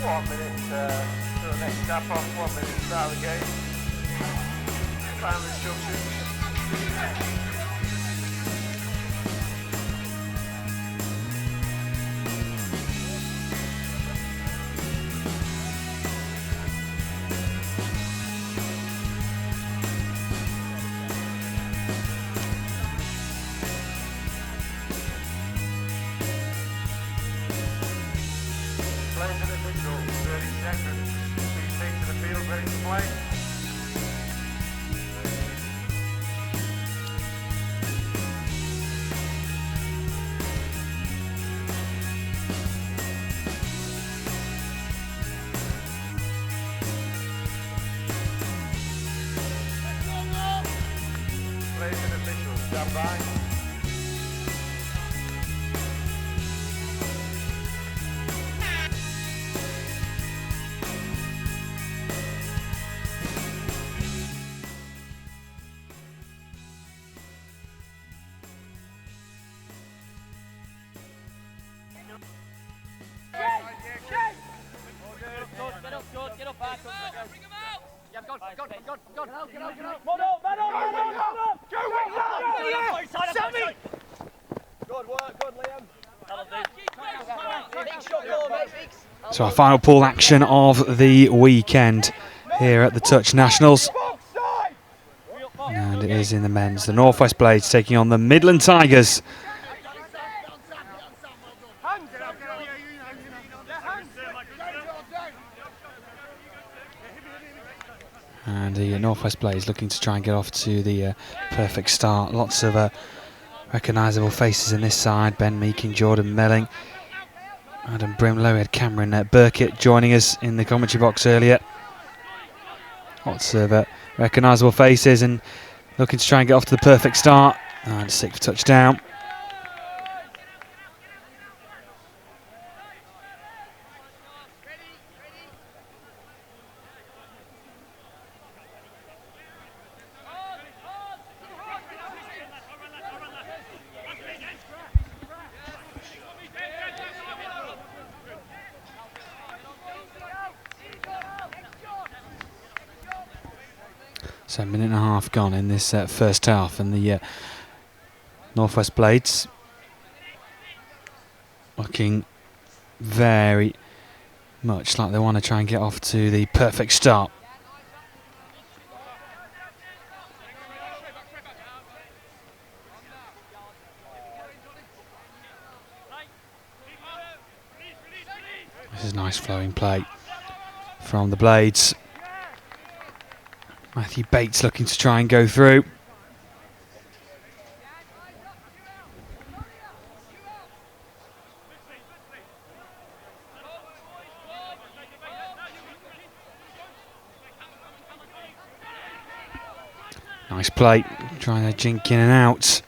1 minute to the next tap off, 1 minute to start the game. Final instructions. Players in the middle, 30 seconds. Please take to the field, ready to play. Players and officials, stand by. Get up, back. Bring him out! Yeah, go. Good work, good Liam. So our final pool action of the weekend here at the Touch Nationals. And it is in the men's. The Northwest Blades taking on the Midland Tigers. And the Northwest Blades looking to try and get off to the perfect start. Lots of recognisable faces in this side. Ben Meakin, Jordan Melling, Adam Brimlow. We had Cameron Burkett joining us in the commentary box earlier. Lots of recognisable faces and looking to try and get off to the perfect start. And 6th touchdown. So a minute and a half gone in this first half, and the Northwest Blades looking very much like they want to try and get off to the perfect start. This is nice flowing play from the Blades. Matthew Bates looking to try and go through. Nice play, trying to jink in and out.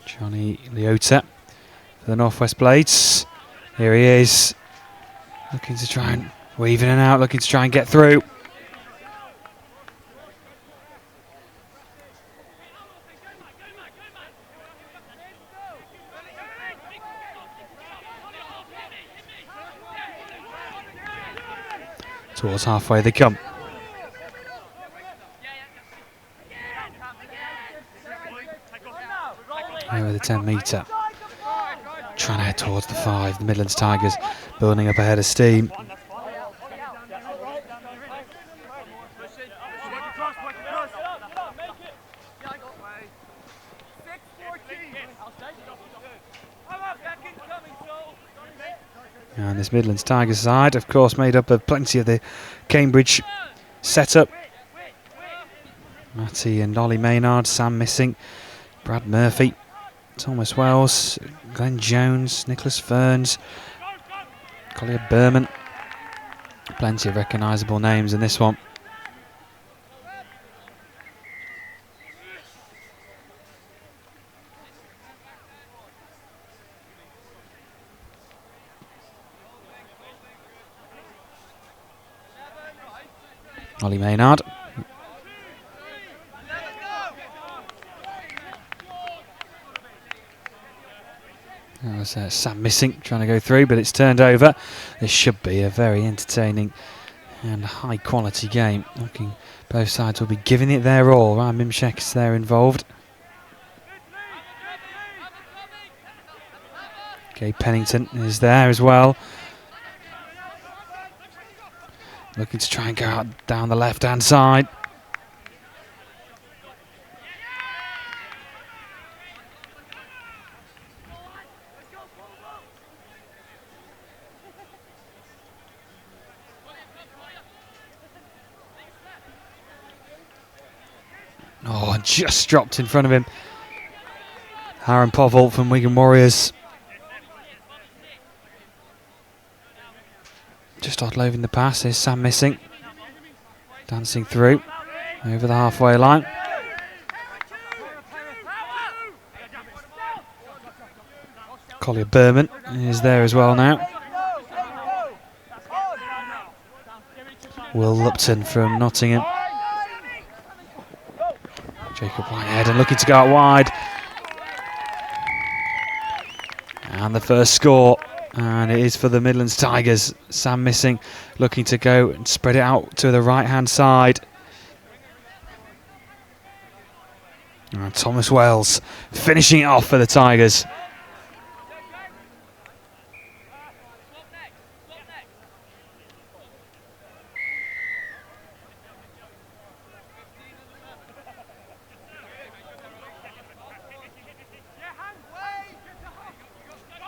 Johnny Leota for the Northwest Blades. Here he is, looking to try and weave in and out, looking to try and get through. Towards halfway they come. Over the 10 metre. Trying to head towards the 5. The Midlands Tigers building up ahead of steam. And this Midlands Tigers side, of course, made up of plenty of the Cambridge setup. Matty and Ollie Maynard, Sam Missing, Brad Murphy, Thomas Wells, Glenn Jones, Nicholas Ferns, Collier Berman. Plenty of recognisable names in this one. Ollie Maynard. That was Sam Missing trying to go through, but it's turned over. This should be a very entertaining and high quality game. Looking, both sides will be giving it their all. Ryan Mimshek's there involved. Gabe Pennington is there as well. Looking to try and go out down the left hand side. Oh, just dropped in front of him. Aaron Povell from Wigan Warriors. Just offloading the pass. Here's Sam Missing. Dancing through over the halfway line. Collier Berman is there as well now. Will Lupton from Nottingham. Jacob Whitehead and looking to go out wide. And the first score. And it is for the Midlands Tigers. Sam Missing looking to go and spread it out to the right hand side. And Thomas Wells finishing it off for the Tigers.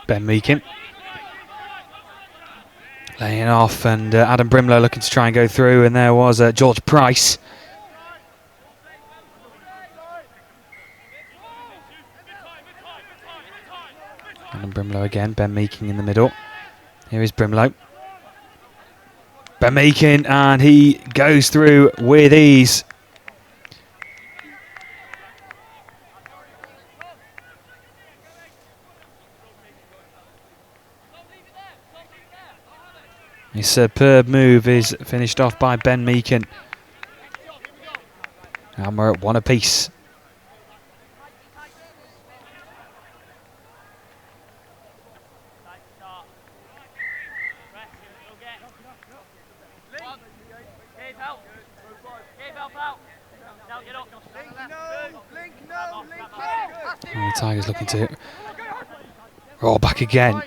Ben Meakin laying it off, and Adam Brimlow looking to try and go through, and there was George Price. Adam Brimlow again, Ben Meakin in the middle. Here is Brimlow. Ben Meakin, and he goes through with ease. A superb move is finished off by Ben Meakin. And we're at one apiece. And the Tigers looking to roll back again.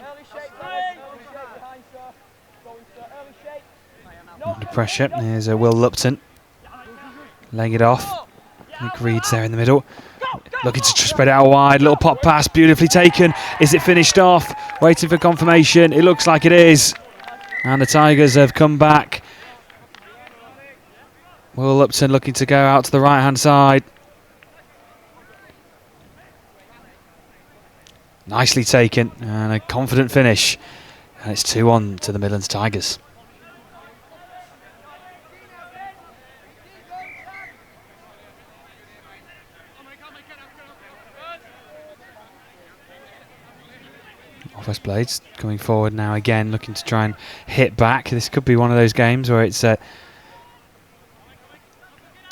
Under pressure, there's Will Lupton laying it off. Nick Reed's there in the middle, looking to spread it out wide. Little pop pass, beautifully taken. Is it finished off? Waiting for confirmation. It looks like it is. And the Tigers have come back. Will Lupton looking to go out to the right hand side. Nicely taken and a confident finish. And it's 2-1 to the Midlands Tigers. Northwest Blades coming forward now again, looking to try and hit back. This could be one of those games where it's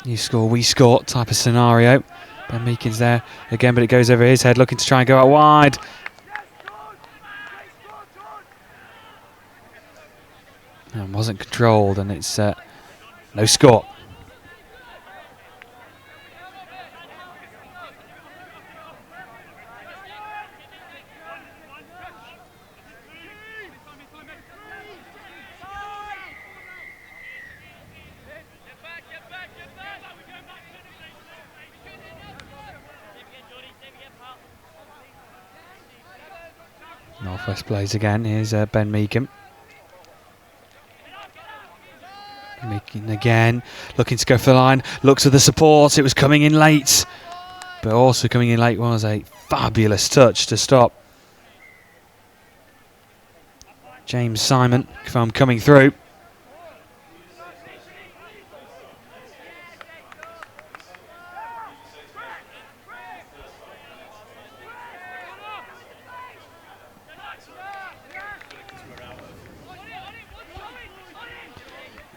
you score, we score type of scenario. Ben Meakin's there again, but it goes over his head, looking to try and go out wide. And wasn't controlled, and it's no score. Northwest plays again. Here's Ben Meakin. Meakin again, looking to go for the line. Looks at the support. It was coming in late, but also coming in late was a fabulous touch to stop James Simon from coming through.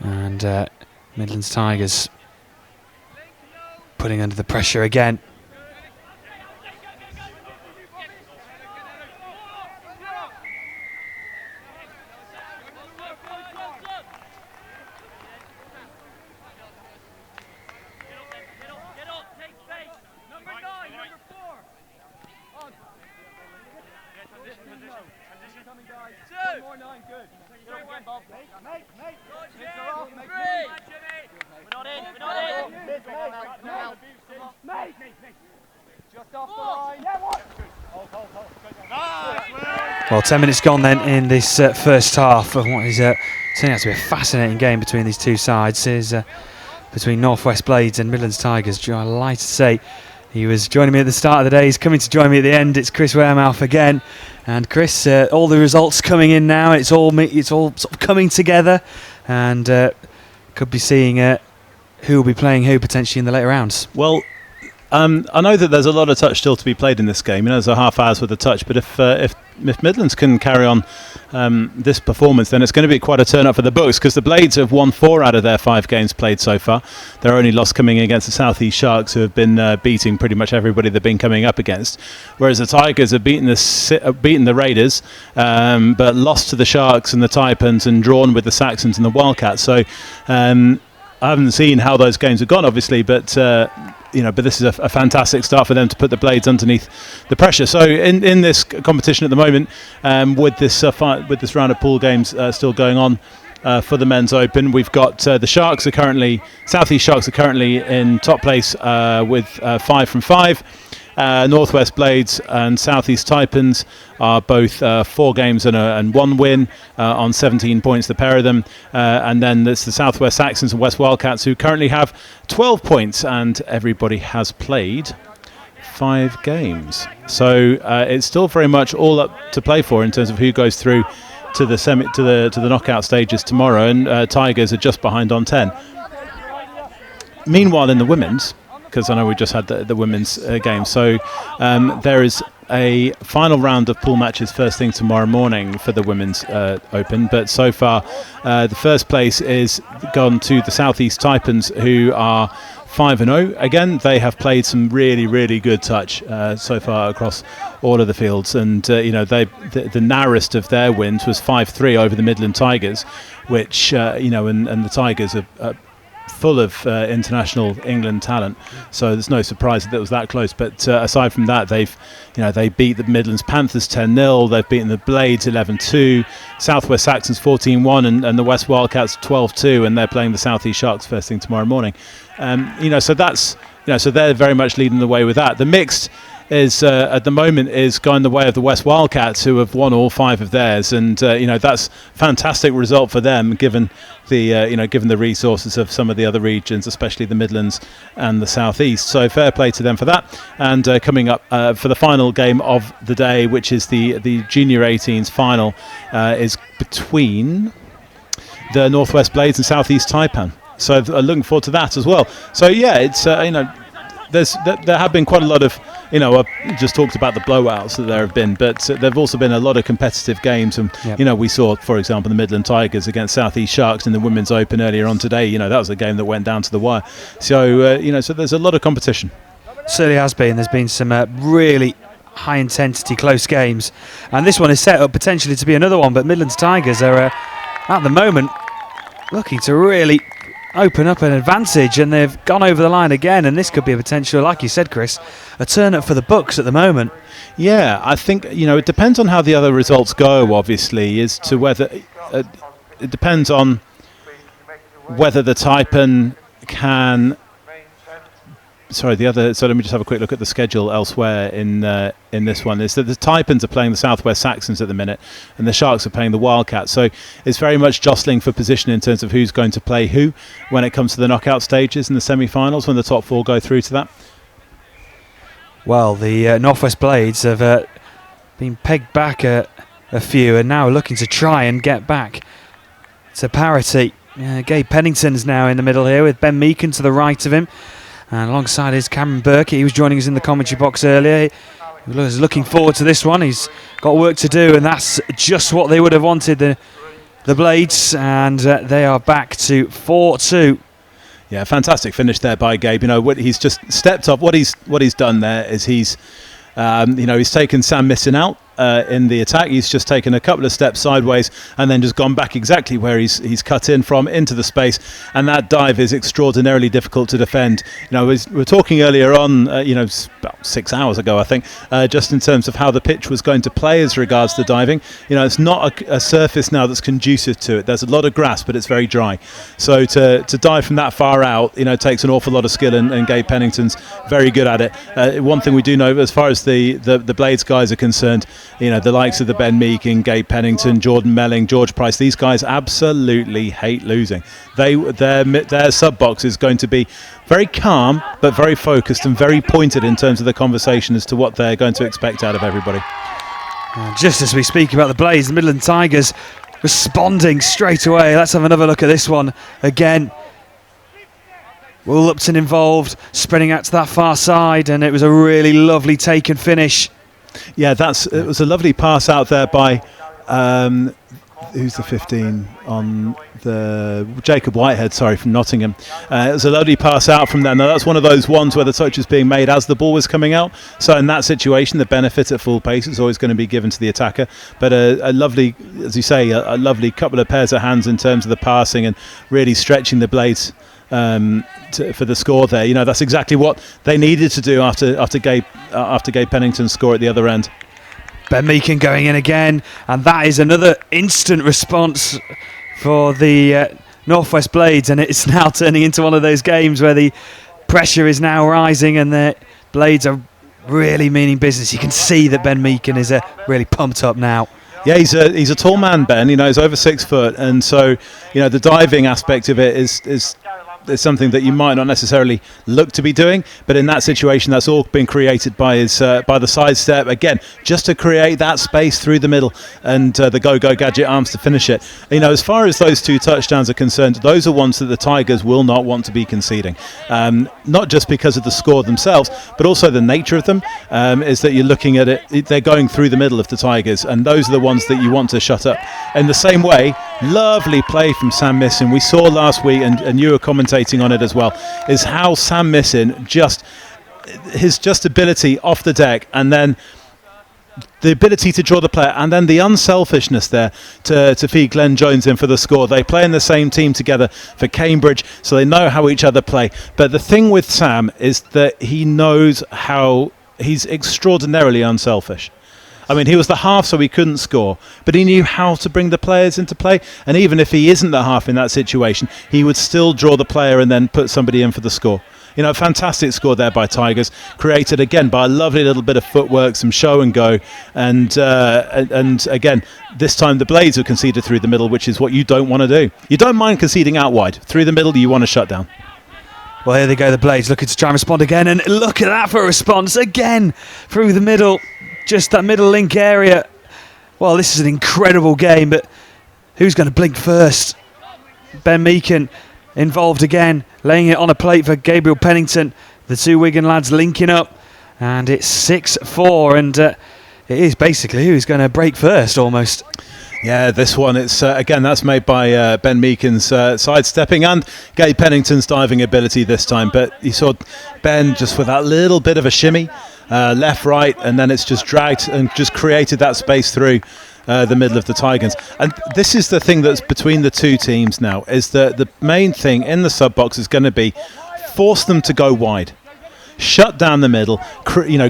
And Midlands Tigers putting under the pressure again. Well, 10 minutes gone then in this first half of what is turning out to be a fascinating game between these two sides. Is between Northwest Blades and Midlands Tigers. I like to say he was joining me at the start of the day. He's coming to join me at the end. It's Chris Wearmouth again, and Chris, all the results coming in now. It's all sort of coming together, and could be seeing who will be playing who potentially in the later rounds. Well, I know that there's a lot of touch still to be played in this game. There's a half hour's worth of touch, but if Midlands can carry on this performance, then it's going to be quite a turn up for the books, because the Blades have won 4 out of their 5 games played so far. Their only loss coming against the South East Sharks, who have been beating pretty much everybody they've been coming up against, whereas the Tigers have beaten the Raiders, but lost to the Sharks and the Taipans and drawn with the Saxons and the Wildcats. So I haven't seen how those games have gone, obviously, but but this is a fantastic start for them to put the Blades underneath the pressure. So in this competition at the moment, with this round of pool games still going on for the men's open, we've got the Sharks are currently, South East Sharks are currently in top place with 5 from 5. Northwest Blades and South East Taipans are both 4 games and 1 win on 17 points, the pair of them. And then there's the Southwest Saxons and West Wildcats, who currently have 12 points, and everybody has played 5 games. So it's still very much all up to play for in terms of who goes through to the knockout stages tomorrow, and Tigers are just behind on 10. Meanwhile, in the women's, because I know we just had the women's game. So there is a final round of pool matches first thing tomorrow morning for the women's open. But so far, the first place is gone to the South East Taipans, who are 5-0. Again, they have played some really, really good touch so far across all of the fields. And, the narrowest of their wins was 5-3 over the Midland Tigers, which, and the Tigers are full of international England talent, so there's no surprise that it was that close. But aside from that, they beat the Midlands Panthers 10-0. They've beaten the Blades 11-2, Southwest Saxons 14-1, and the West Wildcats 12-2, and they're playing the South East Sharks first thing tomorrow morning. So that's so they're very much leading the way with that. The mixed is at the moment is going the way of the West Wildcats, who have won all 5 of theirs, and that's a fantastic result for them, given the resources of some of the other regions, especially the Midlands and the South East. So fair play to them for that. And coming up for the final game of the day, which is the Junior 18s final, is between the Northwest Blades and South East Taipan. So looking forward to that as well. So yeah, it's there have been quite a lot of, I just talked about the blowouts that there have been, but there have also been a lot of competitive games. And, we saw, for example, the Midland Tigers against South East Sharks in the Women's Open earlier on today. That was a game that went down to the wire. So, so there's a lot of competition. Certainly has been. There's been some really high-intensity, close games. And this one is set up potentially to be another one, but Midlands Tigers are, at the moment, looking to really open up an advantage, and they've gone over the line again, and this could be a potential, like you said, Chris, a turn up for the books at the moment. Yeah, I think it depends on how the other results go, obviously, as to whether it depends on whether the Taipan can So let me just have a quick look at the schedule elsewhere in this one. Is that the Taipans are playing the Southwest Saxons at the minute, and the Sharks are playing the Wildcats. So it's very much jostling for position in terms of who's going to play who when it comes to the knockout stages and the semi-finals, when the top four go through to that. Well, the Northwest Blades have been pegged back a few, and now looking to try and get back to parity. Gabe Pennington's now in the middle here with Ben Meakin to the right of him. And alongside is Cameron Burke. He was joining us in the commentary box earlier. He was looking forward to this one. He's got work to do, and that's just what they would have wanted, the Blades. And they are back to 4-2 Yeah, fantastic finish there by Gabe. You know, what he's just stepped up. What he's done there is he's taken Sam Missin out in the attack. He's just taken a couple of steps sideways and then just gone back exactly where he's cut in from into the space. And that dive is extraordinarily difficult to defend. You know, we were talking earlier on, about 6 hours ago, I think, just in terms of how the pitch was going to play as regards to diving. You know, it's not a surface now that's conducive to it. There's a lot of grass, but it's very dry. So to dive from that far out, you know, takes an awful lot of skill, and Gabe Pennington's very good at it. One thing we do know, as far as the Blades guys are concerned, you know, the likes of the Ben Meakin, Gabe Pennington, Jordan Melling, George Price, these guys absolutely hate losing. Their sub box is going to be very calm but very focused and very pointed in terms of the conversation as to what they're going to expect out of everybody. Just as we speak about the Blades, the Midland Tigers responding straight away. Let's have another look at this one again. Will Lupton involved, spreading out to that far side, and it was a really lovely take and finish. Yeah, it was a lovely pass out there by who's the 15 on the Jacob Whitehead, from Nottingham. It was a lovely pass out from there. Now that's one of those ones where the touch is being made as the ball was coming out. So in that situation, the benefit at full pace is always going to be given to the attacker. But a lovely, as you say, a lovely couple of pairs of hands in terms of the passing and really stretching the Blades for the score there. You know, that's exactly what they needed to do after Gabe Pennington's score at the other end. Ben Meakin going in again, and that is another instant response for the Northwest Blades, and it's now turning into one of those games where the pressure is now rising and the Blades are really meaning business. You can see that Ben Meakin is really pumped up now. Yeah, he's a tall man, Ben. You know, he's over 6 foot, and so you know the diving aspect of it is something that you might not necessarily look to be doing, but in that situation, that's all been created by the side step again, just to create that space through the middle, and the go gadget arms to finish it. You know, as far as those 2 touchdowns are concerned, those are ones that the Tigers will not want to be conceding. Not just because of the score themselves, but also the nature of them. Is that you're looking at it? They're going through the middle of the Tigers, and those are the ones that you want to shut up. In the same way, lovely play from Sam Missin. We saw last week, and you were commentating on it as well, is how Sam Missin his ability off the deck, and then the ability to draw the player, and then the unselfishness there to feed Glenn Jones in for the score. They play in the same team together for Cambridge, so they know how each other play. But the thing with Sam is that he knows how he's extraordinarily unselfish. I mean, he was the half, so he couldn't score, but he knew how to bring the players into play. And even if he isn't the half in that situation, he would still draw the player and then put somebody in for the score. You know, fantastic score there by Tigers, created again by a lovely little bit of footwork, some show and go, and again, this time the Blades have conceded through the middle, which is what you don't want to do. You don't mind conceding out wide. Through the middle, you want to shut down. Well, here they go, the Blades looking to try and respond again, and look at that for a response again through the middle. Just that middle link area. Well, this is an incredible game, but who's going to blink first? Ben Meakin involved again, laying it on a plate for Gabriel Pennington. The 2 Wigan lads linking up, and it's 6-4, and it is basically who's going to break first almost. Yeah, this one, it's again, that's made by Ben Meakin's sidestepping and Gabe Pennington's diving ability this time. But you saw Ben just with that little bit of a shimmy, left, right, and then it's just dragged and just created that space through the middle of the Tigers. And this is the thing that's between the 2 teams now, is that the main thing in the sub-box is going to be force them to go wide. Shut down the middle,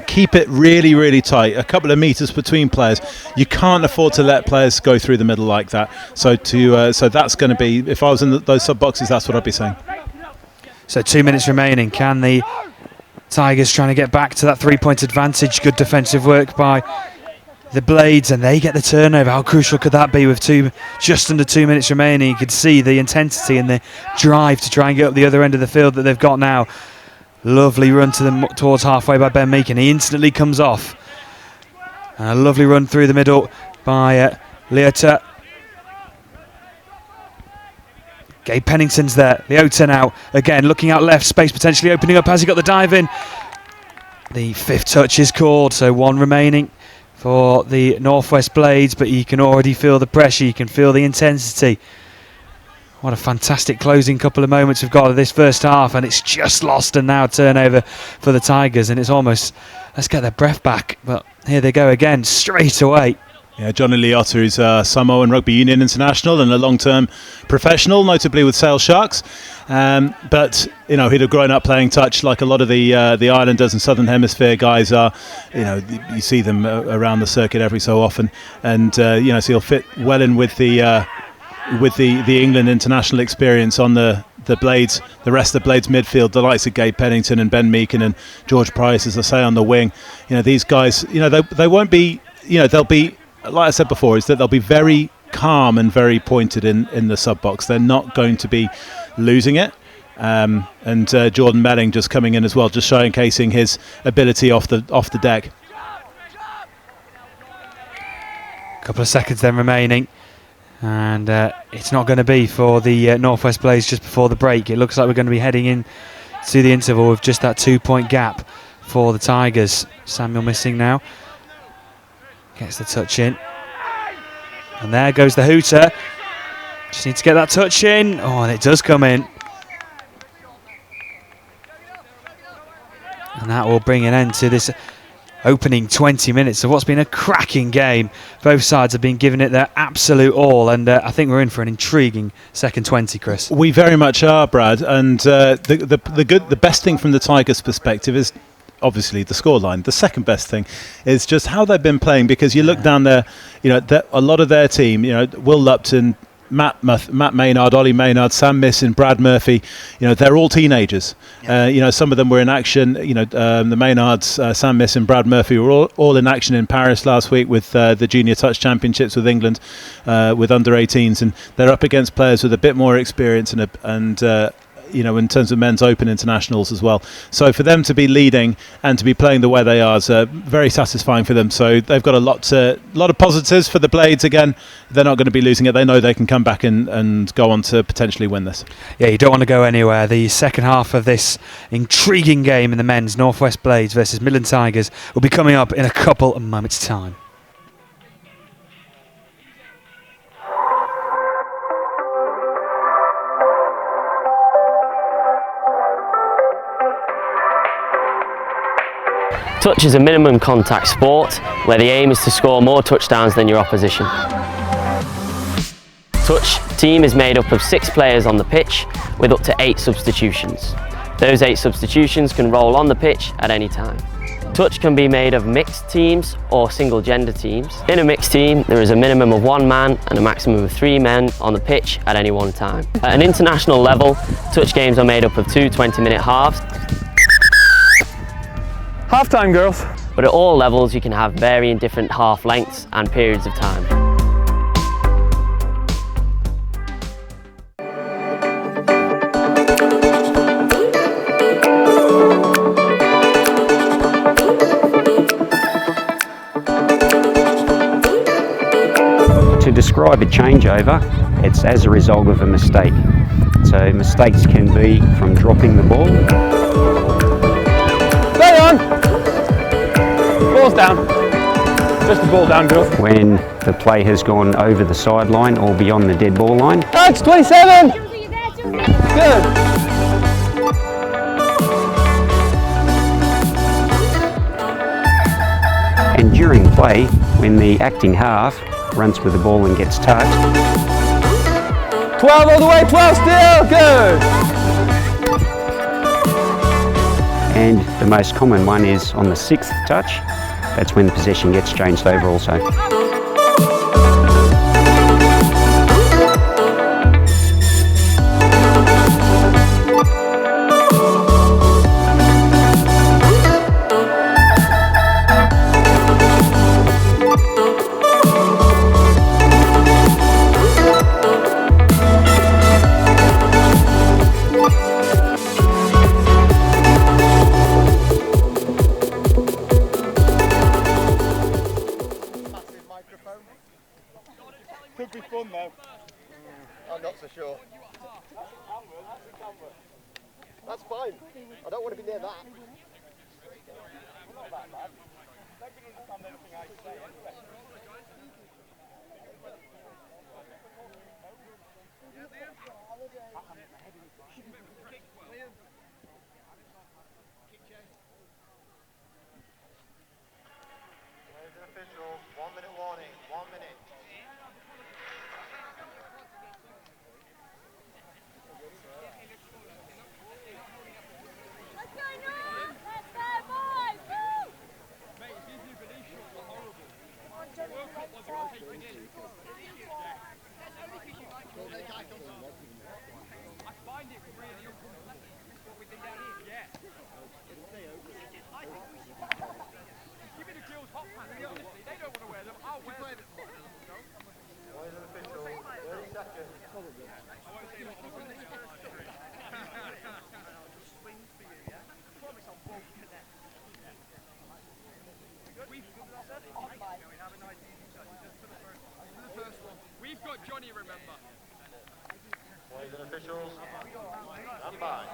keep it really, really tight. A couple of meters between players. You can't afford to let players go through the middle like that. So that's going to be, if I was in those sub boxes, that's what I'd be saying. So 2 minutes remaining. Can the Tigers trying to get back to that 3-point advantage? Good defensive work by the Blades, and they get the turnover. How crucial could that be with just under 2 minutes remaining? You could see the intensity and the drive to try and get up the other end of the field that they've got now. Lovely run towards halfway by Ben Meakin. He instantly comes off. And a lovely run through the middle by Leota. Gabe Pennington's there. Leota now again looking out left. Space potentially opening up. Has he got the dive in? The 5th touch is called, so 1 remaining for the Northwest Blades, but you can already feel the pressure. You can feel the intensity. What a fantastic closing couple of moments we've got of this first half, and it's just lost and now turnover for the Tigers, and it's almost, let's get their breath back, but here they go again, straight away. Yeah, Johnny Liotta, who's a Samoan Rugby Union international and a long-term professional, notably with Sale Sharks. But you know, he'd have grown up playing touch like a lot of the Islanders and Southern Hemisphere guys are. You know, you see them around the circuit every so often, and you know, so he'll fit well in with the England international experience on the Blades, the rest of the Blades midfield, the likes of Gabe Pennington and Ben Meakin and George Price, as I say, on the wing. You know, these guys, you know, they won't be, you know, they'll be, like I said before, is that they'll be very calm and very pointed in the sub box. They're not going to be losing it. And Jordan Melling just coming in as well, just showcasing his ability off the deck. A couple of seconds then remaining, and it's not going to be for the Northwest Blades just before the break. It looks like we're going to be heading in to the interval with just that 2-point gap for the Tigers. Samuel missing now. Gets the touch in. And there goes the hooter. Just need to get that touch in. Oh, and it does come in. And that will bring an end to this opening 20 minutes of what's been a cracking game. Both sides have been giving it their absolute all, and I think we're in for an intriguing second 20, Chris. We very much are, Brad. And the best thing from the Tigers' perspective is obviously the scoreline. The second best thing is just how they've been playing, because you look down there, you know, a lot of their team, you know, Will Lupton, Matt Maynard, Ollie Maynard, Sam Misson, Brad Murphy, you know, they're all teenagers. You know, some of them were in action. You know, the Maynards, Sam Misson, Brad Murphy were all in action in Paris last week with the Junior Touch Championships with England, with under 18s, and they're up against players with a bit more experience and you know, in terms of men's open internationals as well. So for them to be leading and to be playing the way they are is very satisfying for them. So they've got a lot of positives for the Blades. Again, they're not going to be losing it. They know they can come back and go on to potentially win this. Yeah, you don't want to go anywhere. The second half of this intriguing game in the men's, Northwest Blades versus Midland Tigers, will be coming up in a couple of moments' time. Touch is a minimum contact sport where the aim is to score more touchdowns than your opposition. Touch team is made up of 6 players on the pitch with up to 8 substitutions. Those 8 substitutions can roll on the pitch at any time. Touch can be made of mixed teams or single gender teams. In a mixed team, there is a minimum of 1 man and a maximum of 3 men on the pitch at any one time. At an international level, touch games are made up of 2 20-minute halves. Half-time, girls. But at all levels you can have varying different half lengths and periods of time. To describe a changeover, it's as a result of a mistake. So mistakes can be from dropping the ball. Stay on! Ball's down. Just the ball down, girls. When the play has gone over the sideline or beyond the dead ball line. Touch 27! Good. And during play, when the acting half runs with the ball and gets touched. 12 all the way, 12 still, good! And the most common one is on the 6th touch. That's when the possession gets changed over also. Could be fun though. I'm not so sure. That's fine. I don't want to be near that. Not that bad. They can understand anything I say anyway. Players and officials, 1 minute warning, 1 minute. Players and officials, 30 seconds. We've got Johnny, remember. Players and officials, stand by.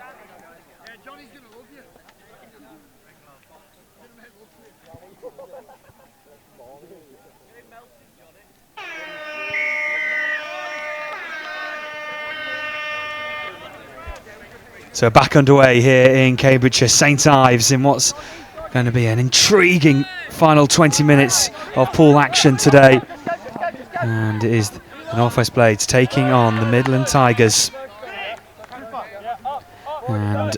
Yeah, Johnny's going to love you. So back underway here in Cambridgeshire, St Ives, in what's going to be an intriguing final 20 minutes of pool action today. And it is the North West Blades taking on the Midland Tigers. And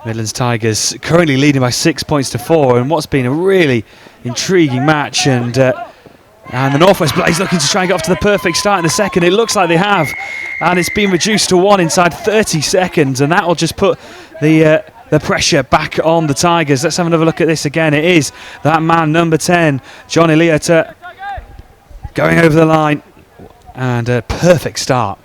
Midlands Tigers currently leading by 6 points to 4 in what's been a really intriguing match. And the North West Blades looking to try and get off to the perfect start in the second. It looks like they have. And it's been reduced to 1 inside 30 seconds. And that will just put the pressure back on the Tigers. Let's have another look at this again. It is that man, number 10, Johnny Leota, going over the line. And a perfect start.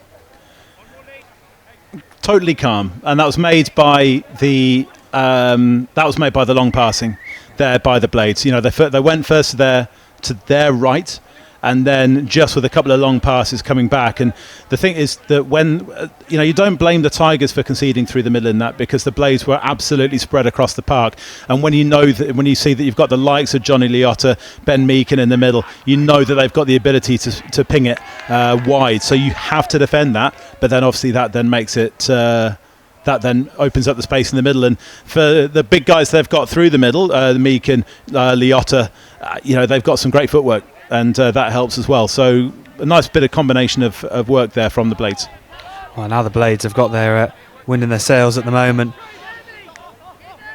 Totally calm, and that was made by the long passing there by the Blades. You know, they went first to their right, and then just with a couple of long passes coming back. And the thing is that when you don't blame the Tigers for conceding through the middle in that, because the Blades were absolutely spread across the park. And when you see that you've got the likes of Johnny Leota, Ben Meakin in the middle, you know that they've got the ability to ping it wide. So you have to defend that. But then obviously that then makes it. That then opens up the space in the middle, and for the big guys they've got through the middle, Meakin, Leota, they've got some great footwork, and that helps as well. So a nice bit of combination of work there from the Blades. Well, now the Blades have got their wind in their sails at the moment.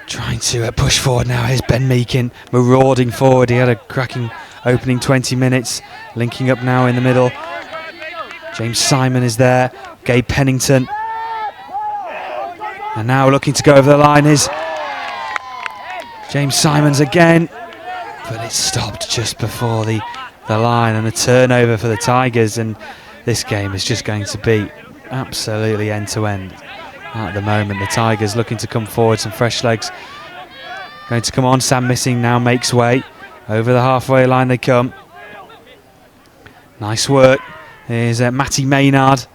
Trying to push forward now. Here's Ben Meakin marauding forward. He had a cracking opening 20 minutes. Linking up now in the middle. James Simon is there. Gabe Pennington. And now looking to go over the line is James Simons again. But it's stopped just before the line, and a turnover for the Tigers. And this game is just going to be absolutely end to end at the moment. The Tigers looking to come forward, some fresh legs going to come on. Sam Missing now makes way. Over the halfway line they come. Nice work. Here's Matty Maynard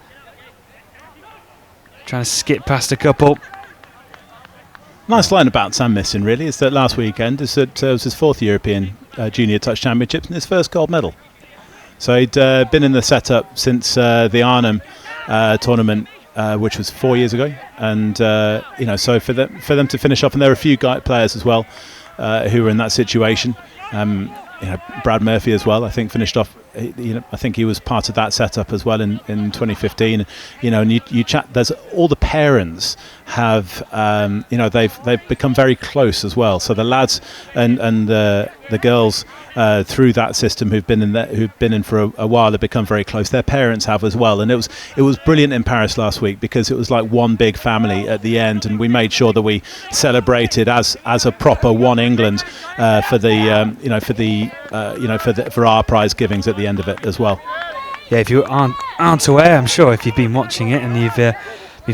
trying to skip past a couple. Nice line about Sam Missing really is that last weekend it was his 4th European Junior Touch Championships and his first gold medal. So he'd been in the setup since the Arnhem tournament, which was 4 years ago, and so for them to finish off, and there are a few players as well who were in that situation. Brad Murphy as well, I think, finished off. I think he was part of that setup as well in 2015. And you chat. There's all the parents have. They've become very close as well. So the lads and the girls through that system who've been in for a while have become very close. Their parents have as well. And it was brilliant in Paris last week because it was like one big family at the end, and we made sure that we celebrated as a proper One England for our prize givings at the end of it as well. Yeah, if you aren't aware, I'm sure if you've been watching it and you've been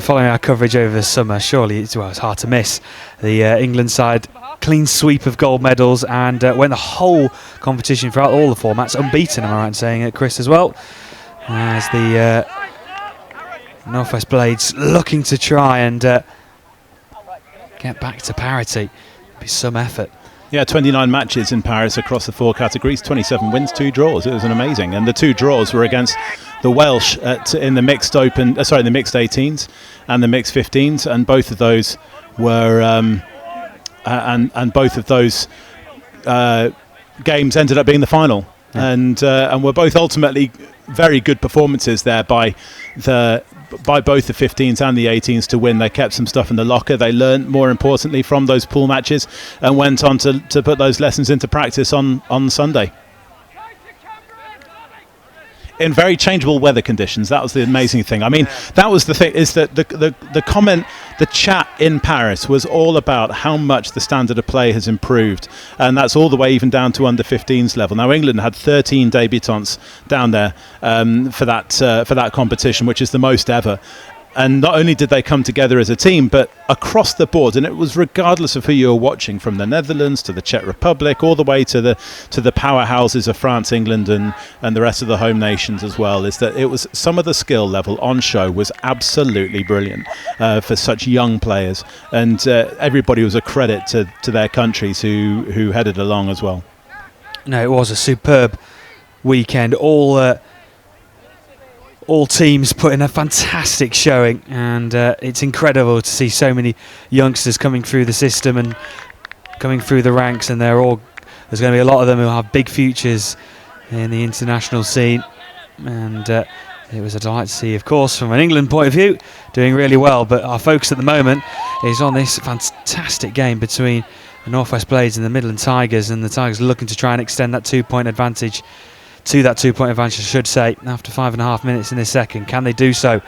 following our coverage over the summer, surely it's hard to miss the England side. Clean sweep of gold medals, and went the whole competition throughout all the formats unbeaten, am I right in saying it, Chris, as well? As the North West Blades looking to try and get back to parity. It'll be some effort. Yeah, 29 matches in Paris across the 4 categories, 27 wins, 2 draws. It was an amazing, and the 2 draws were against the Welsh in the mixed the mixed 18s and the mixed 15s, and both of those were and both of those games ended up being the final, and were both ultimately very good performances there by both the 15s and the 18s to win. They kept some stuff in the locker. They learned, more importantly, from those pool matches and went on to put those lessons into practice on Sunday. In very changeable weather conditions. That was the amazing thing. I mean, that was the thing, is that the comment, the chat in Paris was all about how much the standard of play has improved, and that's all the way even down to under 15s level. Now, England had 13 debutants down there for that competition, which is the most ever. And not only did they come together as a team, but across the board, and it was regardless of who you were watching, from the Netherlands to the Czech Republic, all the way to the powerhouses of France, England, and the rest of the home nations as well, is that it was some of the skill level on show was absolutely brilliant for such young players, and everybody was a credit to their countries who headed along as well. No, it was a superb weekend. All teams put in a fantastic showing, and it's incredible to see so many youngsters coming through the system and coming through the ranks, and there's going to be a lot of them who have big futures in the international scene, and it was a delight to see, of course, from an England point of view, doing really well, but our focus at the moment is on this fantastic game between the North West Blades and the Midland Tigers, and the Tigers looking to try and extend that 2-point advantage to that 2-point advantage, I should say, after 5.5 minutes in this second. Can they do so?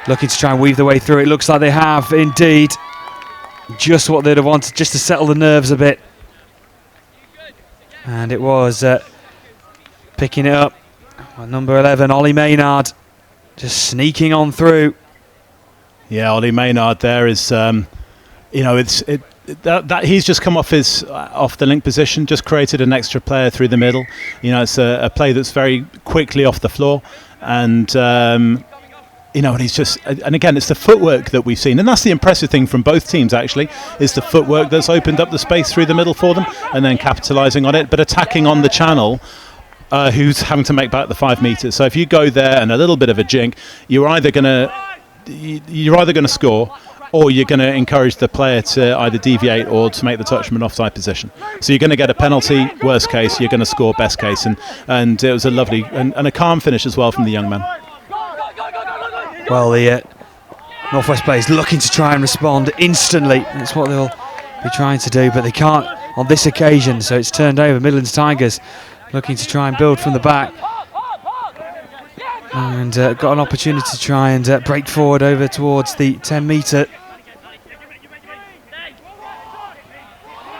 Looking to try and weave their way through. It looks like they have indeed. Just what they'd have wanted, just to settle the nerves a bit. And it was picking it up. Number 11, Ollie Maynard, just sneaking on through. Yeah, Ollie Maynard there is, that he's just come off the link position, just created an extra player through the middle. It's a play that's very quickly off the floor, and and he's just, and again, it's the footwork that we've seen, and that's the impressive thing from both teams actually, is the footwork that's opened up the space through the middle for them, and then capitalising on it, but attacking on the channel. Who's having to make back the 5 metres? So if you go there and a little bit of a jink, you're either going to score, or you're going to encourage the player to either deviate or to make the touch from an offside position. So you're going to get a penalty, worst case, you're going to score, best case. And it was a lovely and a calm finish as well from the young man. Well, the North West Blades looking to try and respond instantly. That's what they'll be trying to do, but they can't on this occasion, so it's turned over. Midlands Tigers looking to try and build from the back. And got an opportunity to try and break forward over towards the 10-metre.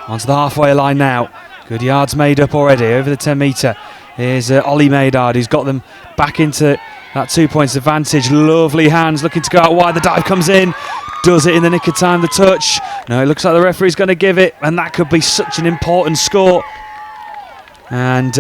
Onto the halfway line now. Good yards made up already over the 10-metre. Here's Ollie Maynard, who's got them back into that 2 points advantage. Lovely hands, looking to go out wide. The dive comes in. Does it in the nick of time, the touch. No, it looks like the referee's going to give it, and that could be such an important score. And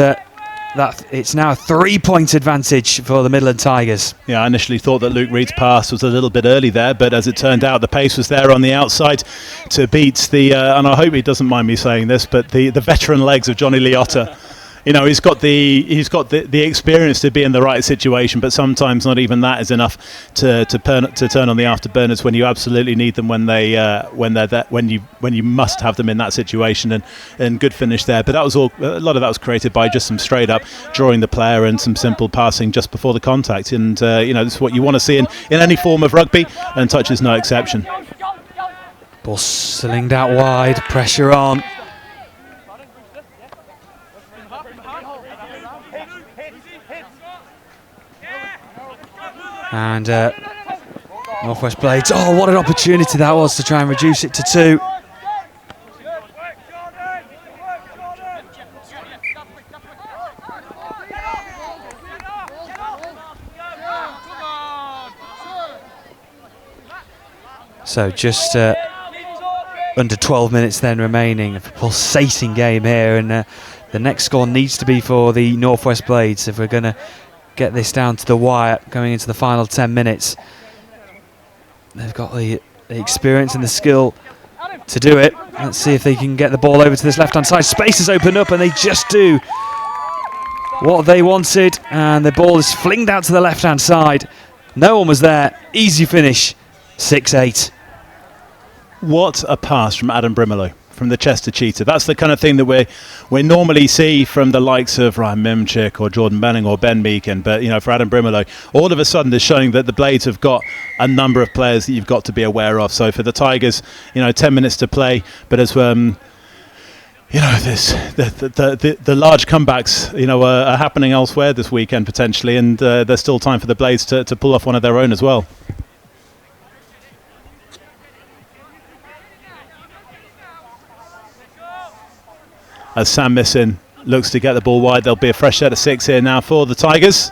it's now a 3-point advantage for the Midland Tigers. Yeah, I initially thought that Luke Reed's pass was a little bit early there, but as it turned out, the pace was there on the outside to beat the, and I hope he doesn't mind me saying this, but the veteran legs of Johnny Liotta. He's got the experience to be in the right situation, but sometimes not even that is enough to turn on the afterburners when you absolutely need them, when you must have them in that situation, and good finish there. But that was all. A lot of that was created by just some straight up drawing the player and some simple passing just before the contact, and this is what you want to see in any form of rugby, and touch is no exception. Ball slinged out wide, pressure on. And North West Blades, oh, what an opportunity that was to try and reduce it to 2. So just under 12 minutes then remaining, a pulsating game here, and the next score needs to be for the North West Blades if we're going to get this down to the wire going into the final 10 minutes. They've got the experience and the skill to do it. Let's see if they can get the ball over to this left-hand side. Space has opened up and they just do what they wanted, and the ball is flinged out to the left-hand side. No one was there. Easy finish, 6-8. What a pass from Adam Brimelow from the Chester Cheetah. That's the kind of thing that we normally see from the likes of Ryan Mimchik or Jordan Melling or Ben Meakin. But, you know, for Adam Brimelow, all of a sudden they're showing that the Blades have got a number of players that you've got to be aware of. So for the Tigers, you know, 10 minutes to play. But as you know, the large comebacks, you know, are happening elsewhere this weekend potentially, and there's still time for the Blades to pull off one of their own as well. As Sam Missin looks to get the ball wide, there'll be a fresh set of 6 here now for the Tigers.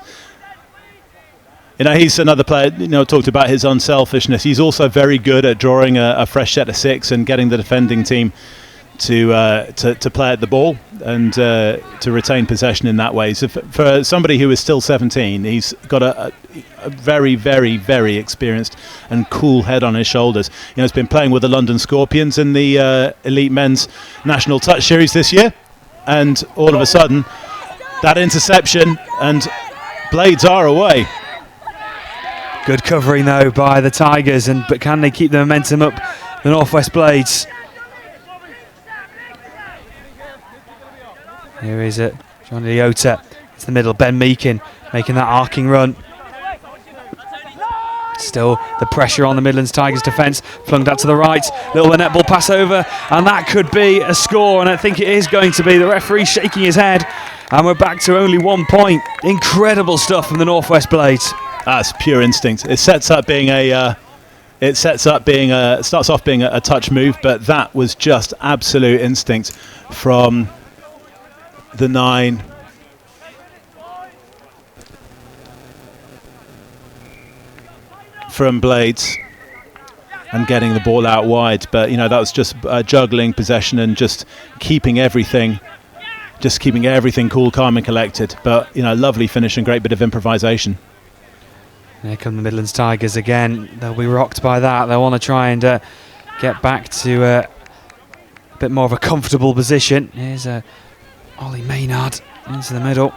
You know, he's another player, you know, talked about his unselfishness. He's also very good at drawing a fresh set of 6 and getting the defending team to play at the ball and to retain possession in that way. So for somebody who is still 17, he's got a very, very, very experienced and cool head on his shoulders. You know, he's been playing with the London Scorpions in the Elite Men's National Touch Series this year, and all of a sudden, that interception, and Blades are away. Good covering though by the Tigers, but can they keep the momentum up? The Northwest Blades. Here is it, John Leota. It's the middle, Ben Meakin making that arcing run. Still the pressure on the Midlands Tigers defence, flung that to the right, little netball pass over, and that could be a score, and I think it is going to be. The referee shaking his head, and we're back to only 1 point. Incredible stuff from the Northwest Blades. That's pure instinct. It starts off being a touch move, but that was just absolute instinct from the 9. From Blades, and getting the ball out wide. But, you know, that was just juggling possession and just keeping everything cool, calm and collected. But, you know, lovely finish and great bit of improvisation. Here come the Midlands Tigers again. They'll be rocked by that. They'll want to try and get back to a bit more of a comfortable position. Here's Ollie Maynard into the middle.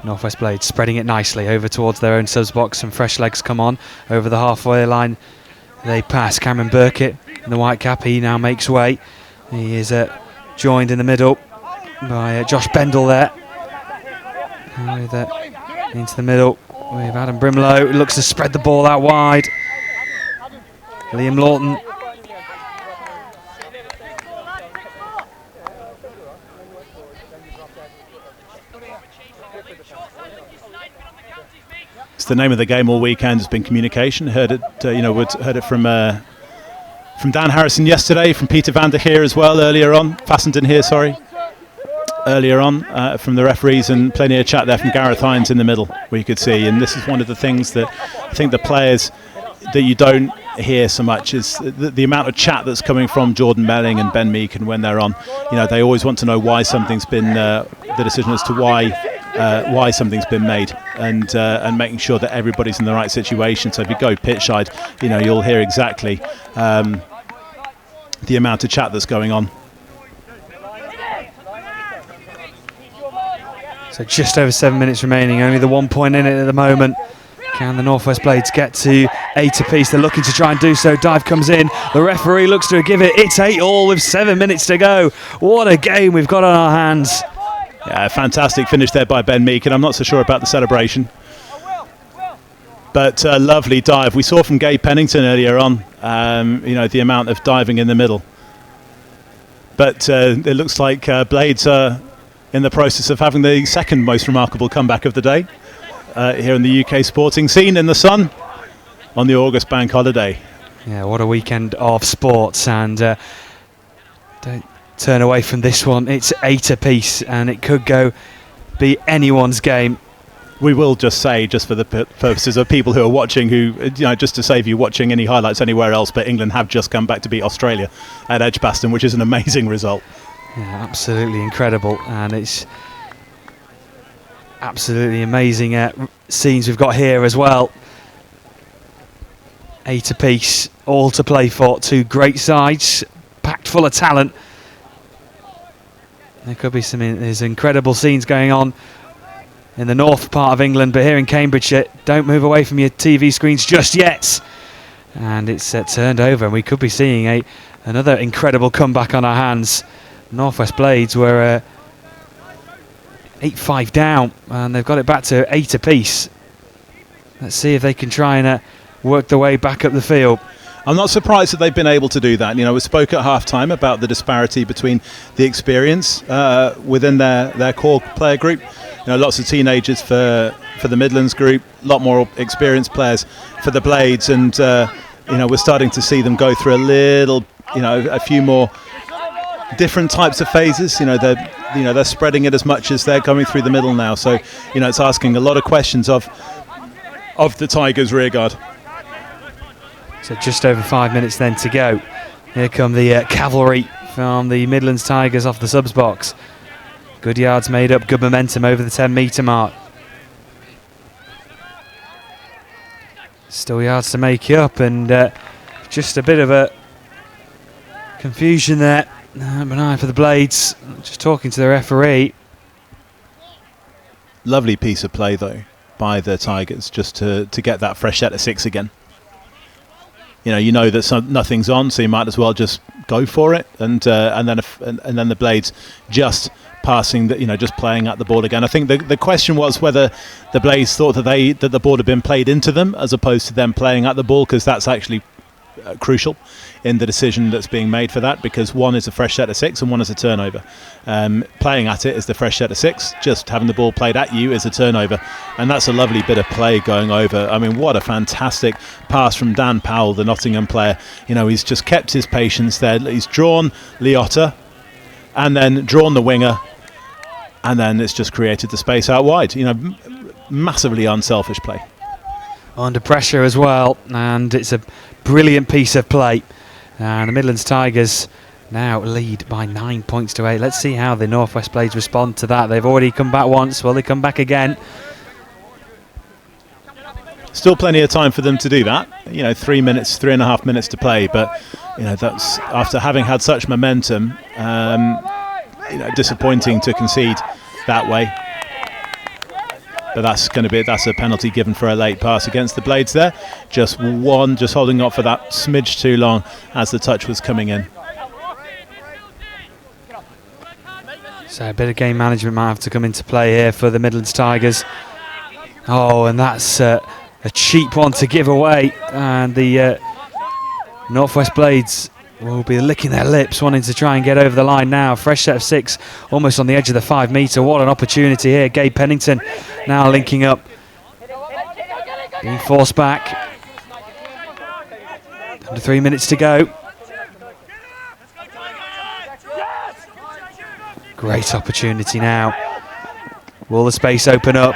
Northwest Blades spreading it nicely over towards their own subs box. Some fresh legs come on over the halfway line. They pass Cameron Burkett in the white cap. He now makes way. He is joined in the middle by Josh Bendel there. Into the middle with Adam Brimelow. Looks to spread the ball out wide. Liam Lawton. It's the name of the game all weekend has been communication. Heard it, heard it from Dan Harrison yesterday, from Peter van der Heer as well earlier on. Fassenden here, sorry. Earlier on from the referees, and plenty of chat there from Gareth Hines in the middle, where you could see. And this is one of the things that I think the players that you don't hear so much is the amount of chat that's coming from Jordan Melling and Ben Meakin when they're on. You know, they always want to know why something's been the decision as to why something's been made, and making sure that everybody's in the right situation. So if you go pitch side, you know, you'll hear exactly the amount of chat that's going on. So just over 7 minutes remaining, only the 1 point in it at the moment. Can the Northwest Blades get to 8 apiece? They're looking to try and do so. Dive comes in. The referee looks to give it. It's 8-all with 7 minutes to go. What a game we've got on our hands. Yeah, fantastic finish there by Ben Meakin. I'm not so sure about the celebration, but lovely dive. We saw from Gabe Pennington earlier on, you know, the amount of diving in the middle. But it looks like Blades are in the process of having the second most remarkable comeback of the day here in the UK sporting scene in the sun on the August bank holiday. Yeah, what a weekend of sports, and don't turn away from this one. It's 8 apiece, and it could be anyone's game. We will just say, just for the purposes of people who are watching, just to save you watching any highlights anywhere else, but England have just come back to beat Australia at Edgbaston, which is an amazing result. Yeah, absolutely incredible, and it's absolutely amazing scenes we've got here as well. 8 apiece, all to play for. 2 great sides, packed full of talent. There could be there's incredible scenes going on in the north part of England, but here in Cambridgeshire, don't move away from your TV screens just yet. And it's turned over, and we could be seeing another incredible comeback on our hands. Northwest Blades were 8-5 down, and they've got it back to 8 apiece. Let's see if they can try and work their way back up the field. I'm not surprised that they've been able to do that. We spoke at half-time about the disparity between the experience within their core player group. Lots of teenagers for the Midlands group, a lot more experienced players for the Blades, and we're starting to see them go through a few more different types of phases. They're spreading it as much as they're coming through the middle now. So it's asking a lot of questions of the Tigers rearguard. So just over 5 minutes then to go. Here come the cavalry from the Midlands Tigers off the subs box. Good yards made up, good momentum over the 10-metre mark. Still yards to make up, and just a bit of a confusion there. Number 9 for the Blades, just talking to the referee. Lovely piece of play though by the Tigers, just to get that fresh set of 6 again. You know that nothing's on, so you might as well just go for it, and then the Blades just passing, just playing at the ball again. I think the question was whether the Blades thought that the ball had been played into them as opposed to them playing at the ball, because that's actually crucial in the decision that's being made for that, because one is a fresh set of 6 and one is a turnover. Playing at it is the fresh set of 6, just having the ball played at you is a turnover, and that's a lovely bit of play going over. I mean, what a fantastic pass from Dan Powell, the Nottingham player. He's just kept his patience there. He's drawn Liotta and then drawn the winger, and then it's just created the space out wide. Massively unselfish play. Under pressure as well, and it's a brilliant piece of play. And the Midlands Tigers now lead by 9 points to 8. Let's see how the Northwest Blades respond to that. They've already come back once. Will they come back again? Still plenty of time for them to do that. 3.5 minutes to play, but that's after having had such momentum. Disappointing to concede that way. But that's a penalty given for a late pass against the Blades there. Just holding up for that smidge too long as the touch was coming in. So a bit of game management might have to come into play here for the Midlands Tigers. Oh, and that's a cheap one to give away. And the Northwest Blades will be licking their lips, wanting to try and get over the line now. Fresh set of 6, almost on the edge of the 5 metre. What an opportunity here. Gabe Pennington now linking up. Being forced back. Under 3 minutes to go. Great opportunity now. Will the space open up?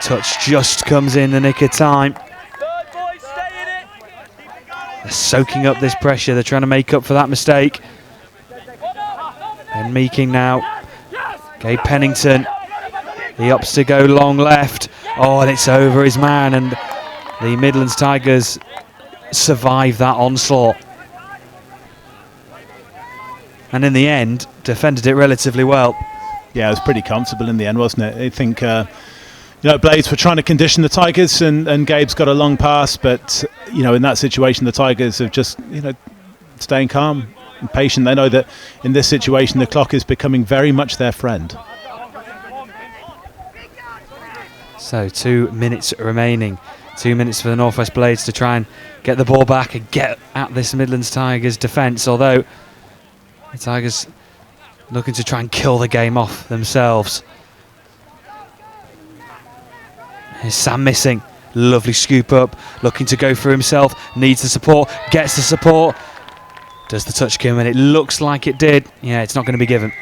Touch just comes in the nick of time. They're soaking up this pressure. They're trying to make up for that mistake. And Meeking now. Gabe Pennington. He opts to go long left. Oh, and it's over his man. And the Midlands Tigers survive that onslaught. And in the end, defended it relatively well. Yeah, it was pretty comfortable in the end, wasn't it? I think Blades were trying to condition the Tigers, and Gabe's got a long pass, but in that situation the Tigers have just staying calm and patient. They know that in this situation the clock is becoming very much their friend. So 2 minutes remaining. 2 minutes for the Northwest Blades to try and get the ball back and get at this Midlands Tigers defence, although the Tigers looking to try and kill the game off themselves. Here's Sam Missing. Lovely scoop up. Looking to go for himself. Needs the support. Gets the support. Does the touch come in? It looks like it did. Yeah, it's not going to be given.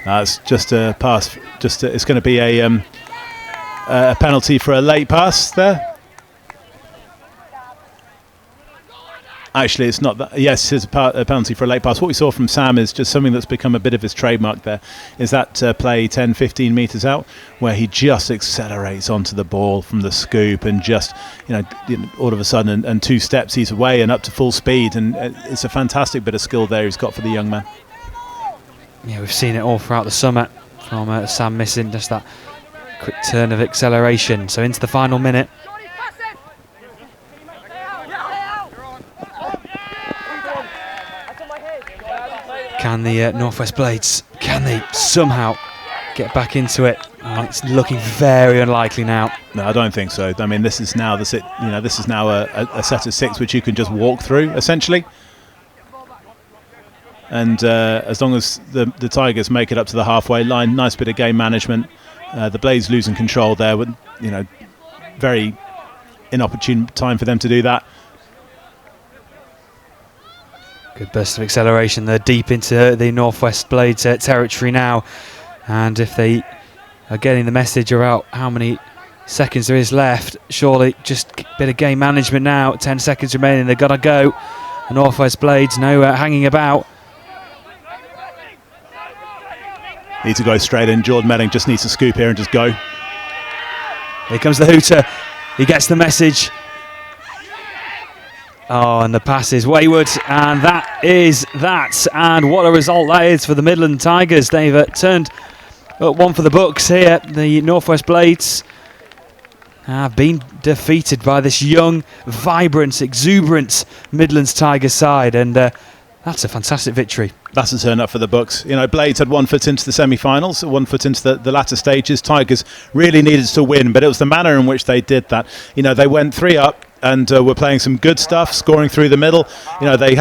It's just a pass. It's going to be a a penalty for a late pass there. Actually, it's not that. Yes, it's a penalty for a late pass. What we saw from Sam is just something that's become a bit of his trademark there, is that play 10, 15 metres out, where he just accelerates onto the ball from the scoop and just, all of a sudden, and 2 steps he's away and up to full speed. And it's a fantastic bit of skill there he's got for the young man. Yeah, we've seen it all throughout the summer from Sam missing just that quick turn of acceleration. So into the final minute. Can the Northwest Blades, can they somehow get back into it? Oh, it's looking very unlikely now. No, I don't think so. I mean, this is now this is now a set of 6 which you can just walk through essentially. And as long as the Tigers make it up to the halfway line, nice bit of game management. The Blades losing control there, with very inopportune time for them to do that. Good burst of acceleration. They're deep into the Northwest Blades territory now, and if they are getting the message about how many seconds there is left, surely just a bit of game management now. 10 seconds remaining. They've got to go. The Northwest Blades, no hanging about. Need to go straight in. Jordan Melling just needs to scoop here and just go. Here comes the hooter. He gets the message. Oh, and the pass is wayward, and that is that. And what a result that is for the Midland Tigers. They've turned one for the books here. The Northwest Blades have been defeated by this young, vibrant, exuberant Midlands Tigers side, and that's a fantastic victory. That's a turn up for the books. Blades had 1 foot into the semi-finals, 1 foot into the latter stages. Tigers really needed to win, but it was the manner in which they did that. They went 3 up and were playing some good stuff, scoring through the middle. They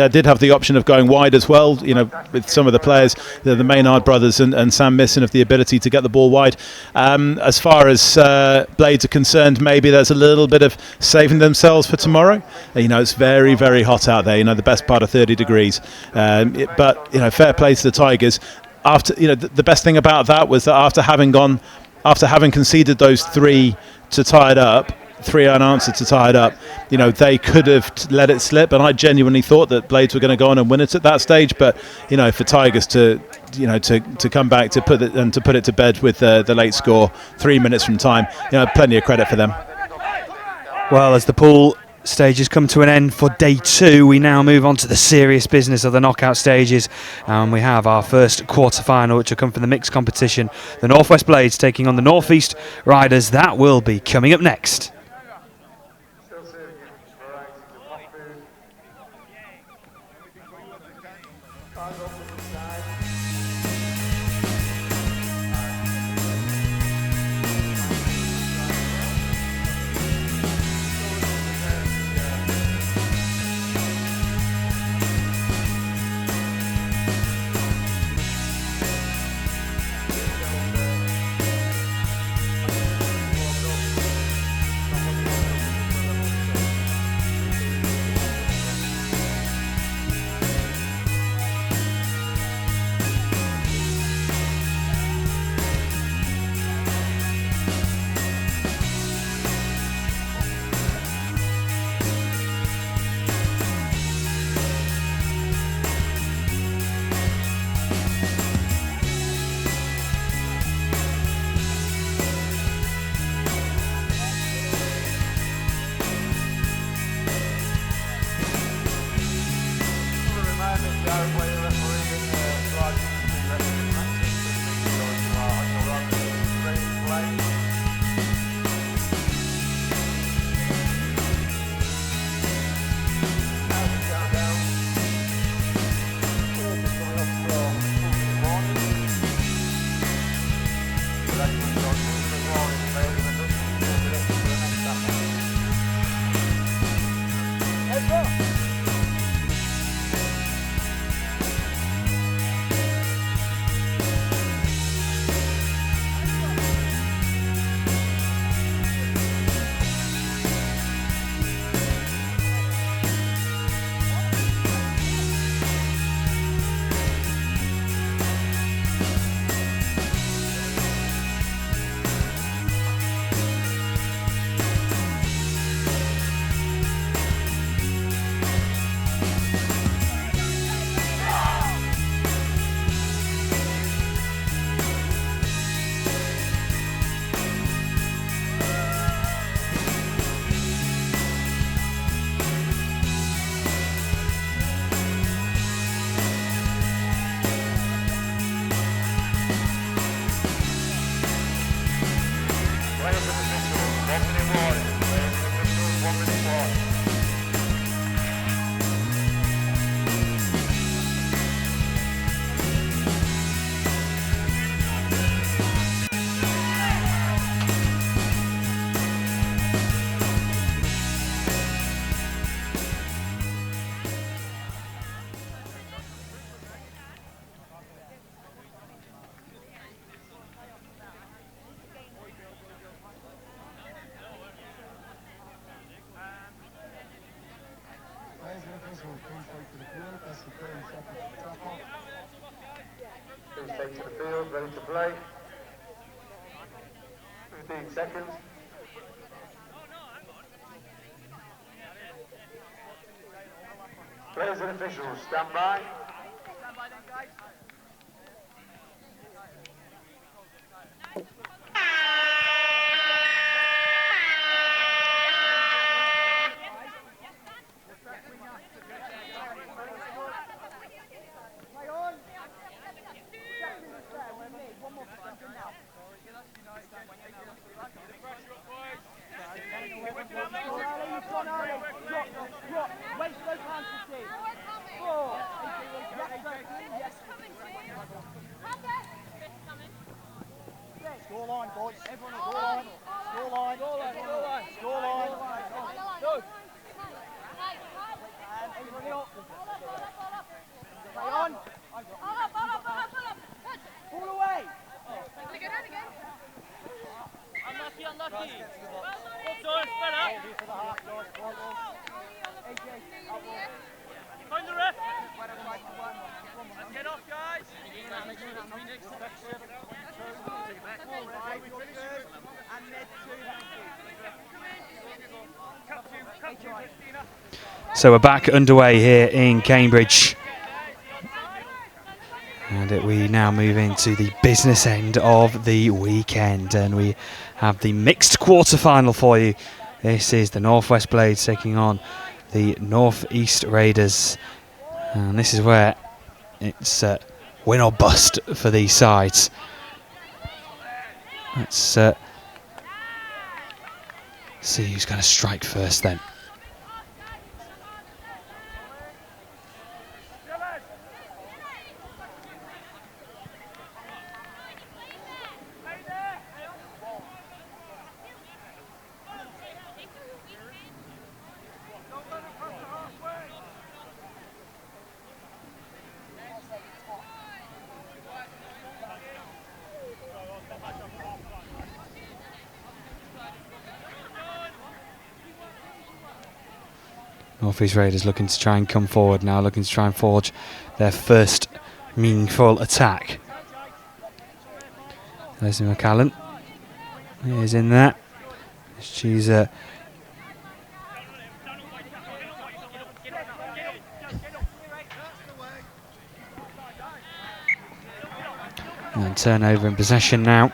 did have the option of going wide as well. With some of the players, the Maynard brothers and Sam Misson, have the ability to get the ball wide. As far as Blades are concerned, maybe there's a little bit of saving themselves for tomorrow. It's very, very hot out there. The best part of 30 degrees. But fair play to the Tigers. After the best thing about that was that after having conceded those 3 to tie it up, 3 unanswered to tie it up, they could have let it slip, and I genuinely thought that Blades were going to go on and win it at that stage. But for Tigers to come back to put it to bed with the late score 3 minutes from time, plenty of credit for them. Well, as the pool stages come to an end for day 2, we now move on to the serious business of the knockout stages, and we have our first quarter-final, which will come from the mixed competition. The Northwest Blades taking on the Northeast Riders. That will be coming up next. Take to the field, ready to play. 15 seconds. Players and officials, stand by. Scoreline, boys. Scoreline. Scoreline. Scoreline. Go. And everybody up. Play on. Ball away. Unlucky, unlucky. Well done, fella. For the half, guys. AJ, out ball. Find the ref. Let's get off, guys. So we're back underway here in Cambridge. And we now move into the business end of the weekend, and we have the mixed quarter-final for you. This is the Northwest Blades taking on the Northeast Raiders, and this is where it's win or bust for these sides. Let's see who's going to strike first then. Northeast Raiders looking to try and come forward now, looking to try and forge their first meaningful attack. Leslie McCallan is in there. She's and turnover in possession now.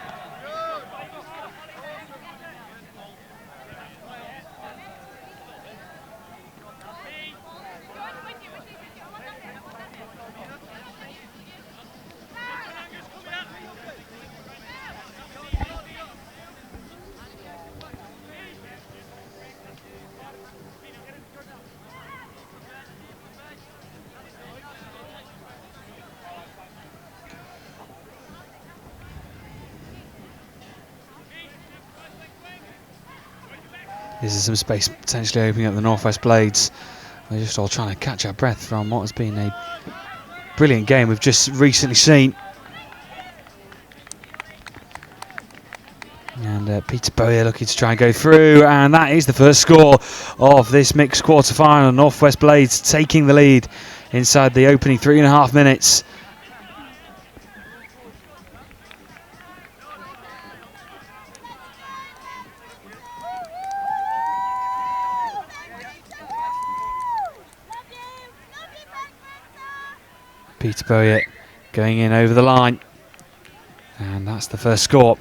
This is some space potentially opening up the Northwest Blades. They're just all trying to catch our breath from what has been a brilliant game we've just recently seen. And Peter Bowyer looking to try and go through, and that is the first score of this mixed quarter-final. Northwest Blades taking the lead inside the opening 3.5 minutes. Peter Bowyer going in over the line, and that's the first score.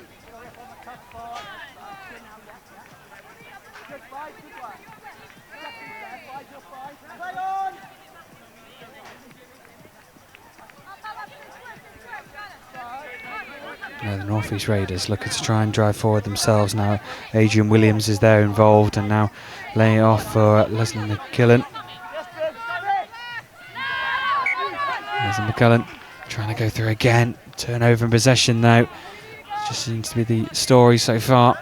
Now the Northeast Raiders looking to try and drive forward themselves now. Adrian Williams is there involved, and now laying it off for Leslie McCallan. Leslie McCallan trying to go through again. Turnover in possession now. Just seems to be the story so far.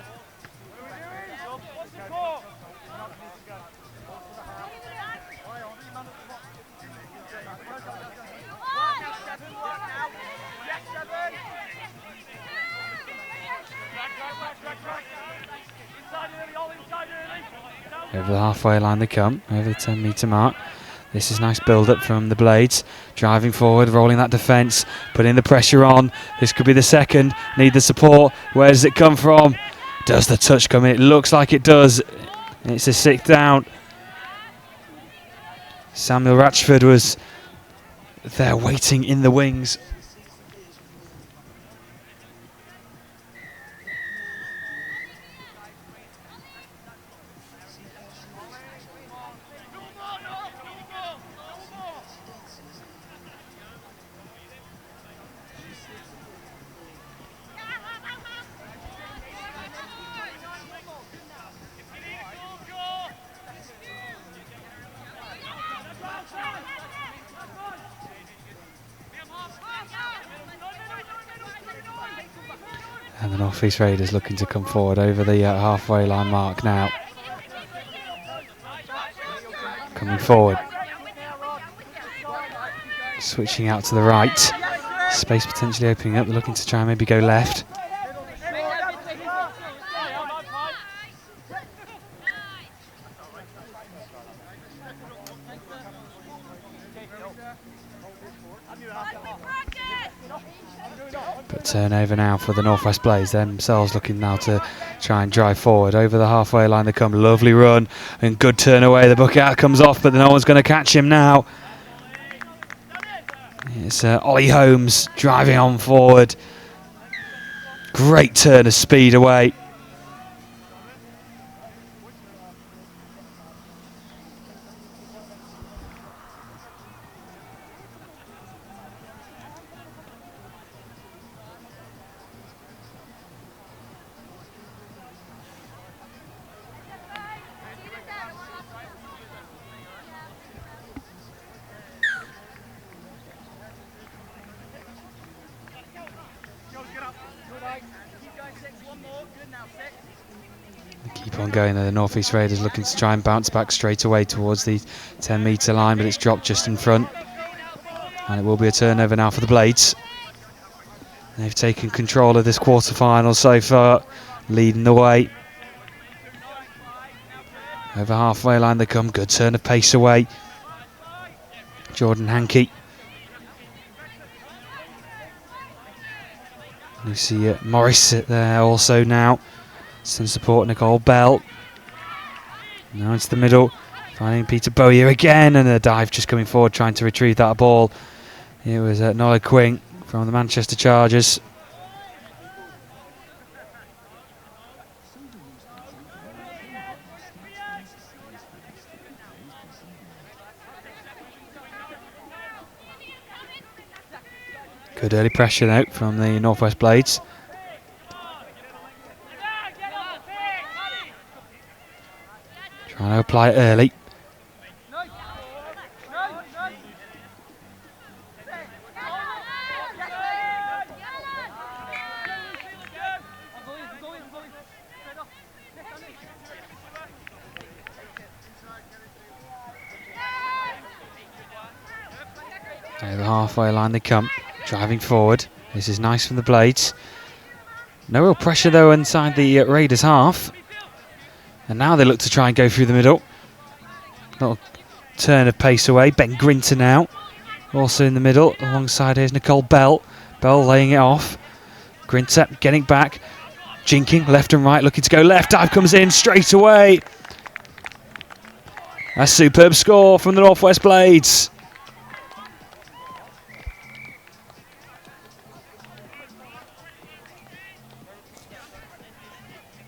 Over the halfway line they come, over the 10-metre mark. This is nice build-up from the Blades. Driving forward, rolling that defence, putting the pressure on. This could be the second. Need the support. Where does it come from? Does the touch come in? It looks like it does. It's a 6th down. Samuel Ratchford was there waiting in the wings. And the North East Raiders looking to come forward over the halfway line mark now. Coming forward. Switching out to the right. Space potentially opening up. They're looking to try and maybe go left. But turnover now for the Northwest Blades, themselves looking now to try and drive forward. Over the halfway line they come, lovely run and good turn away. The bucket out comes off, but no one's going to catch him now. It's Ollie Holmes driving on forward. Great turn of speed away. Keep on going there, the North East Raiders looking to try and bounce back straight away towards the 10-metre line, but it's dropped just in front. And it will be a turnover now for the Blades. They've taken control of this quarter-final so far, leading the way. Over halfway line they come, good turn of pace away. Jordan Hankey. Lucy Morris there also now. Some support, Nicole Bell. Now into the middle, finding Peter Bowyer again, and a dive just coming forward, trying to retrieve that ball. It was Nola Quinn from the Manchester Chargers. Good early pressure though from the Northwest Blades. Trying to apply it early. Over the halfway line they come, driving forward. This is nice from the Blades. No real pressure though inside the Raiders half. And now they look to try and go through the middle. Little turn of pace away. Ben Grinter now. Also in the middle. Alongside here's Nicole Bell. Bell laying it off. Grinter getting back. Jinking left and right. Looking to go left. Dive comes in straight away. A superb score from the Northwest Blades.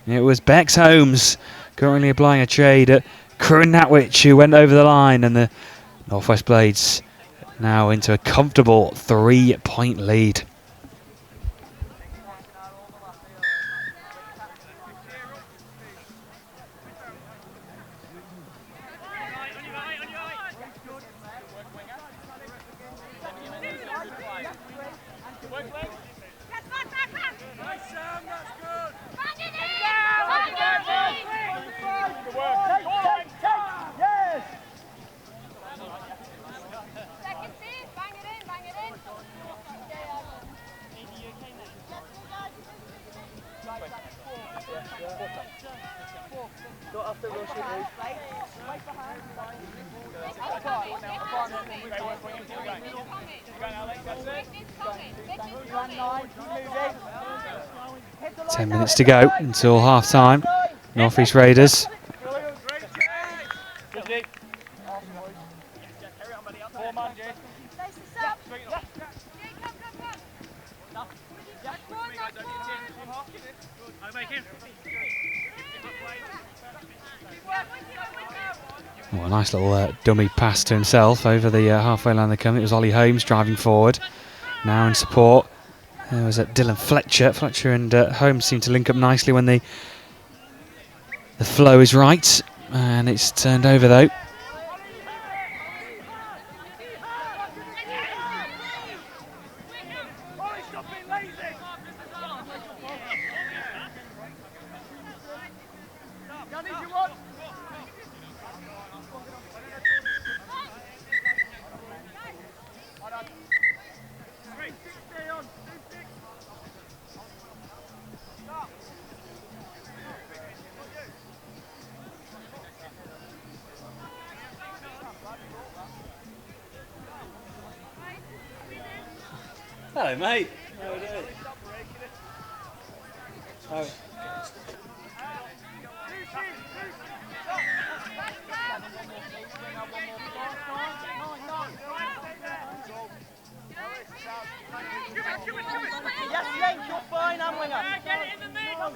It was Bex Holmes currently applying a trade at Curran Natwich, who went over the line, and the Northwest Blades now into a comfortable 3-point lead. Ten minutes to go until half time. North East Raiders. Oh, a nice little dummy pass to himself over the halfway line they come. It was Ollie Holmes driving forward. Now in support. There was Dylan Fletcher. Fletcher and Holmes seem to link up nicely when the flow is right. And it's turned over though. Hello, mate. How are we doing? Yes, Link, you're fine, I'm winger. Get it in the middle.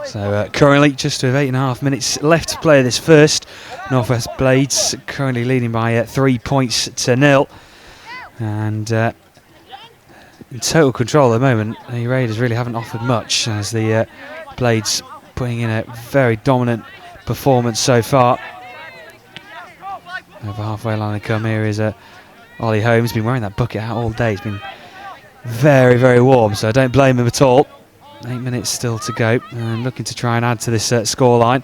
So currently just with 8.5 minutes left to play this first. Northwest Blades currently leading by 3 points to 0. And in total control at the moment. The Raiders really haven't offered much as the Blades putting in a very dominant performance so far. Over halfway line to come here is Ollie Holmes. Been wearing that bucket hat all day. It's been very, very warm, so I don't blame him at all. 8 minutes still to go, and looking to try and add to this scoreline.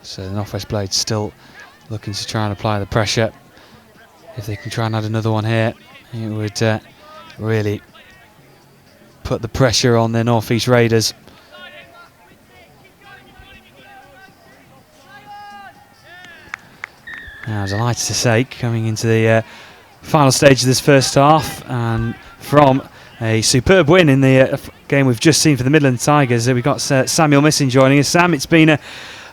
So the Northwest Blades still looking to try and apply the pressure. If they can try and add another one here, it would really put the pressure on the North East Raiders. Now, delighted to say, coming into the final stage of this first half, and from a superb win in the game we've just seen for the Midland Tigers, we've got Samuel Missing joining us. Sam, it's been a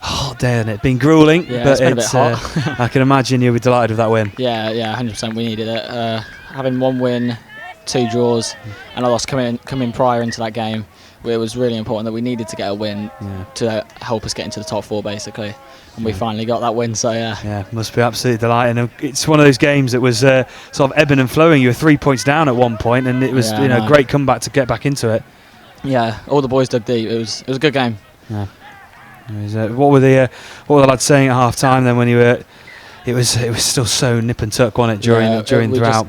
hot day, hasn't it? Been gruelling, yeah, but it's been a bit hot. I can imagine you'll be delighted with that win. Yeah, 100%. We needed it. Having one win, 2 draws, and a loss coming prior into that game, it was really important that we needed to get a win to help us get into the top 4, basically. And we finally got that win, so yeah. Yeah, must be absolutely delighting. And it's one of those games that was sort of ebbing and flowing. You were 3 points down at one point, and it was a great comeback to get back into it. Yeah, all the boys dug deep. It was a good game. Yeah. What were the lads saying at half time then when you were? It was still so nip and tuck, wasn't it, during throughout?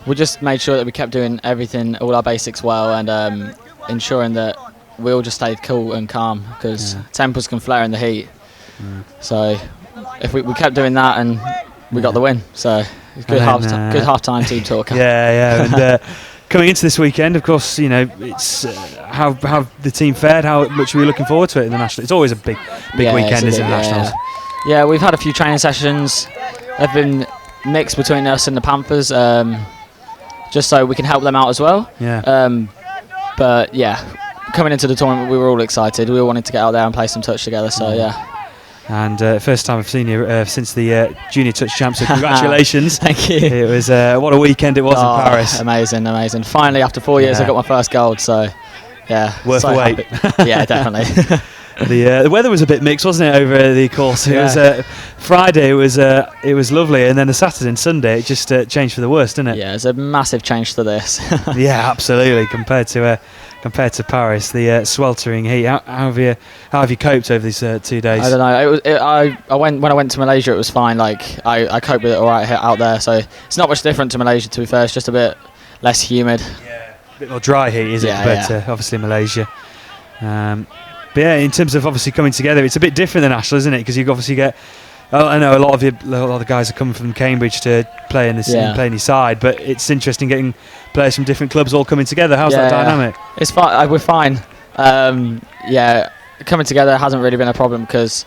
We just made sure that we kept doing everything, all our basics well, and ensuring that we all just stayed cool and calm, because tempers can flare in the heat. So if we kept doing that, and we got the win, so good half-time team talk. And coming into this weekend, of course, you know, it's how the team fared, how much are we looking forward to it in the national. It's always a big weekend, isn't it, nationals? Yeah, we've had a few training sessions. They've been mixed between us and the Panthers, just so we can help them out as well. But yeah, coming into the tournament, we were all excited. We all wanted to get out there and play some touch together. So yeah. And first time I've seen you since the Junior Touch Champs, so congratulations. Thank you. It was what a weekend it was in Paris. Amazing. Finally, after 4 years, I got my first gold. So yeah, worth the wait. Yeah, definitely. The weather was a bit mixed, wasn't it, over the course? It was Friday. It was lovely, and then the Saturday and Sunday it just changed for the worse, didn't it? Yeah, it's a massive change to this. Yeah, absolutely. Compared to compared to Paris, the sweltering heat. How have you coped over these 2 days? I don't know. When I went to Malaysia, it was fine. Like I coped with it all right out there. So it's not much different to Malaysia, to be fair. It's just a bit less humid. Yeah, a bit more dry heat, is it? Yeah, But obviously Malaysia. But yeah, in terms of obviously coming together, it's a bit different than national, isn't it? Because you obviously get. I know a lot of the guys are coming from Cambridge to play in this play in your side, but it's interesting getting players from different clubs all coming together. How's that dynamic? It's fine. We're fine. Coming together hasn't really been a problem because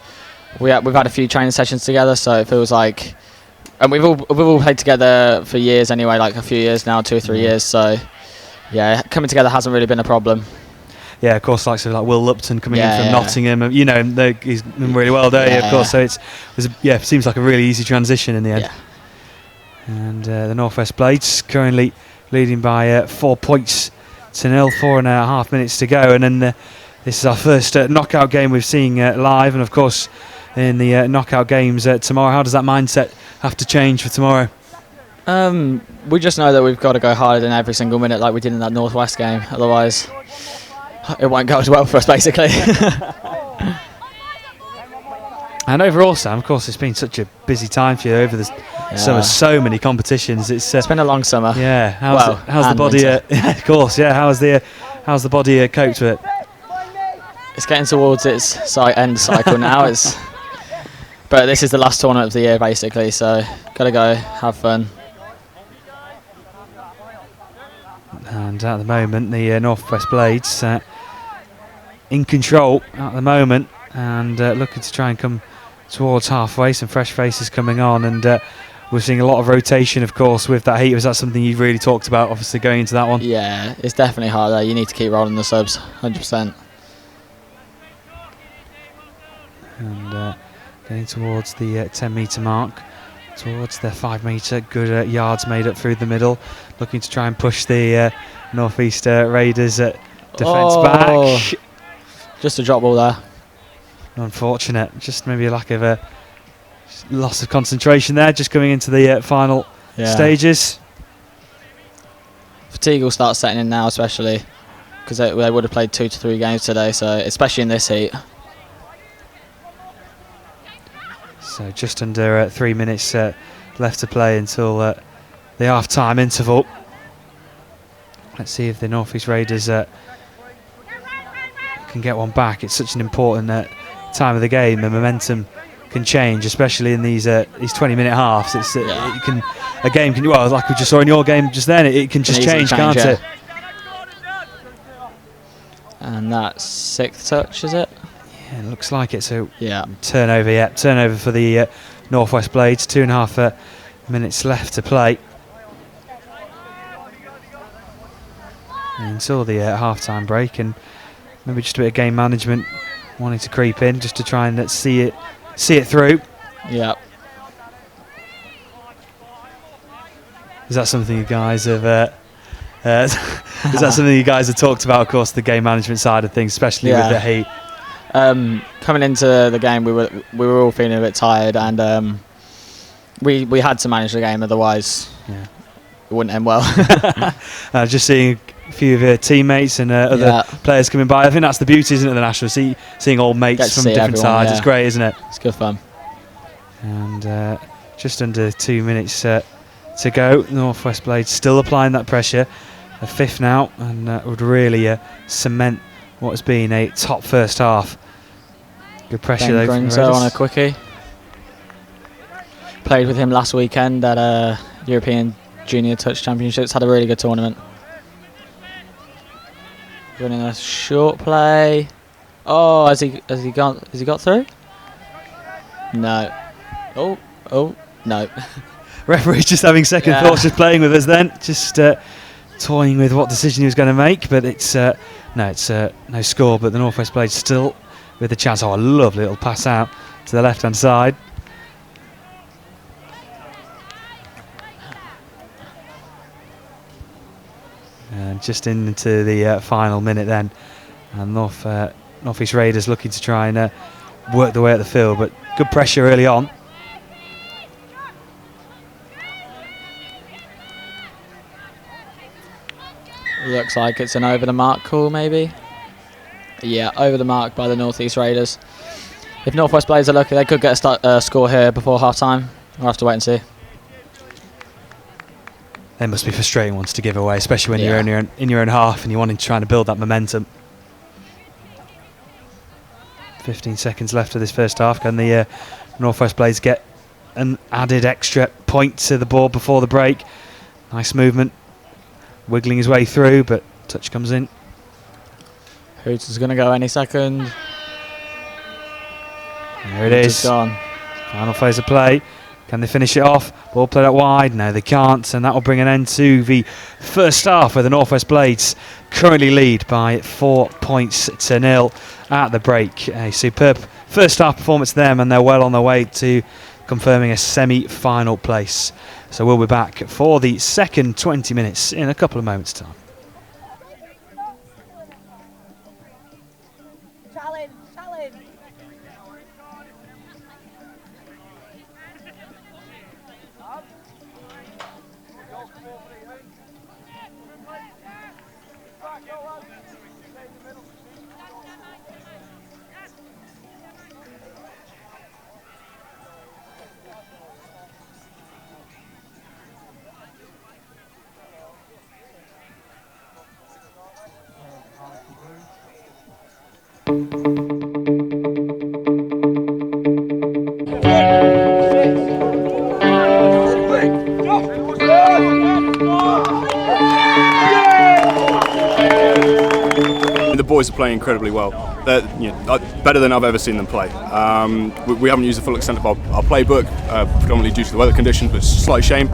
we've had a few training sessions together, so it feels like, and we've all played together for years anyway, like a few years now, 2 or 3 years. So yeah, coming together hasn't really been a problem. Yeah, of course, like Will Lupton coming in from Nottingham, you know him, he's done really well there. Of course, so it seems like a really easy transition in the end. And the Northwest Blades currently leading by 4 points to 0, 4.5 minutes to go, and then this is our first knockout game we've seen live, and of course in the knockout games tomorrow. How does that mindset have to change for tomorrow? We just know that we've got to go harder than every single minute, like we did in that Northwest game. Otherwise, it won't go as well for us, basically. And overall, Sam, of course, it's been such a busy time for you over the summer. So many competitions. It's been a long summer. Yeah. How's the body? Of course. Yeah. How's the body coped with it? It's getting towards its end cycle now. But this is the last tournament of the year, basically. So gotta go have fun. And at the moment, the Northwest Blades in control at the moment, and looking to try and come towards halfway. Some fresh faces coming on, and we're seeing a lot of rotation, of course, with that heat. Was that something you've really talked about, obviously, going into that one? Yeah, it's definitely harder. You need to keep rolling the subs, 100%. And getting towards the 10-metre mark, towards the 5-metre. Good yards made up through the middle. Looking to try and push the North East Raiders defence back. Just a drop ball there. Unfortunate. Just maybe a lack of loss of concentration there, just coming into the final stages. Fatigue will start setting in now, especially because they would have played 2 to 3 games today, so especially in this heat. So just under 3 minutes left to play until the half-time interval. Let's see if the North East Raiders can get one back. It's such an important time of the game. The momentum can change, especially in these 20-minute halves. A game can, well, like we just saw in your game just then, it can just change, can't it? And that's 6th touch, is it? Yeah, it looks like it. So turnover for the Northwest Blades. 2.5 minutes left to play until the half-time break, and maybe just a bit of game management wanting to creep in just to try and see it through. Yeah. Is that something you guys have? Is that something you guys have talked about? Of course, the game management side of things, especially with the heat. Coming into the game, we were all feeling a bit tired, and we had to manage the game. Otherwise, it wouldn't end well. Just seeing a few of your teammates and other players coming by. I think that's the beauty, isn't it, of the National? Seeing old mates from different sides. It's great, isn't it? It's good fun. And just under 2 minutes to go. Northwest Blades still applying that pressure. A 5th now, and would really cement what has been a top first half. Good pressure though from the Raiders. On a quickie. Played with him last weekend at European Junior Touch Championships. Had a really good tournament. Running a short play. Oh, has he got through? No. Oh no. Referee just having second thoughts, just playing with us then, just toying with what decision he was going to make, but it's no score. But the Northwest Blades still with the chance. Oh, a lovely little pass out to the left-hand side. And just into the final minute then, and North East Raiders looking to try and work their way at the field, but good pressure early on. Looks like it's an over the mark call, maybe. Yeah, over the mark by the North East Raiders. If North West Blades are lucky, they could get a score here before half time. We'll have to wait and see. They must be frustrating ones to give away, especially when you're in your own half and you're wanting to try to build that momentum. 15 seconds left of this first half. Can the North West Blades get an added extra point to the board before the break? Nice movement. Wiggling his way through, but touch comes in. Hoots is going to go any second. There it is. Gone. Final phase of play. Can they finish it off? Ball played out wide. No, they can't. And that will bring an end to the first half, where the North West Blades currently lead by 4 points to 0 at the break. A superb first half performance for them, and they're well on their way to confirming a semi-final place. So we'll be back for the second 20 minutes in a couple of moments' time. Challenge, challenge. The boys are playing incredibly well. They're better than I've ever seen them play. We haven't used the full extent of our playbook, predominantly due to the weather conditions, but it's a slight shame.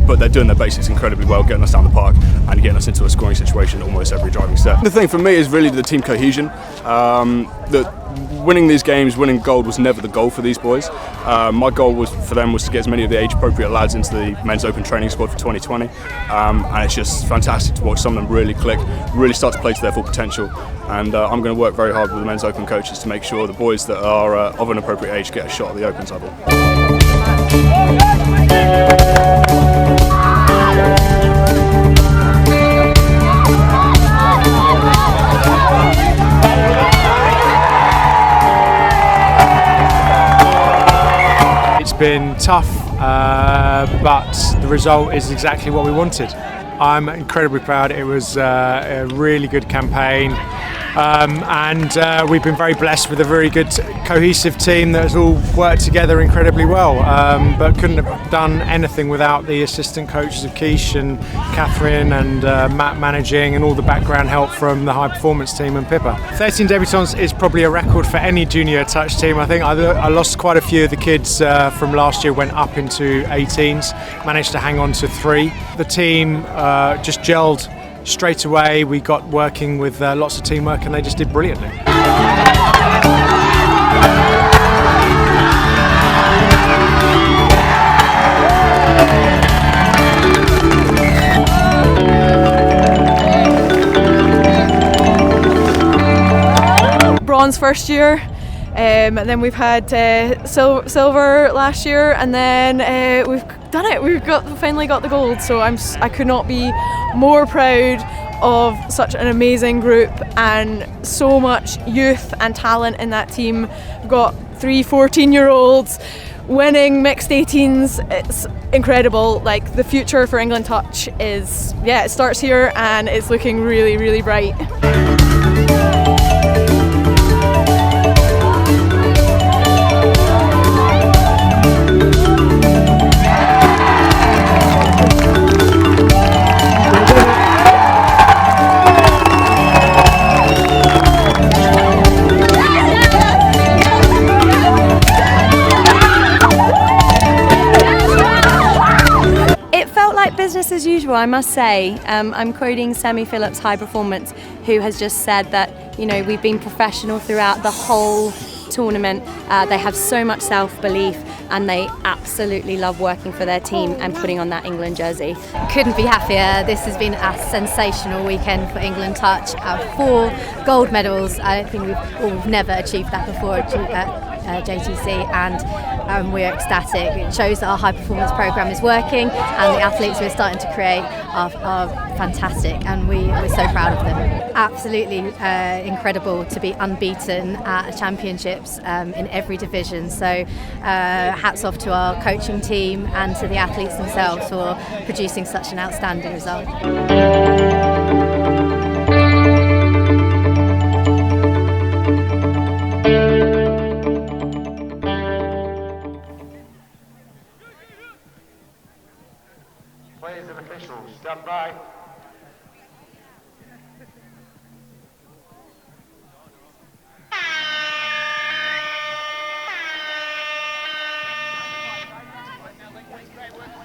But they're doing their basics incredibly well, getting us down the park and getting us into a scoring situation almost every driving step. The thing for me is really the team cohesion. Winning these games, winning gold was never the goal for these boys. My goal for them was to get as many of the age-appropriate lads into the men's open training squad for 2020, and it's just fantastic to watch some of them really click, really start to play to their full potential. And I'm going to work very hard with the men's open coaches to make sure the boys that are of an appropriate age get a shot at the open table. It's been tough, but the result is exactly what we wanted. I'm incredibly proud. It was a really good campaign, and we've been very blessed with a very good cohesive team that has all worked together incredibly well, but couldn't have done anything without the assistant coaches of Keish and Catherine and Matt managing, and all the background help from the high performance team and Pippa. 13 debutants is probably a record for any junior touch team. I think I lost quite a few of the kids from last year, went up into 18s, managed to hang on to 3. The team just gelled straight away. We got working with lots of teamwork, and they just did brilliantly. Bronze first year, and then we've had silver last year, and then we've done it. We've finally got the gold. So I could not be more proud of such an amazing group, and so much youth and talent in that team. We've got 3 14-year-olds winning mixed 18s. It's incredible. Like, the future for England Touch is, it starts here, and it's looking really, really bright. Business as usual, I must say. I'm quoting Semi Phillips, High Performance, who has just said that, we've been professional throughout the whole tournament. They have so much self-belief, and they absolutely love working for their team and putting on that England jersey. Couldn't be happier. This has been a sensational weekend for England Touch. Our 4 gold medals. I don't think we've never achieved that before. JTC, and we're ecstatic. It shows that our high performance programme is working, and the athletes we're starting to create are fantastic, and we're so proud of them. Absolutely incredible to be unbeaten at championships in every division. So hats off to our coaching team and to the athletes themselves for producing such an outstanding result. Players and officials, stand by.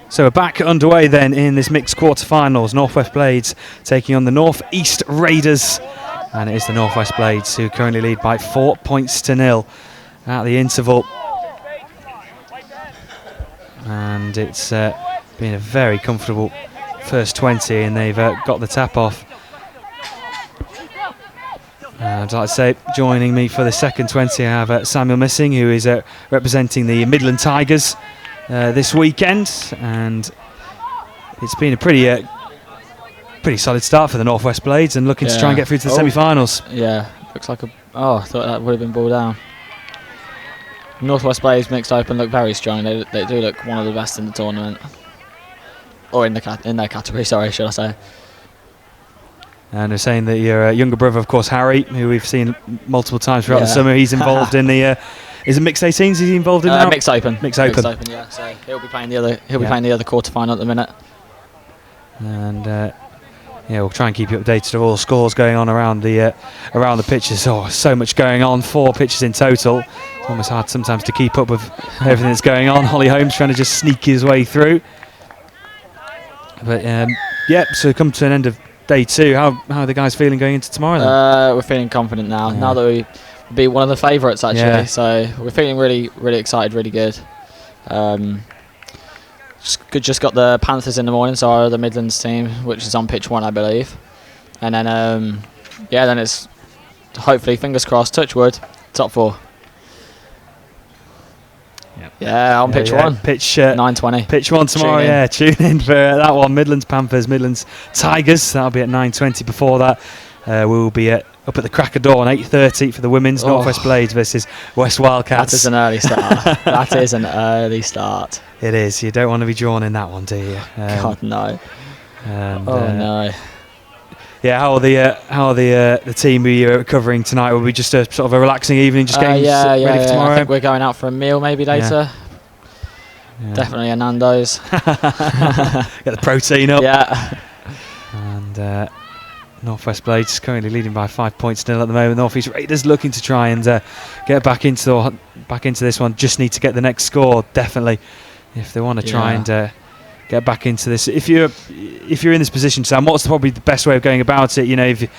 So we're back underway then in this mixed quarterfinals. Northwest Blades taking on the Northeast Raiders, and it is the Northwest Blades who currently lead by 4 points to 0 at the interval. And it's been a very comfortable first 20, and they've got the tap off. I'd like to say, joining me for the second 20, I have Samuel Missing, who is representing the Midland Tigers this weekend, and it's been a pretty solid start for the Northwest Blades, and looking to try and get through to the semi-finals. Yeah, looks like a. Oh, I thought that would have been ball down. Northwest Blades mixed open look very strong. They do look one of the best in the tournament, or in their category. Sorry, should I say? And they're saying that your younger brother, of course, Harry, who we've seen multiple times throughout the summer, he's involved in the. Is it mixed 18s? Is he involved in now? Mixed open. Mixed open. Yeah. So he'll be playing the other. He'll be playing the other quarterfinal at the minute. And we'll try and keep you updated of all the scores going on around the pitches. Oh, so much going on. 4 pitches in total. It's almost hard sometimes to keep up with everything that's going on. Holly Holmes trying to just sneak his way through. But so come to an end of day 2. How are the guys feeling going into tomorrow then? We're feeling confident now. Now that we be one of the favourites actually, so we're feeling really excited, really good. Just got the Panthers in the morning, so the Midlands team, which is on pitch 1, I believe, and then then it's hopefully, fingers crossed, touch wood, top 4. Yeah, on pitch 1. Pitch 9:20. Pitch 1 tomorrow. Tune in for that one. Midlands Panthers, Midlands Tigers. That'll be at 9:20. Before that, we will be up at the crack of dawn, 8:30 for the women's. Northwest Blades versus West Wildcats. That is an early start. That is an early start. It is. You don't want to be drawn in that one, do you? God no. No. Yeah, how are the team we are covering tonight? Will be just a sort of a relaxing evening, just getting ready for tomorrow? I think we're going out for a meal maybe later. Yeah. Definitely a Nando's. Get the protein up. Yeah. And Northwest Blades currently leading by 5 points still at the moment. Northeast Raiders looking to try and get back into this one. Just need to get the next score, definitely, if they want to try and get back into this. If you're in this position, Sam, what's probably the best way of going about it? You know, if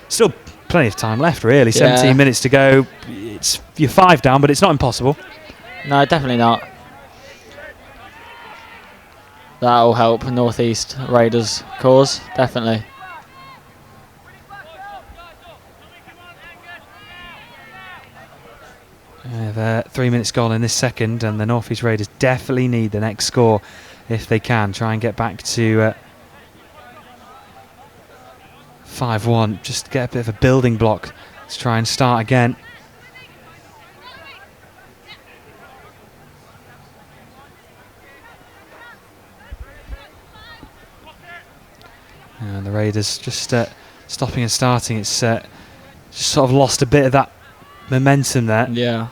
still plenty of time left, really. 17 minutes to go. You're 5 down, but it's not impossible. No, definitely not. That'll help Northeast Raiders' cause, definitely. We have 3 minutes gone in this second, and the Northeast Raiders definitely need the next score if they can. Try and get back to 5-1. Just get a bit of a building block. Let's try and start again. And the Raiders just stopping and starting. It's just sort of lost a bit of that momentum there. Yeah.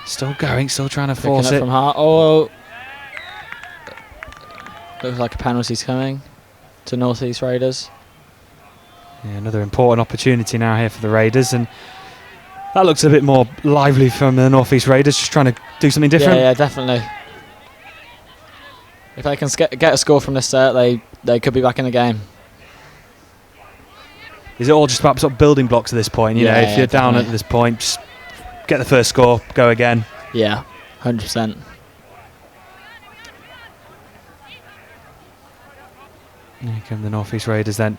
Still going, still trying to force it. From Hart. Oh, looks like a penalty's coming to Northeast Raiders. Yeah, another important opportunity now here for the Raiders, and that looks a bit more lively from the Northeast Raiders, just trying to do something different. Yeah, definitely. If they can get a score from this set, they could be back in the game. Is it all just about sort of building blocks at this point? You know, if you're down at this point, just get the first score, go again. Yeah, 100%. Here come the Northeast Raiders then.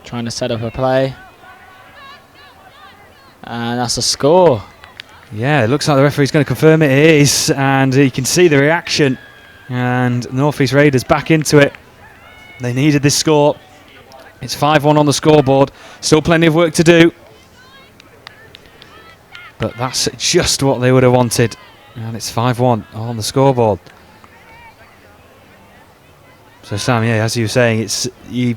Trying to set up a play. And that's a score. Yeah, it looks like the referee's going to confirm it is, and you can see the reaction. And North East Raiders back into it. They needed this score. It's 5-1 on the scoreboard. Still plenty of work to do. But that's just what they would have wanted. And it's 5-1 on the scoreboard. So Sam, yeah, as you were saying,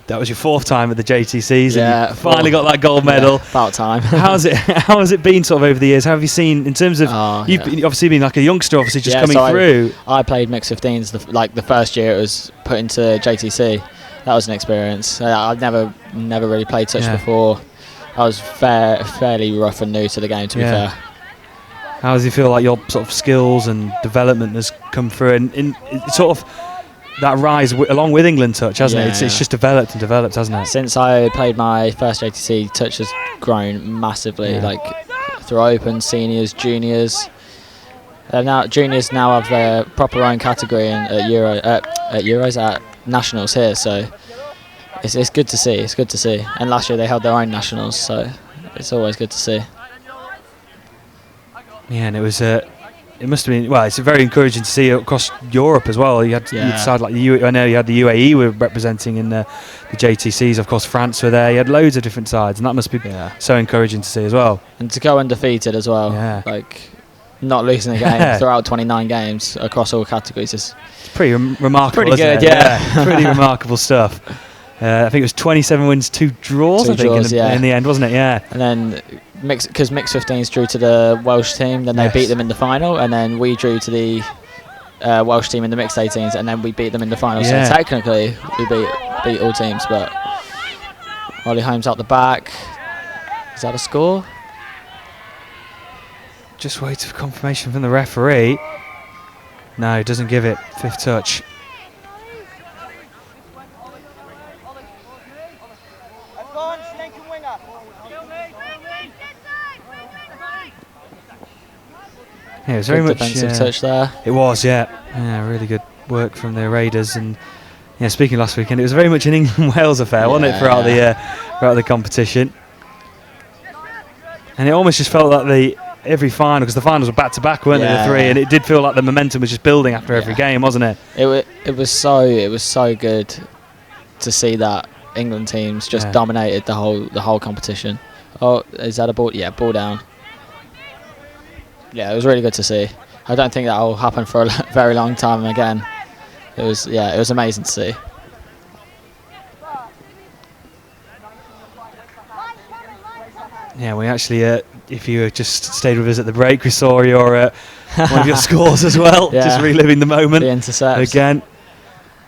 that was your 4th time at the JTCs, Yeah, and you finally got that gold medal. Yeah, about time. How has it been sort of over the years? How have you seen in terms of you've obviously been like a youngster, obviously just coming through? I played mixed 15s the first year it was put into JTC. That was an experience. I've never really played touch before. I was fairly rough and new to the game, to be fair. How does it feel like your sort of skills and development has come through, and it's sort of that rise along with England touch, hasn't it? It's just developed and developed, hasn't it? Since I played my first JTC, touch has grown massively, like through Open, seniors, juniors. Now juniors now have their proper own category at nationals here, so it's good to see. It's good to see. And last year they held their own nationals, so it's always good to see. Yeah, and it was. It must have been, well, it's very encouraging to see across Europe as well. You had side like I know you had the UAE were representing in the JTCs, of course France were there. You had loads of different sides, and that must be so encouraging to see as well. And to go undefeated as well, like not losing a game throughout 29 games across all categories is pretty remarkable. Pretty good, yeah. Pretty remarkable stuff. I think it was 27 wins, 2 draws. In the end, wasn't it? Yeah. And then because mixed 15s drew to the Welsh team, then they beat them in the final, and then we drew to the Welsh team in the mixed 18s, and then we beat them in the final. So technically, we beat all teams. But Ollie Holmes out the back. Is that a score? Just wait for confirmation from the referee. No, doesn't give it. 5th touch. Yeah, it was very much defensive touch there. It was, yeah, really good work from the Raiders. And yeah, speaking of last weekend, it was very much an England-Wales affair, wasn't it, throughout the competition? And it almost just felt like every final, because the finals were back to back, weren't they, the 3? And it did feel like the momentum was just building after every game, wasn't it? It was so good to see that England teams just dominated the whole competition. Oh, is that a ball? Yeah, ball down. Yeah, it was really good to see. I don't think that will happen for a very long time again. It was amazing to see. Yeah, we actually, if you just stayed with us at the break, we saw one of your scores as well. Just reliving the moment. The intercepts. Again.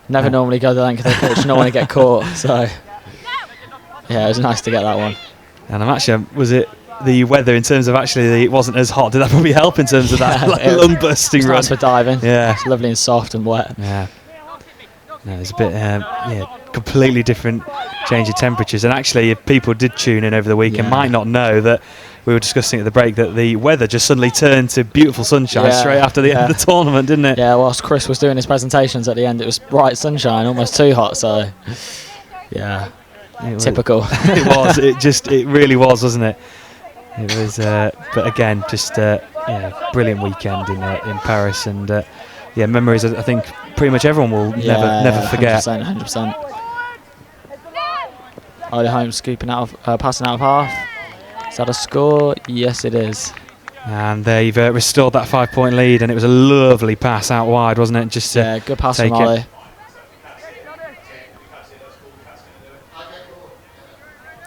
Never normally go the length of the pitch, not want to get caught. So, yeah, it was nice to get that one. And I'm actually, was it the weather in terms of actually it wasn't as hot? Did that probably help in terms of that lung busting run? Nice for diving. Yeah. It's lovely and soft and wet. Yeah. No, it's a bit, completely different change of temperatures. And actually, if people did tune in over the weekend, might not know that we were discussing at the break that the weather just suddenly turned to beautiful sunshine straight after the end of the tournament, didn't it? Yeah, whilst Chris was doing his presentations at the end, it was bright sunshine, almost too hot. So, yeah, typical. It was. It really was, wasn't it? It was. But again, just brilliant weekend in Paris, and memories. I think pretty much everyone will never forget. 100%. Ollie Holmes scooping out of passing out of half. Is that a score? Yes, it is. And they've restored that 5-point lead, and it was a lovely pass out wide, wasn't it? Just good pass from Ollie.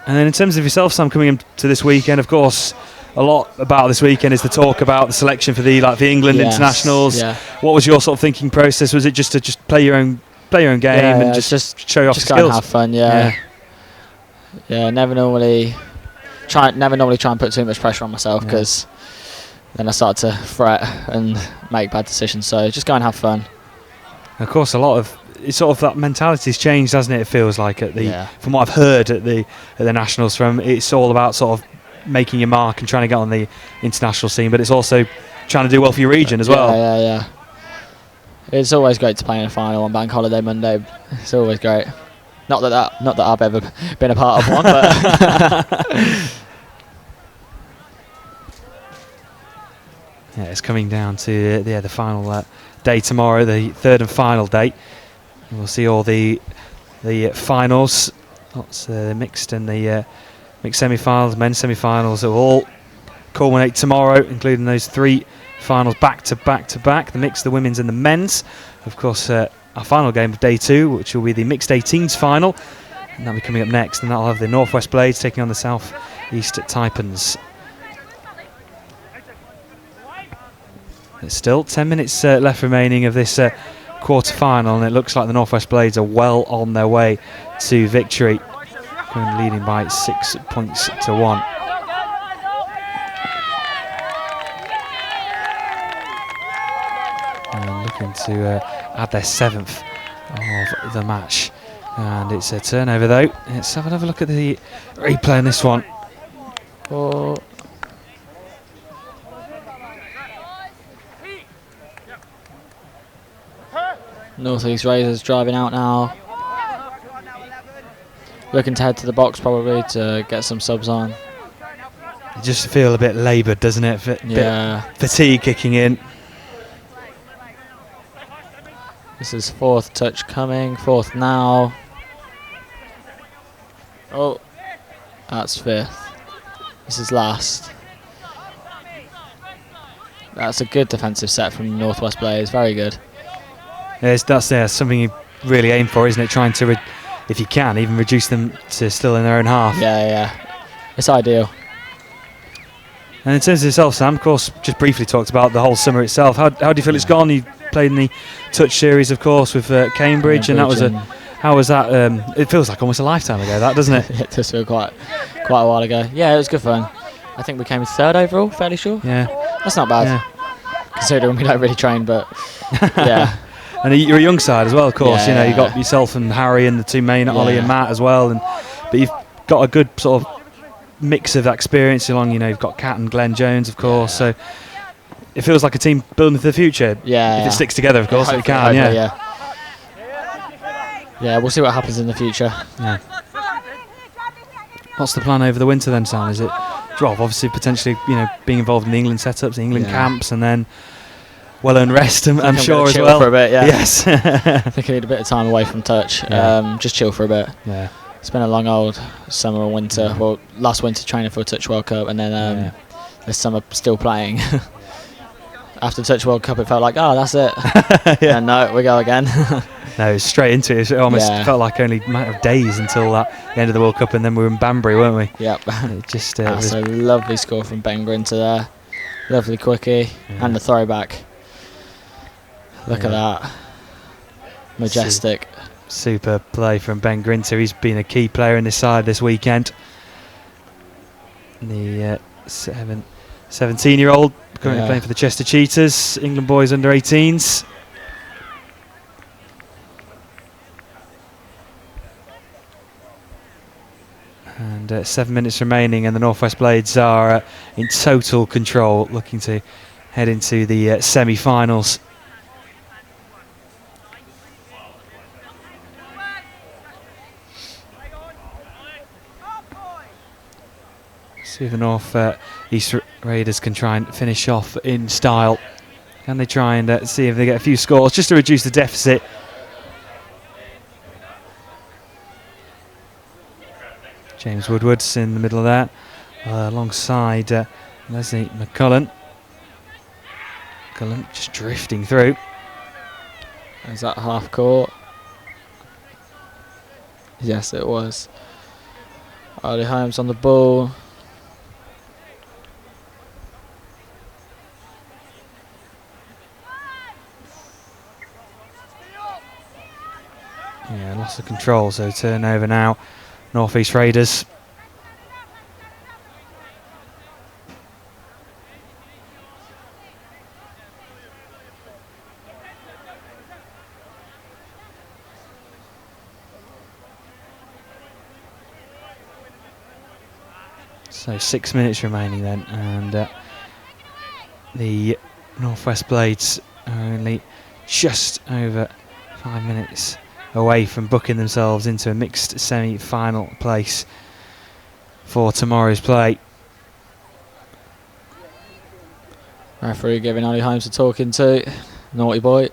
And then in terms of yourself, Sam, coming into this weekend, of course, a lot about this weekend is the talk about the selection for the England internationals. Yeah. What was your sort of thinking process? Was it just to play your own game and just show off your skills? Just have fun, yeah. Never normally try and put too much pressure on myself, because then I start to fret and make bad decisions. So just go and have fun. Of course, it's sort of that mentality's changed, hasn't it? It feels like from what I've heard at the nationals, it's all about sort of making your mark and trying to get on the international scene, but it's also trying to do well for your region as well. Yeah. It's always great to play in a final on Bank Holiday Monday. It's always great. Not that I've ever been a part of one, but Yeah, it's coming down to the final day tomorrow, the third and final day. And we'll see all the finals, lots mixed and the mixed semi-finals, men's semi-finals. That will all culminate tomorrow, including those 3 finals back to back to back. The mixed, the women's, and the men's. Of course, our final game of day 2, which will be the mixed 18s final, and that'll be coming up next. And that'll have the Northwest Blades taking on the South East Taipans. There's still 10 minutes left remaining of this quarter-final, and it looks like the Northwest Blades are well on their way to victory, currently leading by 6 points to 1. And looking to add their 7th of the match. And it's a turnover though. Let's have another look at the replay on this one. Oh. North East Razors driving out now. Looking to head to the box probably to get some subs on. You just feel a bit laboured, doesn't it? Yeah. Bit fatigue kicking in. This is 4th touch coming, 4th now. Oh, that's 5th. This is last. That's a good defensive set from Northwest Blades, very good. That's something you really aim for, isn't it? Trying to, if you can, even reduce them to still in their own half. Yeah. It's ideal. And in terms of yourself, Sam, of course, just briefly talked about the whole summer itself. How do you feel it's gone? You played in the touch series, of course, with Cambridge, and that was how was that? It feels like almost a lifetime ago, that, doesn't it? It does feel quite a while ago. Yeah, it was good fun. I think we came 3rd overall, fairly sure. Yeah. That's not bad, considering we don't really train, but yeah. And you're a young side as well, of course. Yeah, you got yourself and Harry and the 2 main, Ollie and Matt as well. But you've got a good sort of mix of experience along. You've got Kat and Glenn Jones, of course. So it feels like a team building for the future. Yeah. If it sticks together, of course, it can. Yeah, we'll see what happens in the future. Yeah. What's the plan over the winter then, Sam? Is it obviously potentially being involved in the England setups, the England camps, and then well-earned rest, I'm sure as well. For a bit, yeah. Yes. I think I need a bit of time away from touch. Yeah. Just chill for a bit. Yeah. It's been a long old summer and winter. Yeah. Well, last winter training for Touch World Cup, and then this summer still playing. After Touch World Cup, it felt like, oh, that's it. Yeah. And no, we go again. No, straight into it. It almost felt like only a matter of days until the end of the World Cup, and then we were in Banbury, weren't we? Yep. It just that's a lovely score from Ben Grinter there. Lovely quickie and the throwback. Look at that. Majestic. Super play from Ben Grinter. He's been a key player in this side this weekend. The 17-year-old currently playing for the Chester Cheetahs, England boys under 18s. And 7 minutes remaining, and the Northwest Blades are in total control, looking to head into the semi-finals. See if the North East Raiders can try and finish off in style. Can they try and see if they get a few scores just to reduce the deficit? James Woodward's in the middle of that, alongside Leslie McCullen. McCullen just drifting through. Is that half court? Yes, it was. Ollie Holmes on the ball. Yeah, loss of control, so turnover now. North East Raiders. So 6 minutes remaining then, and the Northwest Blades are only just over 5 minutes away from booking themselves into a mixed semi-final place for tomorrow's play. Referee giving Ollie Holmes a talking to. Naughty boy.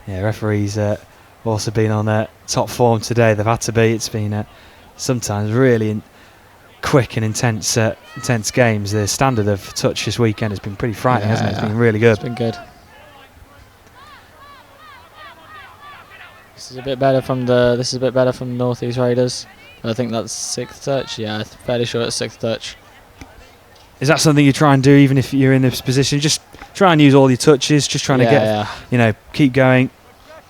Yeah, referees also been on top form today. They've had to be. It's been sometimes really quick and intense games. The standard of touch this weekend has been pretty frightening, hasn't it? It's been really good. It's been good. This is a bit better from the North East Raiders. I think that's 6th touch. Yeah, I'm fairly sure it's 6th touch. Is that something you try and do even if you're in this position? Just try and use all your touches. Just trying to get, keep going.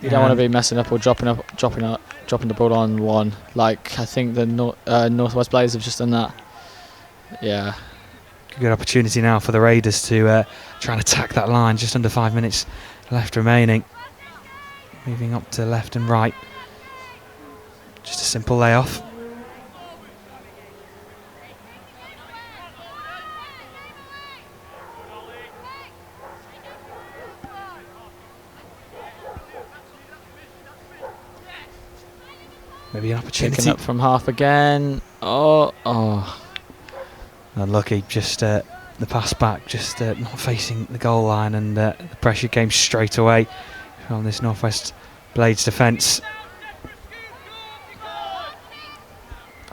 You don't want to be messing up or dropping the ball on one. Like I think the Northwest Blades have just done that. Yeah. Good opportunity now for the Raiders to try and attack that line. Just under 5 minutes left remaining. Moving up to left and right. Just a simple layoff. Maybe an opportunity. Picking up from half again. Oh. Unlucky, just the pass back, just not facing the goal line, and the pressure came straight away from this Northwest Blades defence.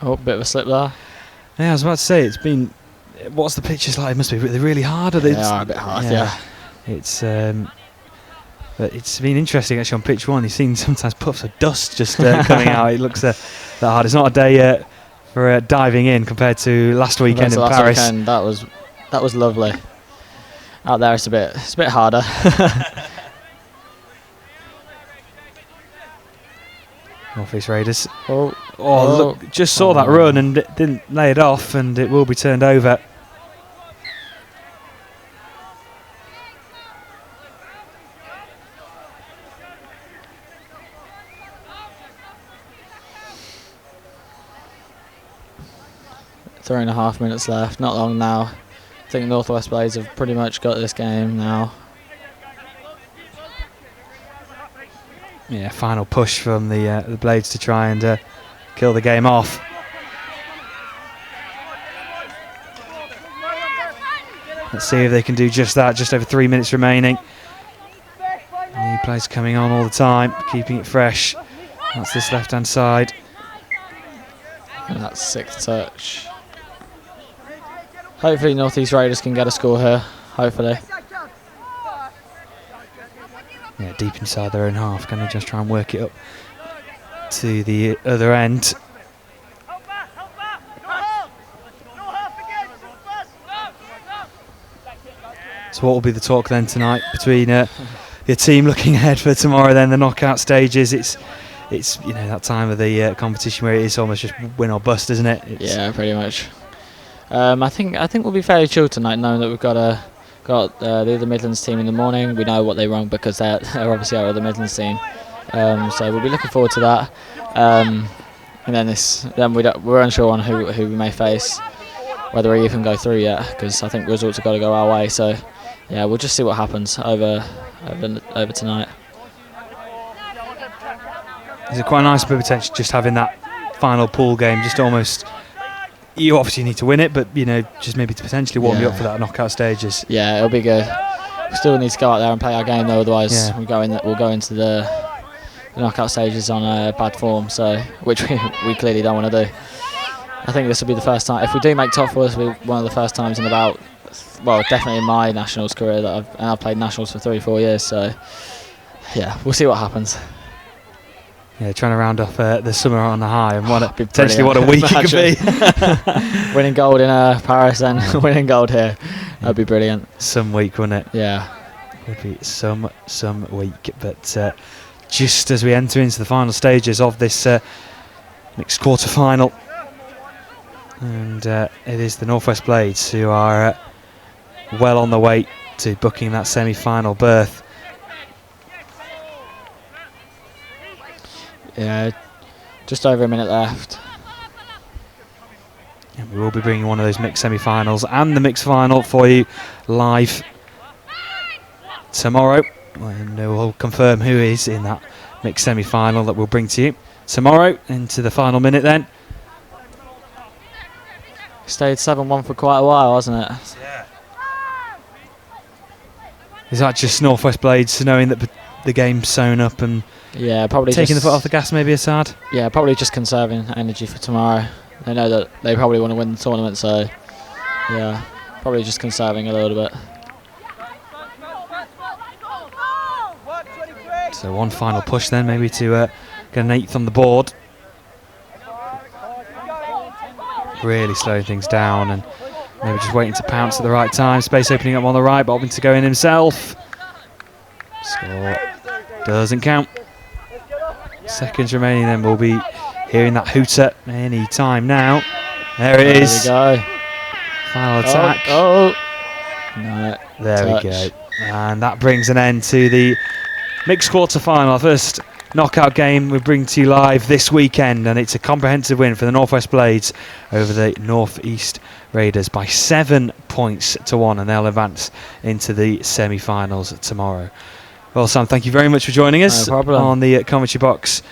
Oh, bit of a slip there. Yeah, I was about to say, it's been... What's the pitches like? It must be really hard. They are a bit hard, yeah. It's... But it's been interesting actually on pitch one. You've seen sometimes puffs of dust just coming out. It looks that hard. It's not a day for diving in compared to last weekend in Paris. Weekend, that was lovely. Out there it's a bit harder. North East Raiders. Look, just saw that run and didn't lay it off, and it will be turned over. Three and a half minutes left, not long now. I think Northwest Blades have pretty much got this game now. Yeah, final push from the Blades to try and kill the game off. Let's see if they can do just that. Just over 3 minutes remaining. New players coming on all the time, keeping it fresh. That's this left-hand side. And that's 6th touch. Hopefully North East Raiders can get a score here. Hopefully. Yeah, deep inside their own half. Can they just try and work it up to the other end? So what will be the talk then tonight between your team looking ahead for tomorrow, then the knockout stages? It's that time of the competition where it is almost just win or bust, isn't it? Yeah, pretty much. I think we'll be fairly chill tonight, knowing that we've got the other Midlands team in the morning. We know what they run because they're obviously our other Midlands team. So we'll be looking forward to that. And then we're unsure on who we may face, whether we even go through yet, because I think results have got to go our way. So yeah, we'll just see what happens over tonight. Is it quite nice potentially just having that final pool game, just almost? You obviously need to win it, but just maybe to potentially warm you up for that knockout stages. Yeah, it'll be good. We still need to go out there and play our game though, otherwise we'll go into the knockout stages on bad form. So, which we clearly don't want to do. I think this will be the first time. If we do make top four, this will be one of the first times in about, well, definitely in my nationals career that I've played nationals for 3-4 years. So, yeah, we'll see what happens. Yeah, trying to round off the summer on the high, and potentially what a week it could be. Winning gold in Paris and winning gold here, that'd be brilliant. Some week, wouldn't it? Yeah, would be some week. But just as we enter into the final stages of this mixed quarter-final, and it is the Northwest Blades who are well on the way to booking that semi-final berth. Yeah, just over a minute left. And we will be bringing one of those mixed semi-finals and the mixed final for you live tomorrow. And we'll confirm who is in that mixed semi-final that we'll bring to you tomorrow into the final minute then. Stayed 7-1 for quite a while, hasn't it? Yeah. Is that just Northwest Blades knowing that the game's sewn up and probably taking the just, foot off the gas maybe aside? Yeah, probably just conserving energy for tomorrow. They know that they probably want to win the tournament, so yeah, probably just conserving a little bit. So one final push then, maybe to get an 8th on the board. Really slowing things down and maybe just waiting to pounce at the right time. Space opening up on the right, Bobbing to go in himself. Score doesn't count. Seconds remaining, then we'll be hearing that hooter any time now. There it is. There we go. Final attack. No. There Touch. we go. And that brings an end to the mixed quarter-final. First knockout game we bring to you live this weekend, and it's a comprehensive win for the Northwest Blades over the North East Raiders by 7 points to 1, and they'll advance into the semi-finals tomorrow. Well, Sam, thank you very much for joining us on the commentary box,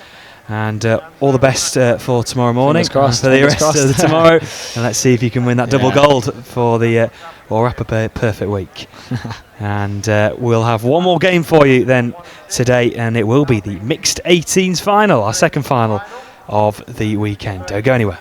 and all the best for tomorrow morning, for the rest of the tomorrow, and let's see if you can win that double gold for the or wrap up a perfect week. And we'll have one more game for you then today, and it will be the mixed 18s final, our second final of the weekend. Don't go anywhere.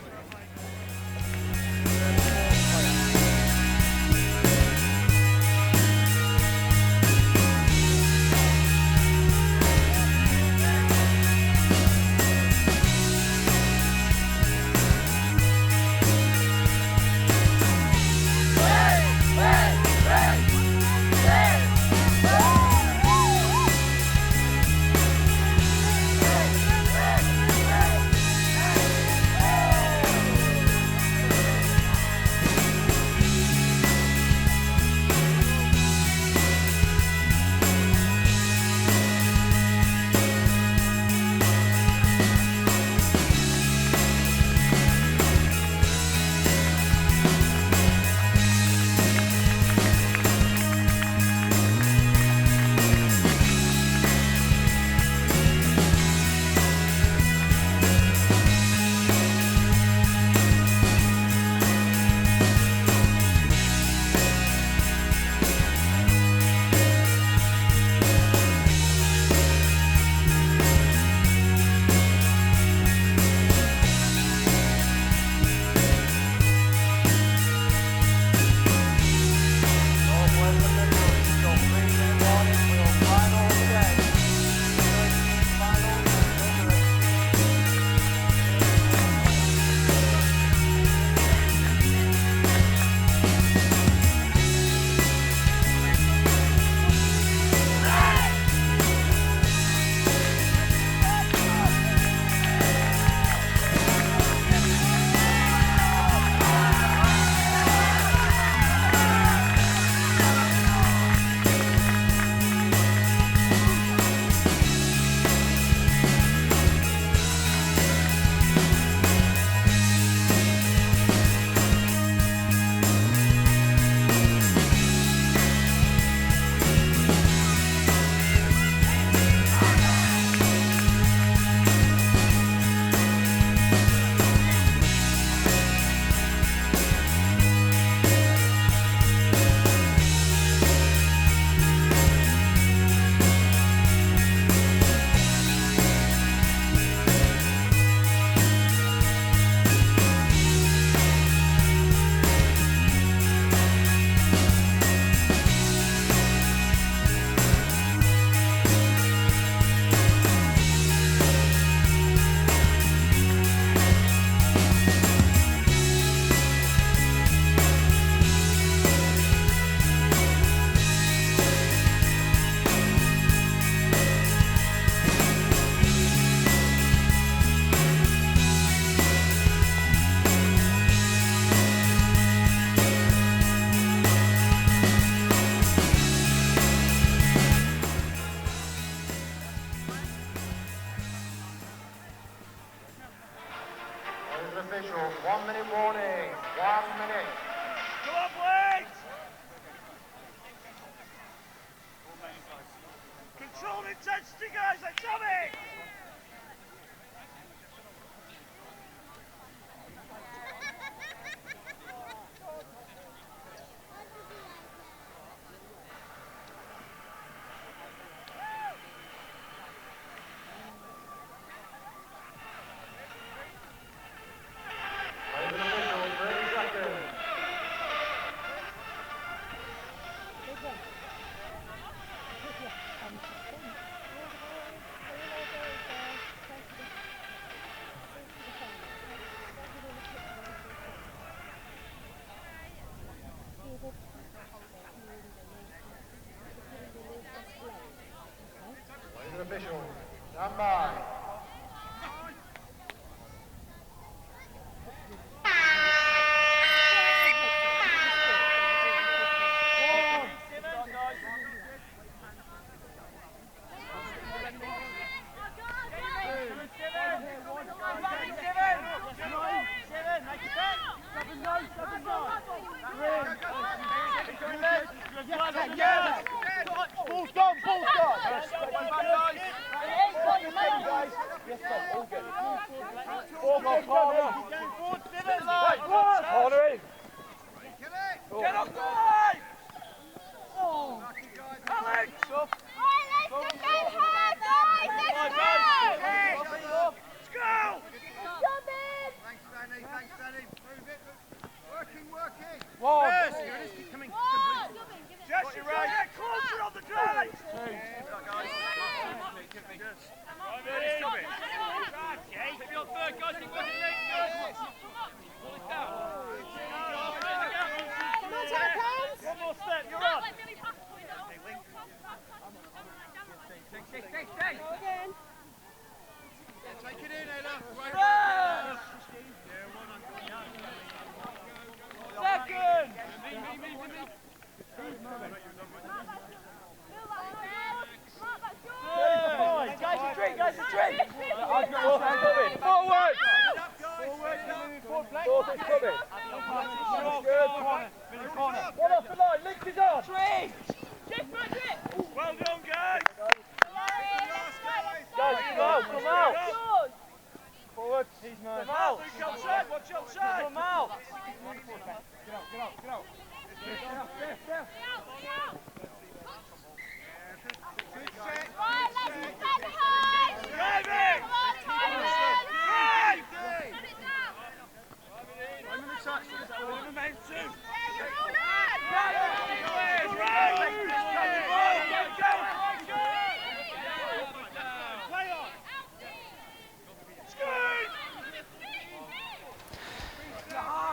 Official, 1 minute warning. 1 minute. Go up, wait! Control intensity, guys. I'm coming.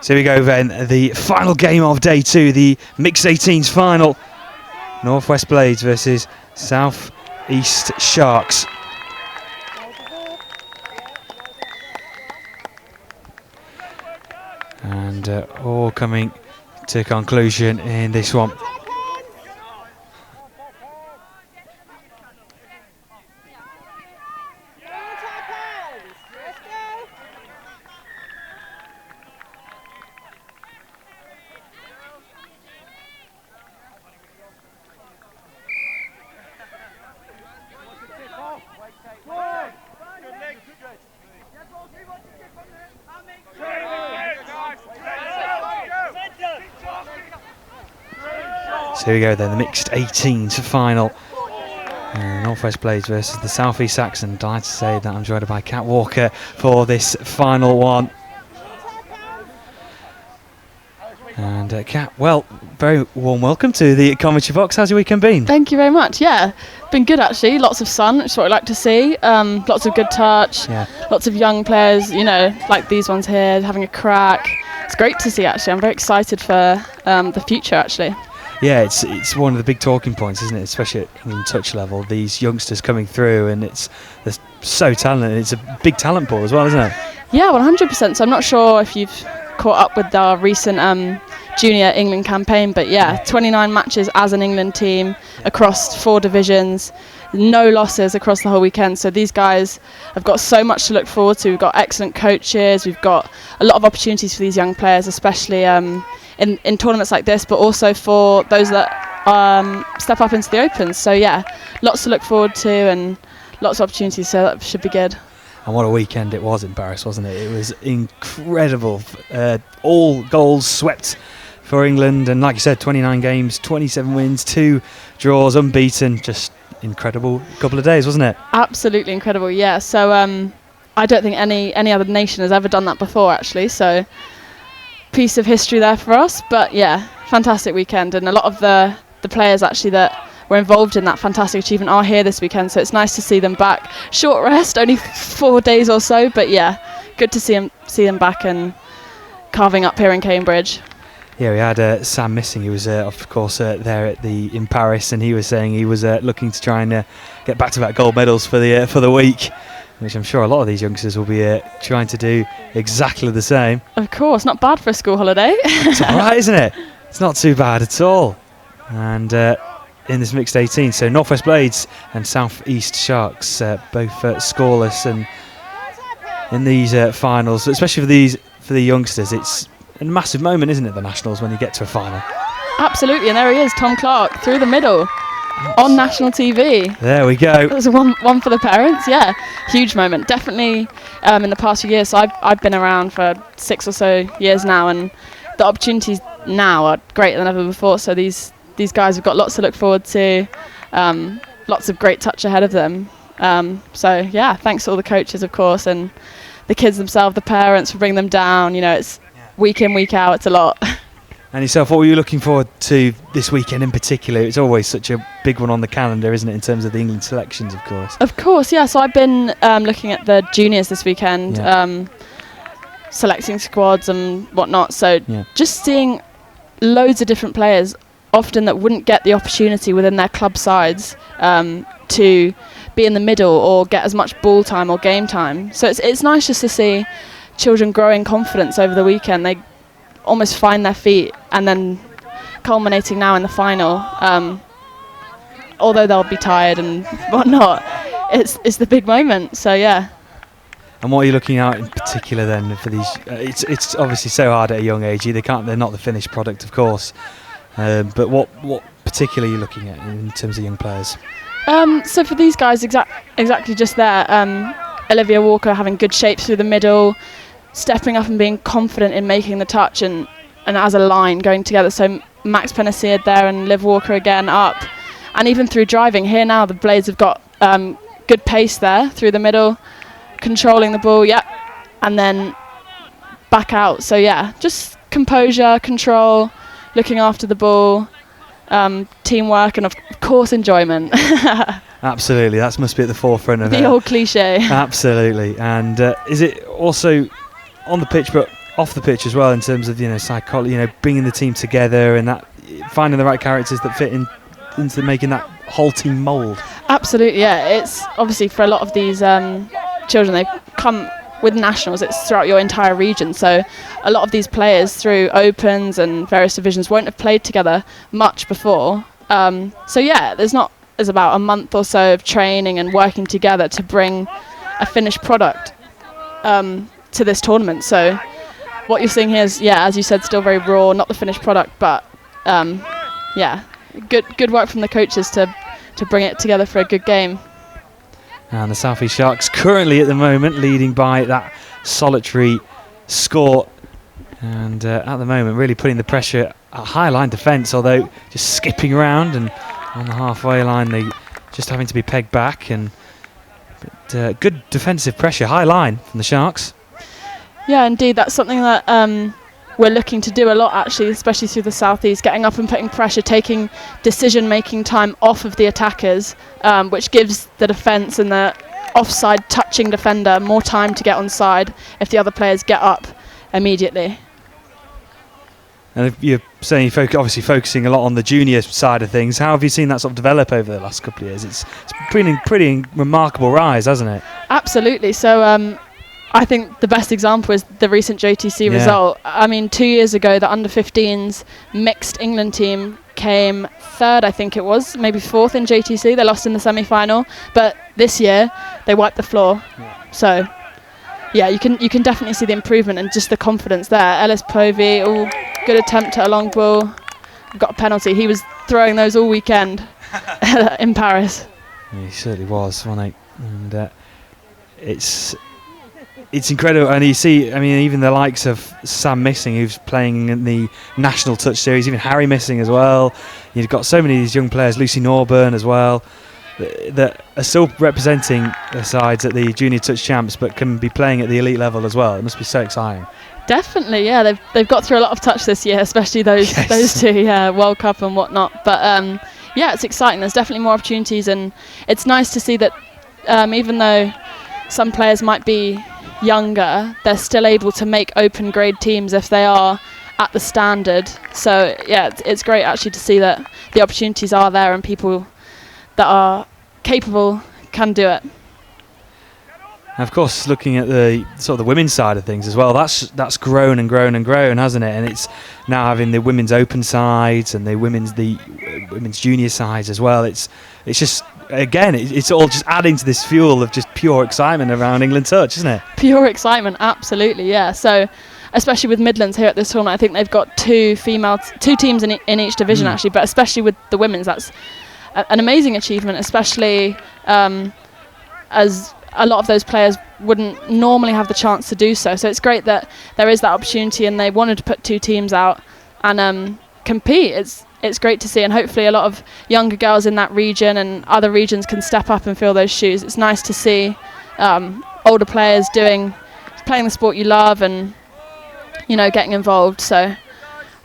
So here we go then, the final game of day 2, the mixed 18s final. Northwest Blades versus South East Sharks. And all coming to conclusion in this one. So here we go then, the mixed 18s final. Northwest Blades versus the South East Saxon. Delighted to say that I'm joined by Kat Walker for this final one. And Kat, well, very warm welcome to the commentary box. How's your weekend been? Thank you very much. Yeah, been good actually. Lots of sun, which is what I like to see. Lots of good touch. Yeah. Lots of young players, you know, like these ones here, having a crack. It's great to see actually. I'm very excited for the future actually. Yeah, it's one of the big talking points, isn't it? Especially at England touch level, these youngsters coming through, and they're so talented. It's a big talent pool as well, isn't it? Yeah, 100%. So I'm not sure if you've caught up with our recent junior England campaign, but yeah, 29 matches as an England team across 4 divisions, no losses across the whole weekend. So these guys have got so much to look forward to. We've got excellent coaches. We've got a lot of opportunities for these young players, especially in tournaments like this, but also for those that step up into the Opens. So yeah, lots to look forward to and lots of opportunities, so that should be good. And what a weekend it was in Paris, wasn't it? It was incredible. All goals swept for England, and like you said, 29 games, 27 wins, 2 draws, unbeaten. Just incredible couple of days, wasn't it? Absolutely incredible, yeah. So I don't think any other nation has ever done that before, actually. So piece of history there for us. But yeah, fantastic weekend, and a lot of the players actually that were involved in that fantastic achievement are here this weekend, so it's nice to see them back. Short rest, only 4 days or so, but yeah, good to see them back and carving up here in Cambridge. Yeah, we had Sam Missing. He was, of course, there in Paris, and he was saying he was looking to try and get back-to-back gold medals for the week, which I'm sure a lot of these youngsters will be trying to do exactly the same. Of course, not bad for a school holiday. It's all right, isn't it? It's not too bad at all. And in this mixed 18, so Northwest Blades and South East Sharks both scoreless, and in these finals, especially for the youngsters, it's a massive moment, isn't it, the Nationals, when you get to a final? Absolutely, and there he is, Tom Clark, through the middle. on national TV. There we go. That was one for the parents. Yeah, huge moment. Definitely in the past few years. So I've been around for 6 or so years now, and the opportunities now are greater than ever before. So these guys have got lots to look forward to, lots of great touch ahead of them. So yeah, thanks to all the coaches, of course, and the kids themselves, the parents, for bringing them down. You know, it's week in, week out. It's a lot. And yourself, what were you looking forward to this weekend in particular? It's always such a big one on the calendar, isn't it, in terms of the England selections, of course? Of course, yeah. So I've been looking at the juniors this weekend, selecting squads and whatnot. So just seeing loads of different players, often that wouldn't get the opportunity within their club sides to be in the middle or get as much ball time or game time. So it's nice just to see children growing confidence over the weekend. They almost find their feet, and then culminating now in the final, although they'll be tired and whatnot, it's the big moment. So yeah. And what are you looking at in particular then for these? It's obviously so hard at a young age. They're not the finished product, of course. But what particularly are you looking at in terms of young players? So for these guys, exactly just there. Olivia Walker having good shapes through the middle, stepping up and being confident in making the touch and as a line going together. So Max Penasiad there and Liv Walker again up. And even through driving, here now the Blades have got good pace there through the middle, controlling the ball, and then back out. So yeah, just composure, control, looking after the ball, teamwork, and of course enjoyment. Absolutely, that must be at the forefront of it. The old cliche. Absolutely. And is it also on the pitch but off the pitch as well, in terms of psychology, bringing the team together and that finding the right characters that fit into making that whole team mould? Absolutely, yeah. It's obviously for a lot of these children, they come with nationals. It's throughout your entire region, so a lot of these players through opens and various divisions won't have played together much before. So yeah, there's about a month or so of training and working together to bring a finished product to this tournament. So what you're seeing here is, as you said, still very raw, not the finished product, but good work from the coaches to bring it together for a good game. And the South East Sharks currently at the moment leading by that solitary score, and at the moment really putting the pressure at high line defence, although just skipping around, and on the halfway line they just having to be pegged back, but good defensive pressure, high line from the Sharks. Yeah, indeed, that's something that we're looking to do a lot, actually, especially through the South East, getting up and putting pressure, taking decision-making time off of the attackers, which gives the defence and the offside touching defender more time to get onside if the other players get up immediately. And you're saying you're obviously focusing a lot on the junior side of things. How have you seen that sort of develop over the last couple of years? It's pretty remarkable rise, hasn't it? Absolutely. So I think the best example is the recent JTC result. I mean, 2 years ago, the under-15s mixed England team came third, I think it was, maybe fourth in JTC. They lost in the semi-final, but this year they wiped the floor. So yeah, you can definitely see the improvement and just the confidence there. Ellis Povey, good attempt at a long ball, got a penalty. He was throwing those all weekend in Paris. Yeah, he certainly was, wasn't he? And it's incredible, and you see, I mean, even the likes of Sam Missing, who's playing in the National Touch Series, even Harry Missing as well. You've got so many of these young players, Lucy Norburn as well, that are still representing their sides at the Junior Touch Champs, but can be playing at the elite level as well. It must be so exciting. Definitely, yeah. They've got through a lot of touch this year, especially those two, World Cup and whatnot. But it's exciting. There's definitely more opportunities, and it's nice to see that even though some players might be younger, they're still able to make open grade teams if they are at the standard. So yeah, it's great actually to see that the opportunities are there and people that are capable can do it. And of course, looking at the sort of the women's side of things as well, that's grown and grown and grown, hasn't it? And it's now having the women's open sides and the women's junior sides as well. It's just, again, it's all just adding to this fuel of just pure excitement around England Touch, isn't it? Pure excitement, absolutely, yeah. So especially with Midlands here at this tournament, I think they've got two teams in each division actually, but especially with the women's, that's an amazing achievement, especially as a lot of those players wouldn't normally have the chance to do so. So it's great that there is that opportunity, and they wanted to put 2 teams out and compete. It's great to see, and hopefully a lot of younger girls in that region and other regions can step up and fill those shoes. It's nice to see older players playing the sport you love and, you know, getting involved. So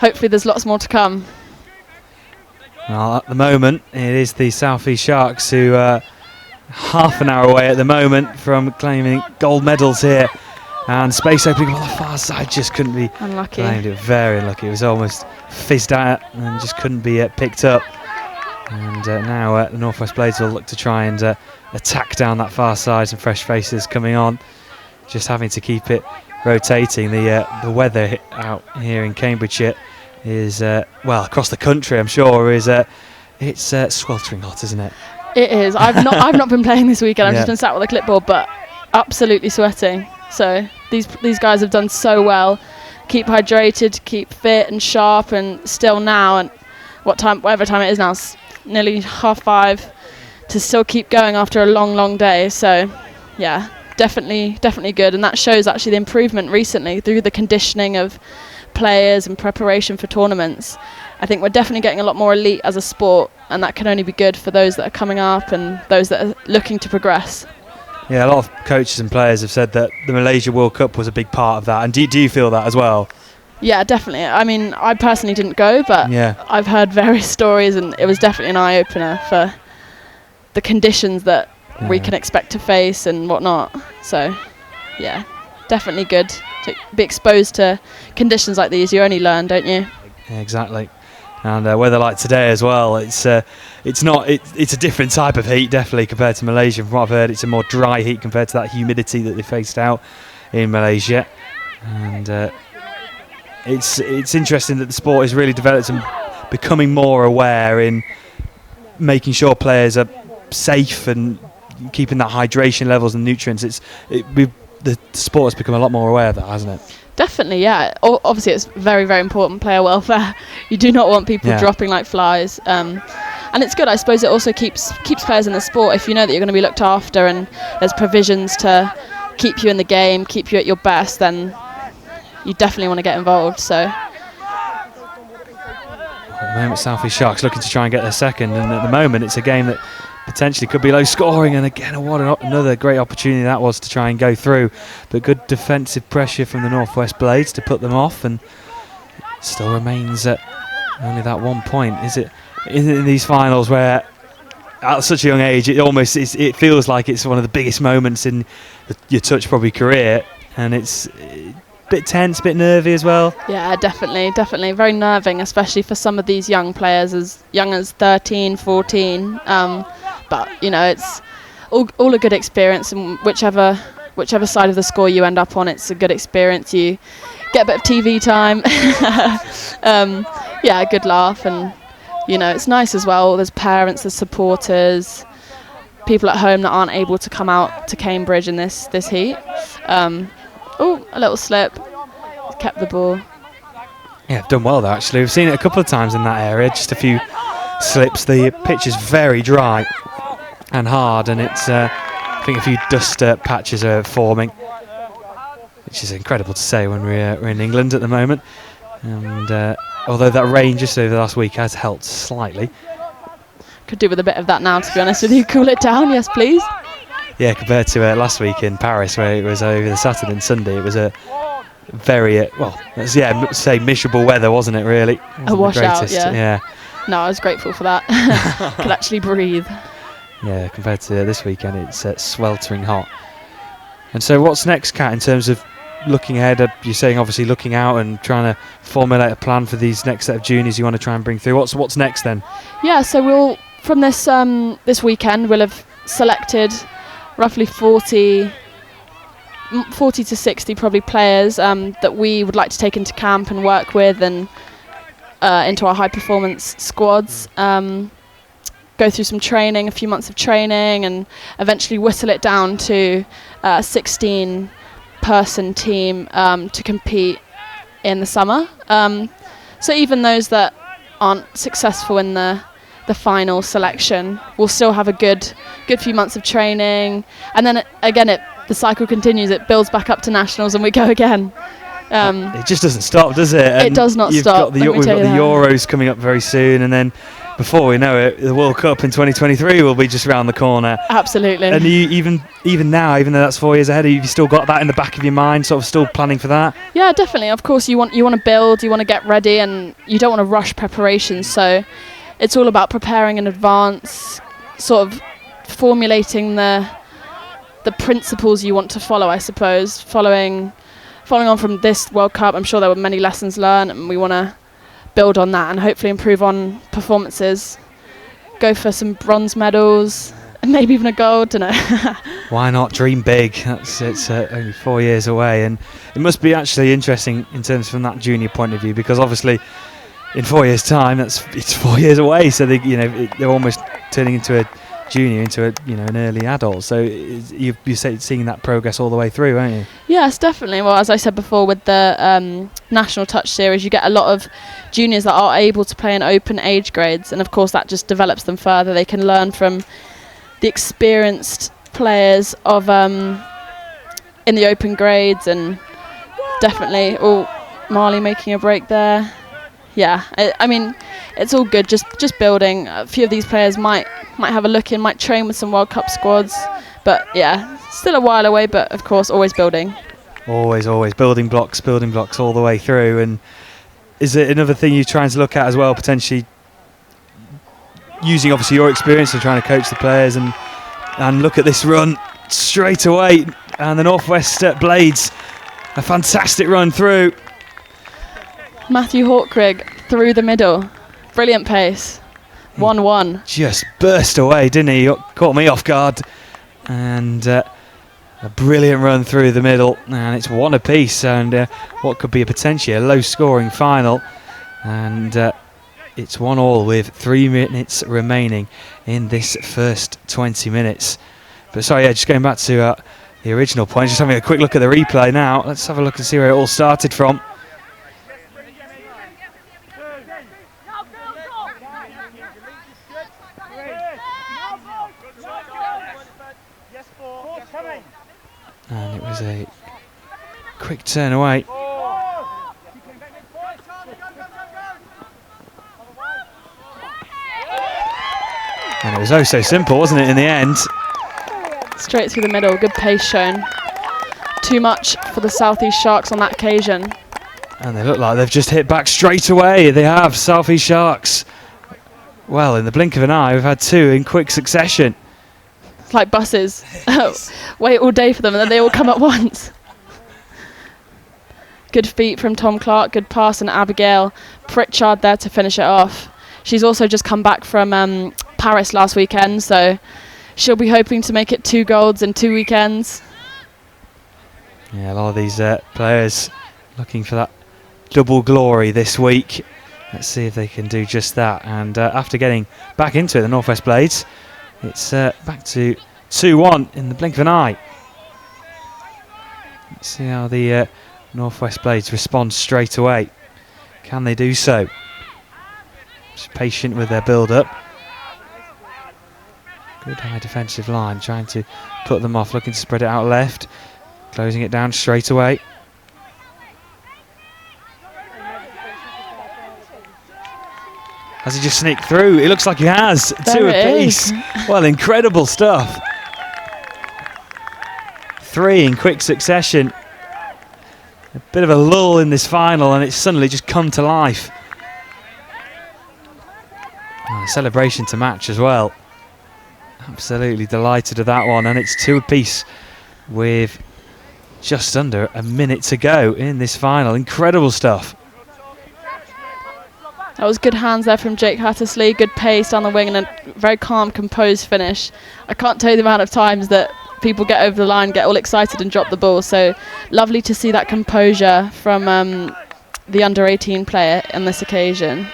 hopefully there's lots more to come. Well, at the moment, it is the South East Sharks who are half an hour away at the moment from claiming gold medals here. And space opening on the far side just couldn't be unlucky. Claimed. It very unlucky. It was almost fizzed out and just couldn't be picked up. And now the Northwest Blades will look to try and attack down that far side. Some fresh faces coming on. Just having to keep it rotating. The weather out here in Cambridgeshire is, well, across the country, I'm sure, is it's sweltering hot, isn't it? It is. I've not been playing this weekend. I've just been sat with a clipboard, but absolutely sweating. So these guys have done so well. Keep hydrated, keep fit and sharp, and still now, and whatever time it is now, it's nearly 5:30, to still keep going after a long day. So yeah, definitely good, and that shows actually the improvement recently through the conditioning of players and preparation for tournaments. I think we're definitely getting a lot more elite as a sport, and that can only be good for those that are coming up and those that are looking to progress. Yeah, a lot of coaches and players have said that the Malaysia World Cup was a big part of that. And do you feel that as well? Yeah, definitely. I mean, I personally didn't go, but I've heard various stories, and it was definitely an eye-opener for the conditions that we can expect to face and whatnot. So, yeah, definitely good to be exposed to conditions like these. You only learn, don't you? Yeah, exactly. And weather like today as well, it's a different type of heat, definitely, compared to Malaysia. From what I've heard, it's a more dry heat compared to that humidity that they faced out in Malaysia. And it's interesting that the sport has really developed and becoming more aware in making sure players are safe and keeping that hydration levels and nutrients. The sport has become a lot more aware of that, hasn't it? Definitely, yeah. Obviously, it's very, very important, player welfare. You do not want people dropping like flies. And it's good, I suppose. It also keeps players in the sport. If you know that you're going to be looked after and there's provisions to keep you in the game, keep you at your best, then you definitely want to get involved. So at the moment, South East Sharks looking to try and get their second, and at the moment it's a game that potentially could be low scoring, and again what another great opportunity that was to try and go through, but good defensive pressure from the Northwest Blades to put them off, and still remains at only that 1 point. Is it in these finals where at such a young age it feels like it's one of the biggest moments in your touch probably career, and it's a bit tense, a bit nervy as well? Yeah, definitely very nerving, especially for some of these young players as young as 13, 14. But you know, it's all a good experience, and whichever side of the score you end up on, it's a good experience. You get a bit of TV time, yeah, a good laugh, and you know, it's nice as well. There's parents, there's supporters, people at home that aren't able to come out to Cambridge in this heat. Oh, a little slip. Kept the ball. Yeah, done well though, actually. We've seen it a couple of times in that area, just a few slips. The pitch is very dry and hard, and it's I think a few dust patches are forming, which is incredible to say when we're in England at the moment. And although that rain just over the last week has helped slightly. Could do with a bit of that now, to be honest with you. Cool it down, yes please. Yeah, compared to last week in Paris, where it was over the Saturday and Sunday, it was a very say miserable weather, wasn't it? Really, a washout. Yeah. No, I was grateful for that. Could actually breathe. Yeah, compared to this weekend, it's sweltering hot. And so, what's next, Kat, in terms of looking ahead? You're saying obviously looking out and trying to formulate a plan for these next set of juniors you want to try and bring through. What's next then? Yeah, so we'll from this weekend we'll have selected roughly 40 to 60 probably players that we would like to take into camp and work with, and into our high performance squads. Go through some training, a few months of training, and eventually whittle it down to a 16 person team to compete in the summer. So even those that aren't successful in the the final selection. We'll still have a good few months of training, and then again the cycle continues. It builds back up to nationals, and we go again. It just doesn't stop, does it? It does not stop. We've got the Euros coming up very soon, and then before we know it, the World Cup in 2023 will be just round the corner. Absolutely. And you, even now, even though that's 4 years ahead, have you still got that in the back of your mind, sort of still planning for that? Yeah, definitely. Of course, you want to build, you want to get ready, and you don't want to rush preparations. So it's all about preparing in advance, sort of formulating the principles you want to follow, I suppose. Following on from this World Cup, I'm sure there were many lessons learned, and we want to build on that and hopefully improve on performances. Go for some bronze medals and maybe even a gold, don't know. Why not dream big? It's only 4 years away, and it must be actually interesting in terms from that junior point of view, because obviously in 4 years' time, it's 4 years away. So they're almost turning into a junior, into an early adult. So you're seeing that progress all the way through, aren't you? Yes, definitely. Well, as I said before, with the National Touch Series, you get a lot of juniors that are able to play in open age grades, and of course that just develops them further. They can learn from the experienced players of in the open grades, and definitely. Marley making a break there. Yeah, I mean, it's all good. Just building. A few of these players might have a look in, might train with some World Cup squads, but yeah, still a while away. But of course, always building. Always building blocks all the way through. And is it another thing you're trying to look at as well, potentially using obviously your experience and trying to coach the players and look at this run straight away, and the Northwest Blades, a fantastic run through. Matthew Hawkrigg through the middle. Brilliant pace. 1-1. Just burst away, didn't he? Caught me off guard. And a brilliant run through the middle. And it's 1 apiece. And what could be potentially a low-scoring final. And it's 1-1 with 3 minutes remaining in this first 20 minutes. But sorry, yeah, just going back to the original point. Just having a quick look at the replay now. Let's have a look and see where it all started from. And it was a quick turn away. And it was oh so simple, wasn't it, in the end? Straight through the middle, good pace shown. Too much for the South East Sharks on that occasion. And they look like they've just hit back straight away. They have, South East Sharks. Well, in the blink of an eye, we've had 2 in quick succession. It's like buses. Wait all day for them and then they all come at once. Good feet from Tom Clark, good pass, and Abigail Pritchard there to finish it off. She's also just come back from Paris last weekend, so she'll be hoping to make it 2 golds in 2 weekends. Yeah, a lot of these players looking for that double glory this week. Let's see if they can do just that. And after getting back into it, the Northwest Blades, it's back to 2-1 in the blink of an eye. Let's see how the Northwest Blades respond straight away. Can they do so? Just patient with their build-up. Good high defensive line, trying to put them off, looking to spread it out left. Closing it down straight away. Has he just sneaked through? It looks like he has. There 2 apiece. Well, incredible stuff. 3 in quick succession. A bit of a lull in this final, and it's suddenly just come to life. Oh, a celebration to match as well. Absolutely delighted with that one, and it's 2 apiece with just under a minute to go in this final. Incredible stuff. That was good hands there from Jake Hattersley, good pace down the wing and a very calm, composed finish. I can't tell you the amount of times that people get over the line, get all excited and drop the ball, so lovely to see that composure from the under-18 player on this occasion.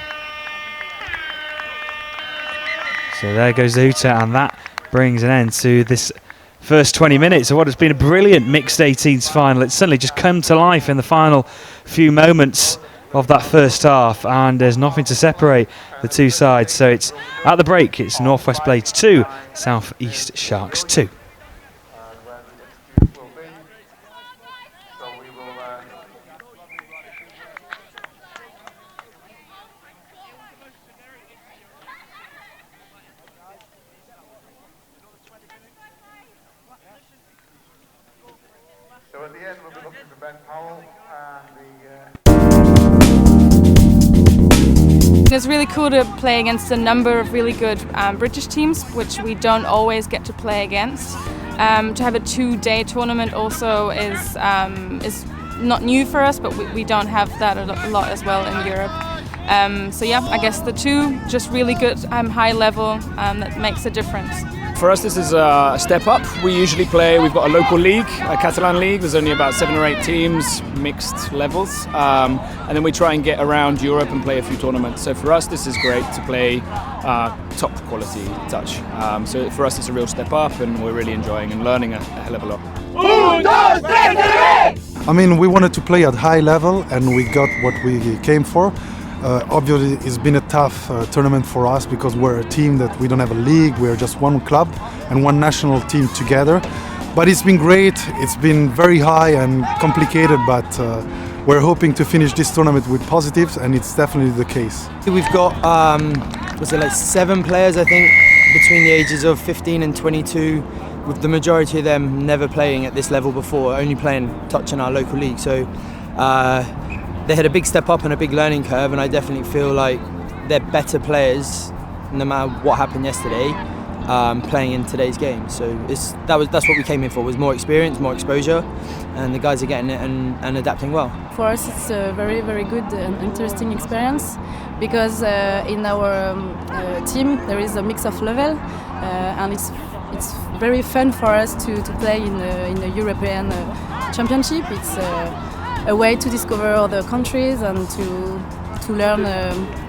So there goes Uta, and that brings an end to this first 20 minutes of what has been a brilliant mixed 18s final. It's suddenly just come to life in the final few moments. of that first half, and there's nothing to separate the two sides. So it's at the break, it's Northwest Blades 2, South East Sharks 2. So at the end, we'll be looking for Ben Powell and It's really cool to play against a number of really good British teams, which we don't always get to play against. To have a 2-day tournament also is not new for us, but we don't have that a lot as well in Europe. So yeah, I guess the two just really good high level that makes a difference. For us, this is a step up. We usually play, we've got a local league, a Catalan league. There's only about 7 or 8 teams, mixed levels. And then we try and get around Europe and play a few tournaments. So for us, this is great to play top quality touch. So for us, it's a real step up, and we're really enjoying and learning a hell of a lot. I mean, we wanted to play at high level, and we got what we came for. Obviously, it's been a tough tournament for us because we're a team that we don't have a league. We're just one club and one national team together. But it's been great. It's been very high and complicated, but we're hoping to finish this tournament with positives, and it's definitely the case. We've got, was it like 7 players, I think, between the ages of 15 and 22, with the majority of them never playing at this level before, only playing touch in our local league. So they had a big step up and a big learning curve, and I definitely feel like they're better players no matter what happened yesterday, playing in today's game. So that's what we came in for, was more experience, more exposure, and the guys are getting it and adapting well. For us, it's a very, very good and interesting experience because in our team there is a mix of level, and it's very fun for us to play in the European Championship. It's a way to discover other countries and to learn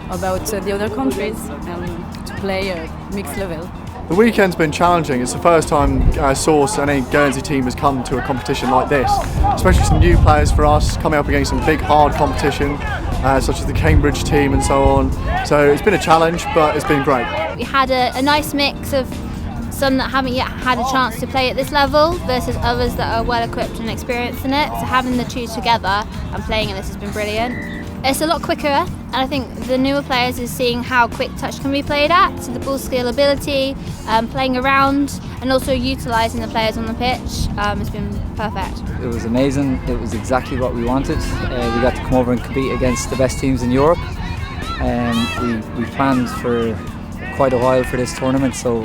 about the other countries and to play a mixed level. The weekend's been challenging. It's the first time Source and any Guernsey team has come to a competition like this, especially some new players for us coming up against some big hard competition such as the Cambridge team and so on. So it's been a challenge, but it's been great. We had a nice mix of some that haven't yet had a chance to play at this level versus others that are well equipped and experienced in it. So having the two together and playing in this has been brilliant. It's a lot quicker, and I think the newer players is seeing how quick touch can be played at, so the ball scalability, playing around, and also utilising the players on the pitch has been perfect. It was amazing. It was exactly what we wanted. We got to come over and compete against the best teams in Europe. We planned for quite a while for this tournament, so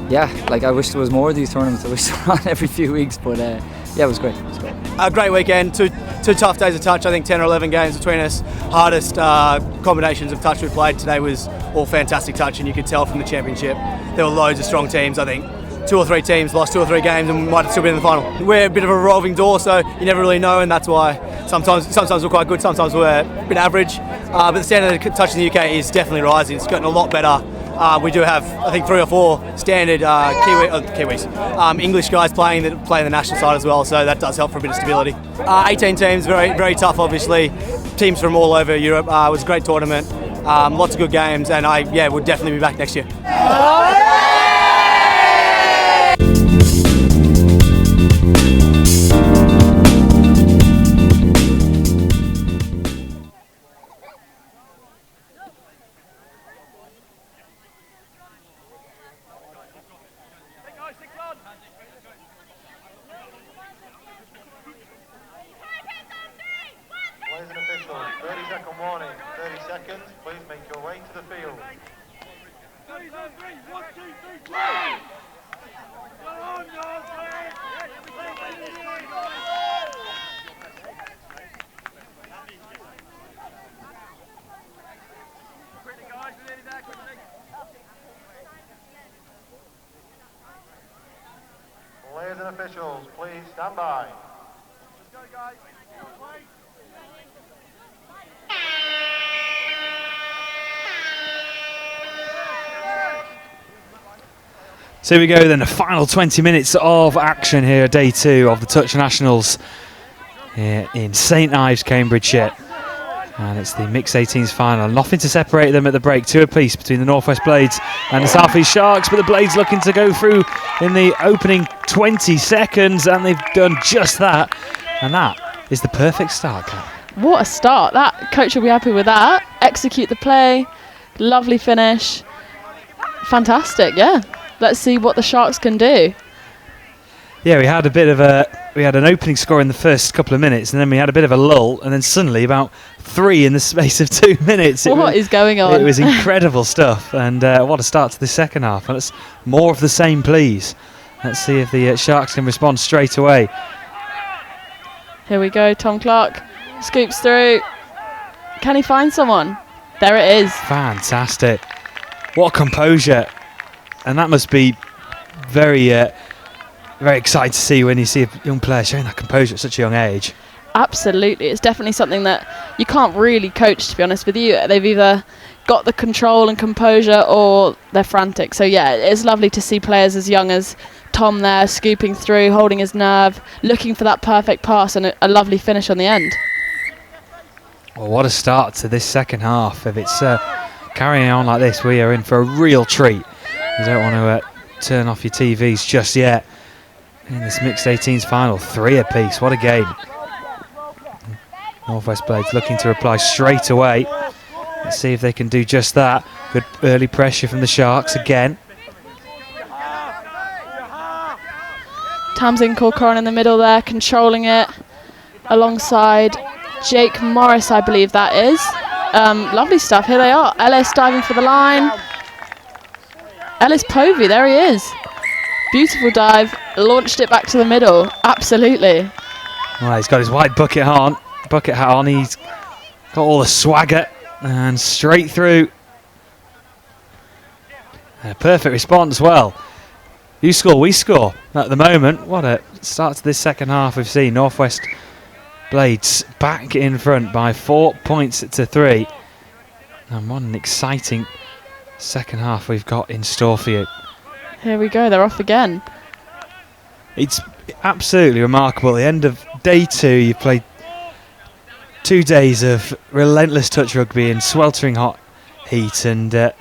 yeah, like I wish there was more of these tournaments. I wish they were on every few weeks, but yeah, it was great. It was great. A great weekend, two tough days of touch. I think 10 or 11 games between us. Hardest combinations of touch we played today was all fantastic touch, and you could tell from the championship there were loads of strong teams. I think 2 or 3 teams lost 2 or 3 games and might have still been in the final. We're a bit of a revolving door, so you never really know, and that's why sometimes we're quite good, sometimes we're a bit average. But the standard of touch in the UK is definitely rising. It's gotten a lot better. We do have, I think, 3 or 4 standard English guys playing the national side as well, so that does help for a bit of stability. 18 teams, very, very tough, obviously. Teams from all over Europe. It was a great tournament, lots of good games, and we'll definitely be back next year. Players and officials, 30-second warning, 30 seconds, please make your way to the field. 3, 1, 2, 3, play! Players and officials, please stand by. Let's go, guys. So here we go then, the final 20 minutes of action here, day 2 of the Touch Nationals here in St Ives, Cambridgeshire. And it's the mixed 18s final. Nothing to separate them at the break. 2 apiece between the Northwest Blades and the South East Sharks. But the Blades looking to go through in the opening 20 seconds. And they've done just that. And that is the perfect start, Kat. What a start. That coach will be happy with that. Execute the play. Lovely finish. Fantastic, yeah. Let's see what the Sharks can do. Yeah, we had an opening score in the first couple of minutes, and then we had a bit of a lull, and then suddenly about 3 in the space of 2 minutes. What is going on? It was incredible stuff, and what a start to the second half. And it's more of the same, please. Let's see if the Sharks can respond straight away. Here we go, Tom Clark scoops through. Can he find someone? There it is. Fantastic. What composure. And that must be very exciting to see when you see a young player showing that composure at such a young age. Absolutely. It's definitely something that you can't really coach, to be honest with you. They've either got the control and composure or they're frantic. So yeah, it's lovely to see players as young as Tom there, scooping through, holding his nerve, looking for that perfect pass and a lovely finish on the end. Well, what a start to this second half. If it's carrying on like this, we are in for a real treat. You don't want to turn off your TVs just yet. In this mixed 18s final, 3 apiece. What a game. Northwest Blades looking to reply straight away. Let's see if they can do just that. Good early pressure from the Sharks again. Tamsin Corcoran in the middle there, controlling it alongside Jake Morris, I believe that is. Lovely stuff. Here they are. Ellis diving for the line. Ellis Povey, there he is. Beautiful dive, launched it back to the middle. Absolutely. Well, he's got his white bucket hat on. He's got all the swagger and straight through. A perfect response. Well, you score, we score. At the moment, what a start to this second half we've seen. Northwest Blades back in front by 4 points to 3. And what an exciting second half we've got in store for you. Here we go, they're off again. It's absolutely remarkable. At the end of day 2, you played 2 days of relentless touch rugby in sweltering hot heat, and they're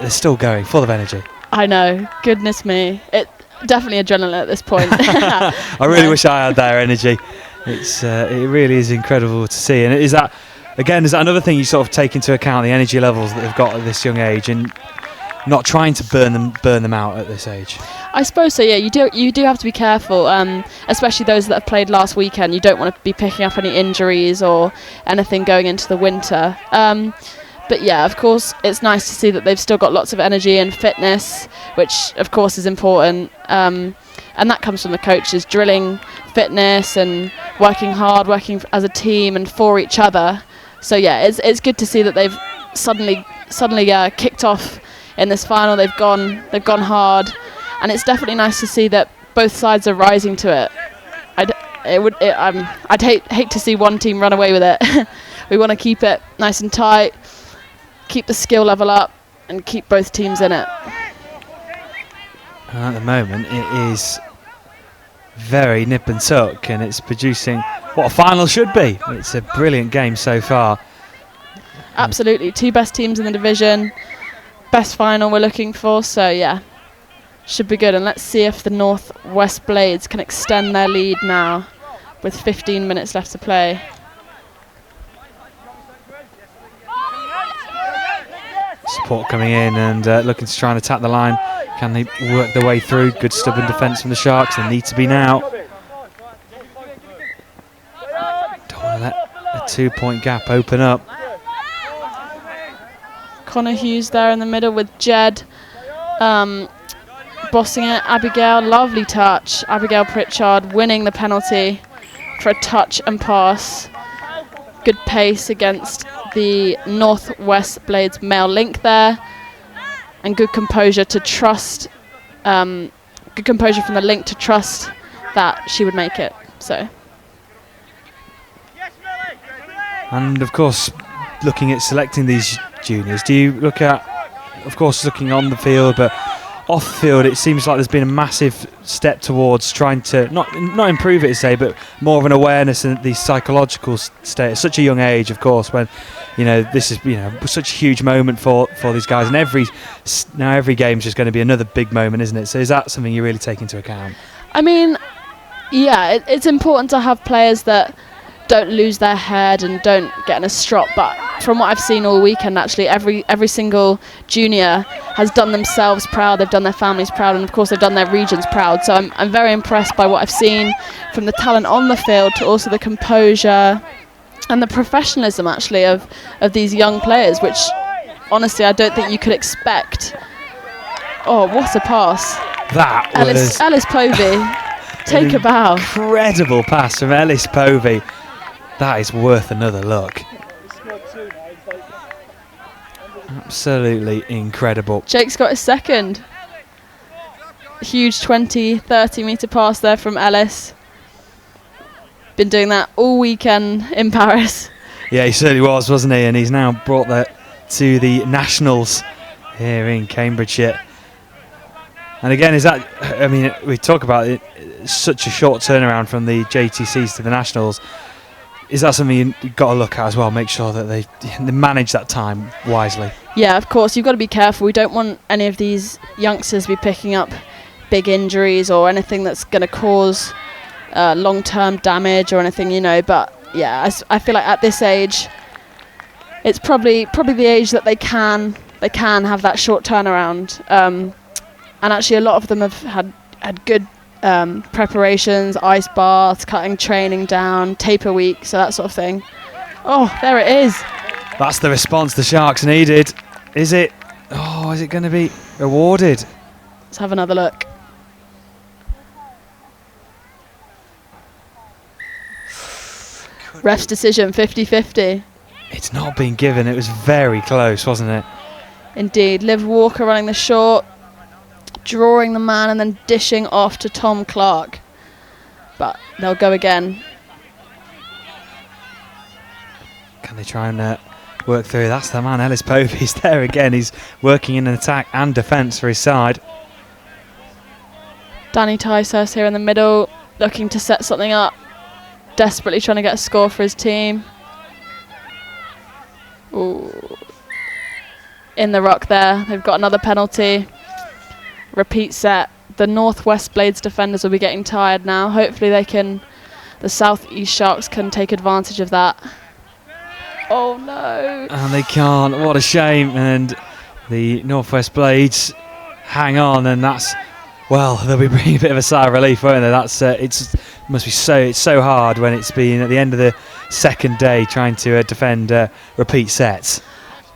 still going, full of energy. I know, goodness me. It definitely adrenaline at this point. I really wish I had that energy. It really is incredible to see. And is that another thing you sort of take into account, the energy levels that they've got at this young age, and not trying to burn them out at this age? I suppose so, yeah. You do have to be careful, especially those that have played last weekend. You don't want to be picking up any injuries or anything going into the winter. But yeah, of course, it's nice to see that they've still got lots of energy and fitness, which of course is important. And that comes from the coaches, drilling fitness and working hard, working as a team and for each other. So yeah, it's good to see that they've suddenly kicked off in this final. They've gone hard, and it's definitely nice to see that both sides are rising to it. I'd hate to see one team run away with it. We want to keep it nice and tight, keep the skill level up, and keep both teams in it. At the moment, it is very nip and tuck, and it's producing what a final should be. It's a brilliant game so far. Absolutely, 2 best teams in the division, best final we're looking for, so yeah, should be good. And let's see if the Northwest Blades can extend their lead now with 15 minutes left to play. Support coming in and looking to try and attack the line. Can they work their way through? Good stubborn defence from the Sharks. They need to be now. Don't want to let a 2-point gap open up. Connor Hughes there in the middle with Jed bossing it. Abigail, lovely touch. Abigail Pritchard winning the penalty for a touch and pass. Good pace against the Northwest Blades male link there, and good composure to trust. Good composure from the link to trust that she would make it. So, and of course, looking at selecting these juniors, do you look at, of course, looking on the field, but off the field, it seems like there's been a massive step towards trying to not improve it, say, but more of an awareness and the psychological state at such a young age, of course, when this is such a huge moment for these guys, and every game's just going to be another big moment, isn't it? So is that something you really take into account? I mean, yeah, it's important to have players that don't lose their head and don't get in a strop, but from what I've seen all weekend, actually every single junior has done themselves proud, they've done their families proud, and of course they've done their regions proud. So I'm very impressed by what I've seen, from the talent on the field to also the composure and the professionalism actually of these young players, which honestly I don't think you could expect. Oh, what a pass. That was Ellis Povey. Take a bow. Incredible pass from Ellis Povey. That is worth another look. Absolutely incredible. Jake's got his second. Huge 20-30 metre pass there from Ellis. Been doing that all weekend in Paris. Yeah, he certainly was, wasn't he? And he's now brought that to the Nationals here in Cambridgeshire. And again, we talk about it, such a short turnaround from the JTCs to the Nationals. Is that something you've got to look at as well? Make sure that they manage that time wisely. Yeah, of course. You've got to be careful. We don't want any of these youngsters to be picking up big injuries or anything that's going to cause long-term damage or anything, But yeah, I feel like at this age, it's probably the age that they can have that short turnaround. And actually, a lot of them have had good preparations, ice baths, cutting training down, taper week, so that sort of thing. Oh, there it is. That's the response the Sharks needed. Is it? Oh, is it going to be rewarded? Let's have another look. Ref's decision, 50-50. It's not been given. It was very close, wasn't it? Indeed. Liv Walker running the short, drawing the man and then dishing off to Tom Clark. But they'll go again. Can they try and work through? That's the man, Ellis Povey's there again. He's working in an attack and defence for his side. Danny Ticehurst here in the middle, looking to set something up. Desperately trying to get a score for his team. Ooh. In the ruck there. They've got another penalty. Repeat set. The Northwest Blades defenders will be getting tired now. Hopefully the South East Sharks can take advantage of that. Oh no. And they can't. What a shame. And the Northwest Blades hang on, and they'll be bringing a bit of a sigh of relief, won't they? It's so hard when it's been at the end of the second day trying to defend repeat sets.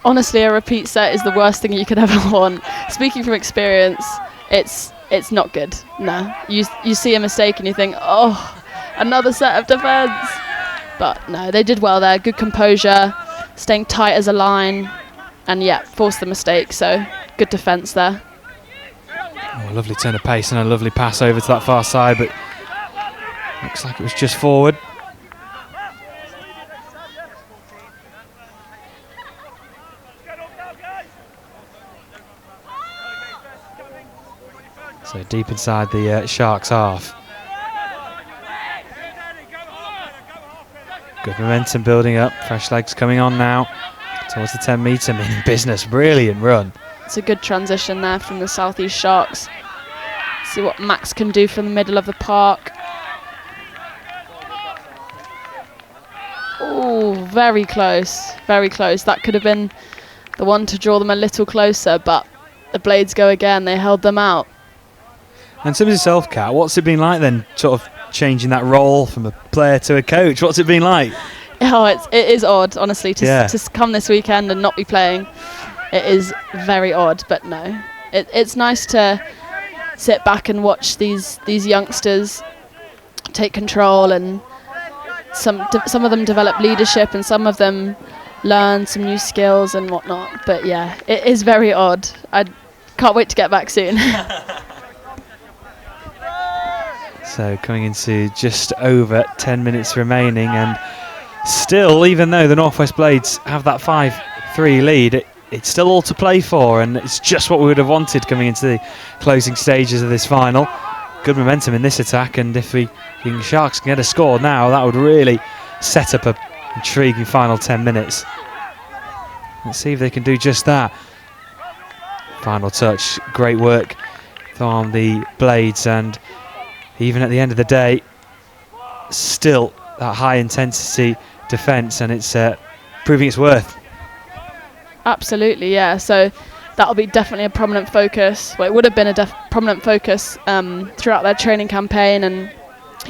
Honestly, a repeat set is the worst thing you could ever want. Speaking from experience, it's not good. No, you see a mistake and you think, oh, another set of defence. But no, they did well there. Good composure, staying tight as a line, and yeah, forced the mistake. So good defence there. Oh, a lovely turn of pace and a lovely pass over to that far side, but looks like it was just forward. So deep inside the Sharks' half. Good momentum building up. Fresh legs coming on now towards the 10 metre. Meaning business. Brilliant run. It's a good transition there from the South East Sharks. See what Max can do from the middle of the park. Oh, very close. Very close. That could have been the one to draw them a little closer, but the Blades go again. They held them out. And some of yourself, Kat, what's it been like then, sort of changing that role from a player to a coach? What's it been like? Oh, it is odd, honestly, to come this weekend and not be playing. It is very odd, but no. It's nice to sit back and watch these youngsters take control, and some of them develop leadership and some of them learn some new skills and whatnot. But yeah, it is very odd. I can't wait to get back soon. So coming into just over 10 minutes remaining, and still, even though the Northwest Blades have that 5-3 lead, it's still all to play for, and it's just what we would have wanted coming into the closing stages of this final. Good momentum in this attack, and if the Sharks can get a score now, that would really set up an intriguing final 10 minutes. Let's see if they can do just that. Final touch, great work on the Blades, and even at the end of the day, still that high intensity defence, and it's proving its worth. Absolutely, yeah. So that'll be definitely a prominent focus. Well, it would have been a prominent focus throughout their training campaign, and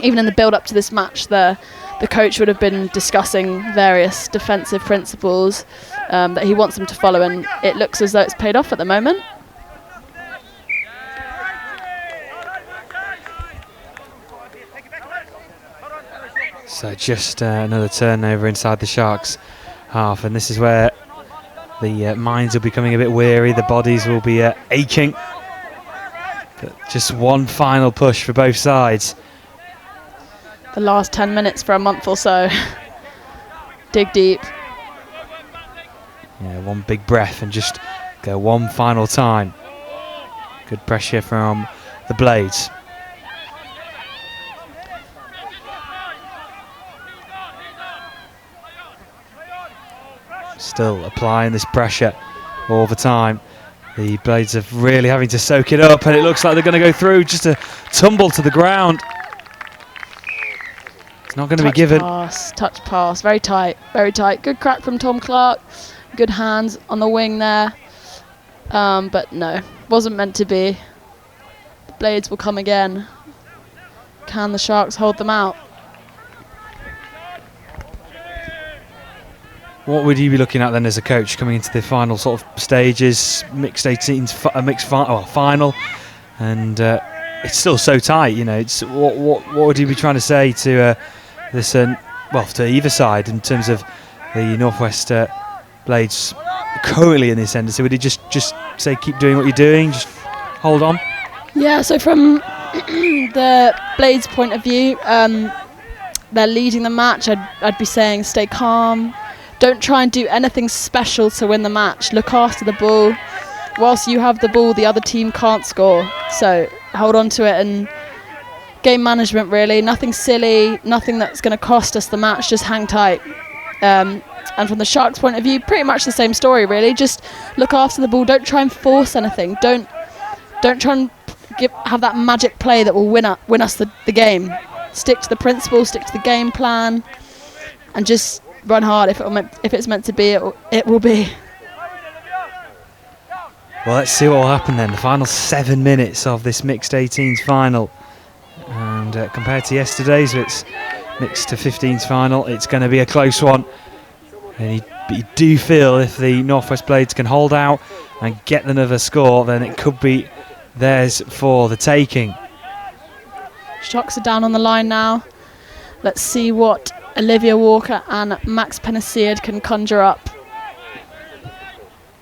even in the build-up to this match, the coach would have been discussing various defensive principles that he wants them to follow, and it looks as though it's paid off at the moment. So just another turnover inside the Sharks half, and this is where the minds will be becoming a bit weary, the bodies will be aching. But just one final push for both sides. The last 10 minutes for a month or so. Dig deep. Yeah, one big breath and just go one final time. Good pressure from the Blades. Still applying this pressure all the time. The Blades are really having to soak it up, and it looks like they're going to go through. Just a tumble to the ground. It's not going to be given. Touch pass, very tight, very tight. Good crack from Tom Clark. Good hands on the wing there. But no, wasn't meant to be. The Blades will come again. Can the Sharks hold them out? What would you be looking at then as a coach coming into the final sort of stages, mixed 18s, final, and it's still so tight. You know, it's what would you be trying to say to this? To either side in terms of the Northwest Blades currently in this end. So would you just say keep doing what you're doing, just hold on? Yeah. So from the Blades' point of view, they're leading the match. I'd be saying stay calm. Don't try and do anything special to win the match. Look after the ball. Whilst you have the ball, the other team can't score. So hold on to it, and game management really. Nothing silly, nothing that's going to cost us the match. Just hang tight. And from the Sharks' point of view, pretty much the same story really. Just look after the ball. Don't try and force anything. Don't try and have that magic play that will win us the game. Stick to the principle, stick to the game plan, and just run hard. If it's meant to be, it will be. Well, let's see what will happen then. The final 7 minutes of this mixed 18s final, and compared to yesterday's, it's mixed to 15s final. It's going to be a close one, and you do feel if the Northwest Blades can hold out and get another score, then it could be theirs for the taking. Sharks are down on the line now. Let's see what Olivia Walker and Max Penasiad can conjure up.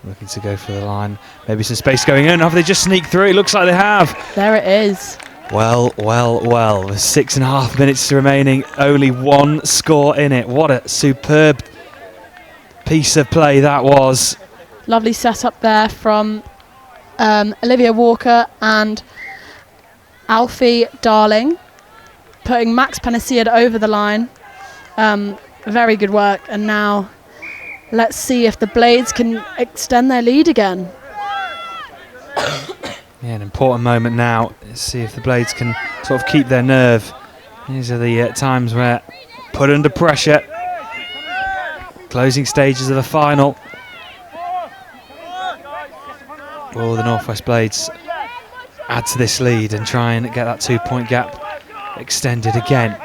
Looking to go for the line. Maybe some space going in. Have they just sneaked through? It looks like they have. There it is. Well. There's 6.5 minutes remaining. Only one score in it. What a superb piece of play that was. Lovely setup there from Olivia Walker and Alfie Darling, putting Max Penasiad over the line. Very good work, and now let's see if the Blades can extend their lead again. Yeah, an important moment now. Let's see if the Blades can sort of keep their nerve. These are the times where put under pressure. Closing stages of the final. Will the Northwest Blades add to this lead and try and get that 2-point gap extended again?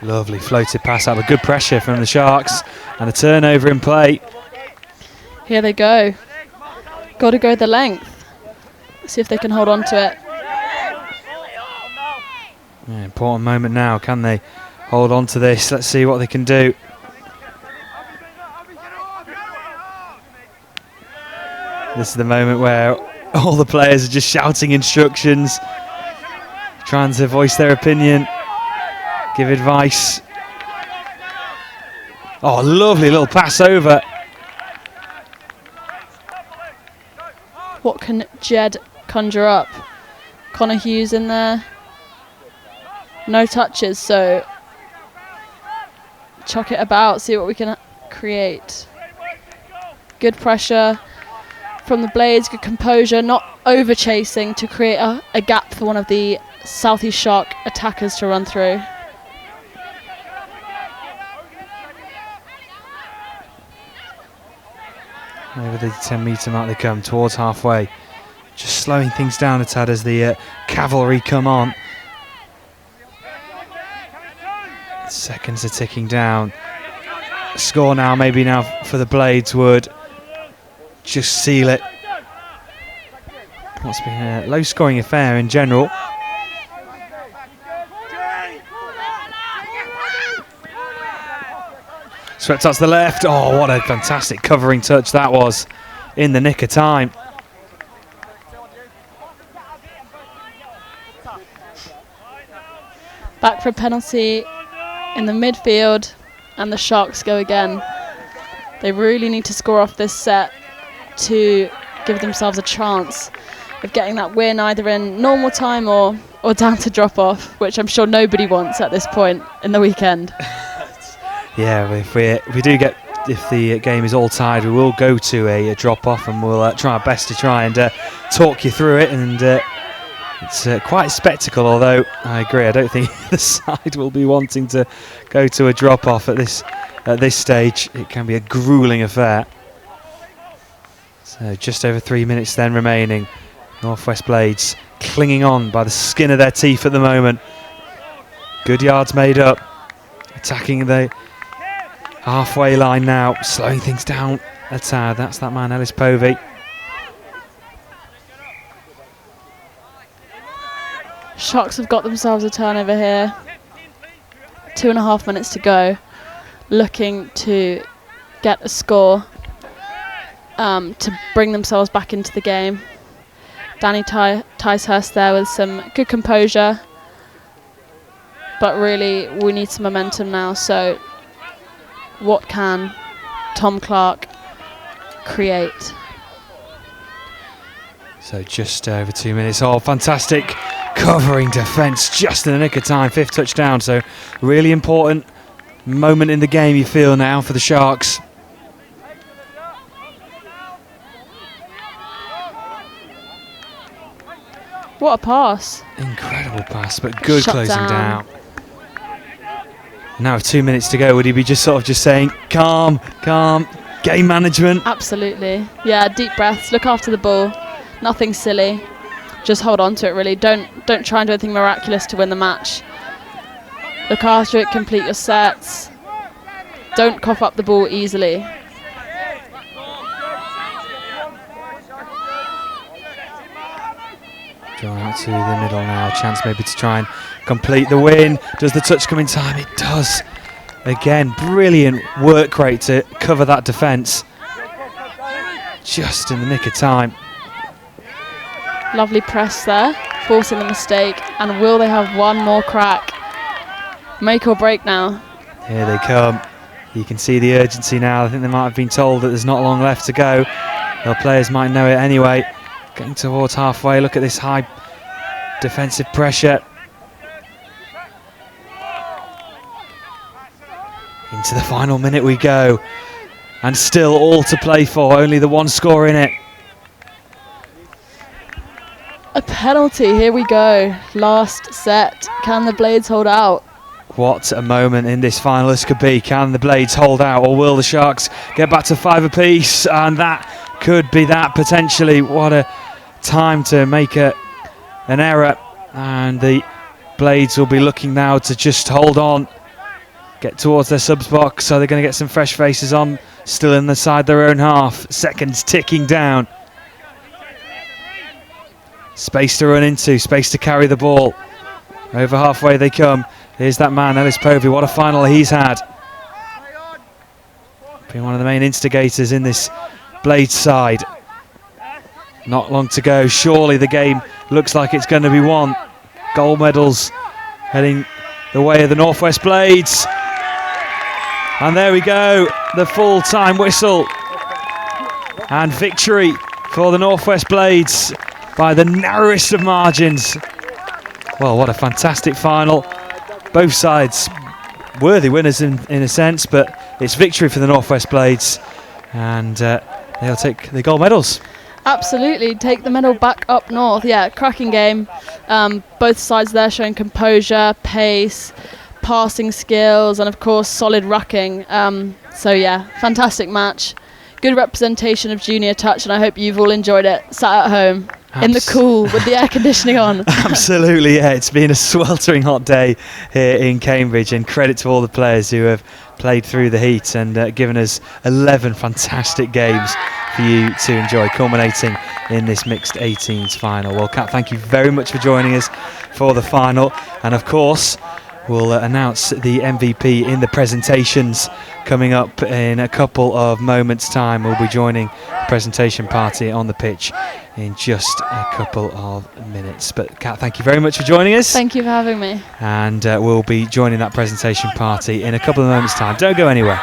Lovely floated pass out with good pressure from the Sharks, and a turnover in play. Here they go. Got to go the length. See if they can hold on to it. Yeah, important moment now. Can they hold on to this? Let's see what they can do. This is the moment where all the players are just shouting instructions, trying to voice their opinion. give advice. Oh, lovely little pass over. What can Jed conjure up? Connor Hughes in there. No touches, so chuck it about, see what we can create. Good pressure from the Blades, good composure, not over chasing to create a gap for one of the South East Shark attackers to run through. Over the 10-metre mark they come, towards halfway. Just slowing things down a tad as the cavalry come on. Seconds are ticking down. Score now, maybe now for the Blades would just seal it. It's been a low-scoring affair in general. Swept out to the left. Oh, what a fantastic covering touch that was in the nick of time. Back for a penalty in the midfield, and the Sharks go again. They really need to score off this set to give themselves a chance of getting that win either in normal time or down to drop off, which I'm sure nobody wants at this point in the weekend. Yeah, if the game is all tied, we will go to a drop off, and we'll try our best to try and talk you through it. And it's quite a spectacle, although I agree, I don't think the side will be wanting to go to a drop off at this stage. It can be a gruelling affair. So just over 3 minutes then remaining. Northwest Blades clinging on by the skin of their teeth at the moment. Good yards made up, attacking the halfway line now, slowing things down a tad. That's that man, Ellis Povey. Sharks have got themselves a turnover here. 2.5 minutes to go. Looking to get a score to bring themselves back into the game. Danny Ticehurst there with some good composure. But really, we need some momentum now. So what can Tom Clark create? So just over 2 minutes. Oh, fantastic covering defence just in the nick of time. 5th touchdown. So really important moment in the game, you feel now, for the Sharks. What a pass. Incredible pass, but good closing down. Now with 2 minutes to go, would he be just saying, calm, game management? Absolutely. Yeah, deep breaths, look after the ball. Nothing silly. Just hold on to it, really. Don't try and do anything miraculous to win the match. Look after it, complete your sets. Don't cough up the ball easily. Drawn out to the middle now, a chance maybe to try and complete the win. Does the touch come in time? It does. Again, brilliant work rate to cover that defence. Just in the nick of time. Lovely press there, forcing the mistake. And will they have one more crack? Make or break now. Here they come. You can see the urgency now. I think they might have been told that there's not long left to go. The players might know it anyway. Getting towards halfway. Look at this high defensive pressure. Into the final minute we go. And still all to play for. Only the one score in it. A penalty. Here we go. Last set. Can the Blades hold out? What a moment in this final this could be. Can the Blades hold out, or will the Sharks get back to 5 apiece? And that could be that potentially. What a time to make an error. And the Blades will be looking now to just hold on, get towards their subs box. So they're going to get some fresh faces on, still inside their own half. Seconds ticking down. Space to run into, space to carry the ball. Over halfway they come. Here's that man, Ellis Povey. What a final he's had. Being one of the main instigators in this Blades side. Not long to go. Surely the game looks like it's going to be won. Gold medals heading the way of the Northwest Blades. And there we go, the full-time whistle. And victory for the Northwest Blades by the narrowest of margins. Well, what a fantastic final. Both sides worthy winners in a sense, but it's victory for the Northwest Blades, and they'll take the gold medals. Absolutely, take the medal back up north. Yeah, cracking game. Both sides there showing composure, pace, passing skills, and of course solid rucking. So yeah, fantastic match. Good representation of junior touch, and I hope you've all enjoyed it. Sat at home in the cool with the air conditioning on. Absolutely, yeah. It's been a sweltering hot day here in Cambridge, and credit to all the players who have played through the heat and given us 11 fantastic games for you to enjoy, culminating in this mixed 18s final. Well, Kat, thank you very much for joining us for the final, and of course we'll announce the MVP in the presentations coming up in a couple of moments' time. We'll be joining the presentation party on the pitch in just a couple of minutes. But Kat, thank you very much for joining us. Thank you for having me. And we'll be joining that presentation party in a couple of moments' time. Don't go anywhere.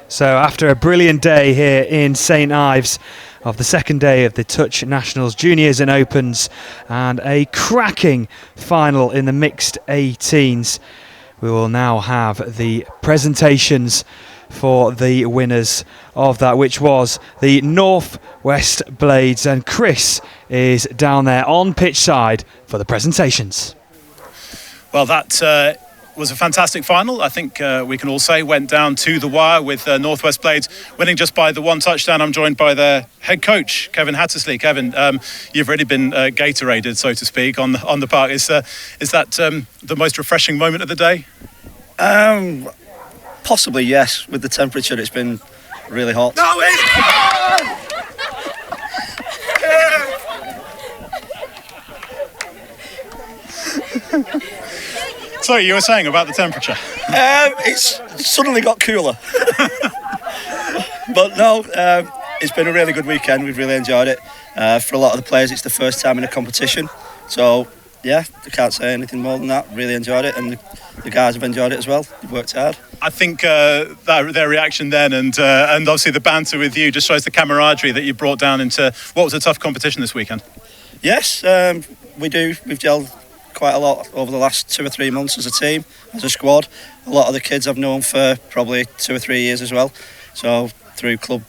So after a brilliant day here in St Ives of the second day of the Touch Nationals Juniors and Opens and a cracking final in the mixed 18s, we will now have the presentations for the winners of that, which was the Northwest Blades, and Chris is down there on pitch side for the presentations. Well, that was a fantastic final. I think we can all say went down to the wire with Northwest Blades winning just by the one touchdown. I'm joined by their head coach, Kevin Hattersley. Kevin, you've already been Gatoraded, so to speak, on the park. Is that the most refreshing moment of the day? Possibly, yes. With the temperature, it's been really hot. No, So you were saying about the temperature? It's suddenly got cooler. But no, it's been a really good weekend. We've really enjoyed it. For a lot of the players, it's the first time in a competition. So, yeah, I can't say anything more than that. Really enjoyed it, and the guys have enjoyed it as well. They've worked hard. I think their reaction then and obviously the banter with you just shows the camaraderie that you brought down into what was a tough competition this weekend. Yes, we do. We've gelled quite a lot over the last 2 or 3 months as a team, as a squad. A lot of the kids I've known for probably 2 or 3 years as well, so through club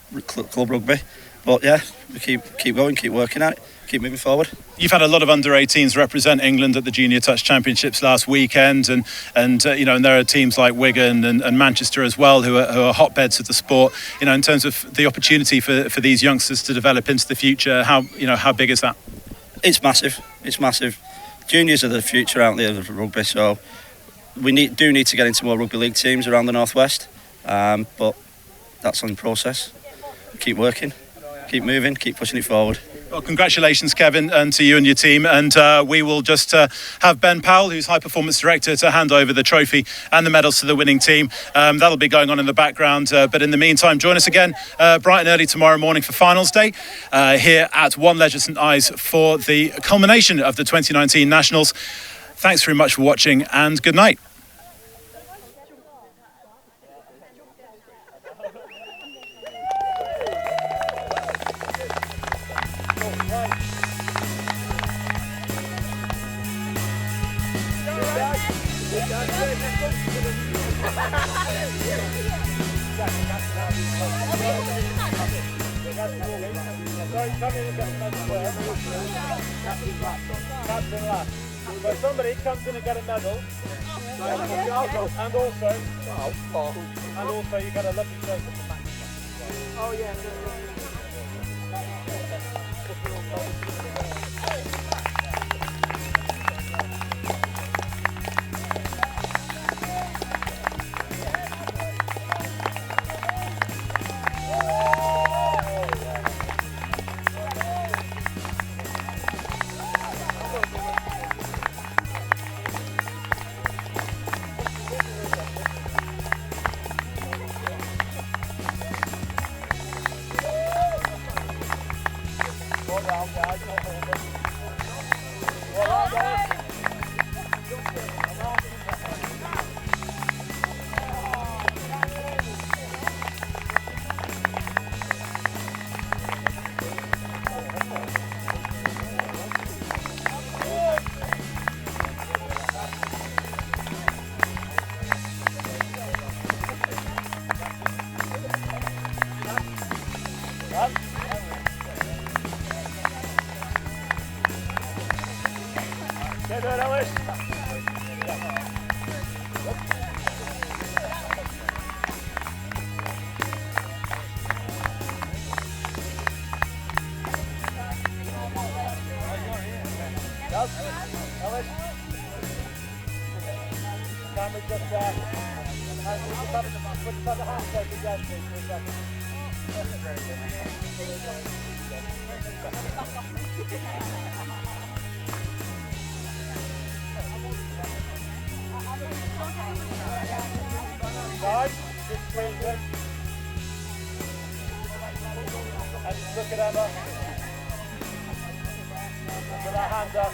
rugby. But yeah, we keep going, keep working at it, keep moving forward. You've had a lot of under-18s represent England at the Junior Touch Championships last weekend, and there are teams like Wigan and Manchester as well who are hotbeds of the sport. You know, in terms of the opportunity for these youngsters to develop into the future, how big is that? It's massive. It's massive. Juniors are the future, aren't they, of rugby? So we do need to get into more rugby league teams around the Northwest, but that's on process. Keep working, keep moving, keep pushing it forward. Well, congratulations, Kevin, and to you and your team. And we will just have Ben Powell, who's High Performance Director, to hand over the trophy and the medals to the winning team. That'll be going on in the background. But in the meantime, join us again bright and early tomorrow morning for Finals Day here at One Leisure St Ives for the culmination of the 2019 Nationals. Thanks very much for watching, and good night. Captain last. But somebody comes in and get a medal. And also you get a lovely shirt from the back. Oh yeah. And look at Emma. With her hand up.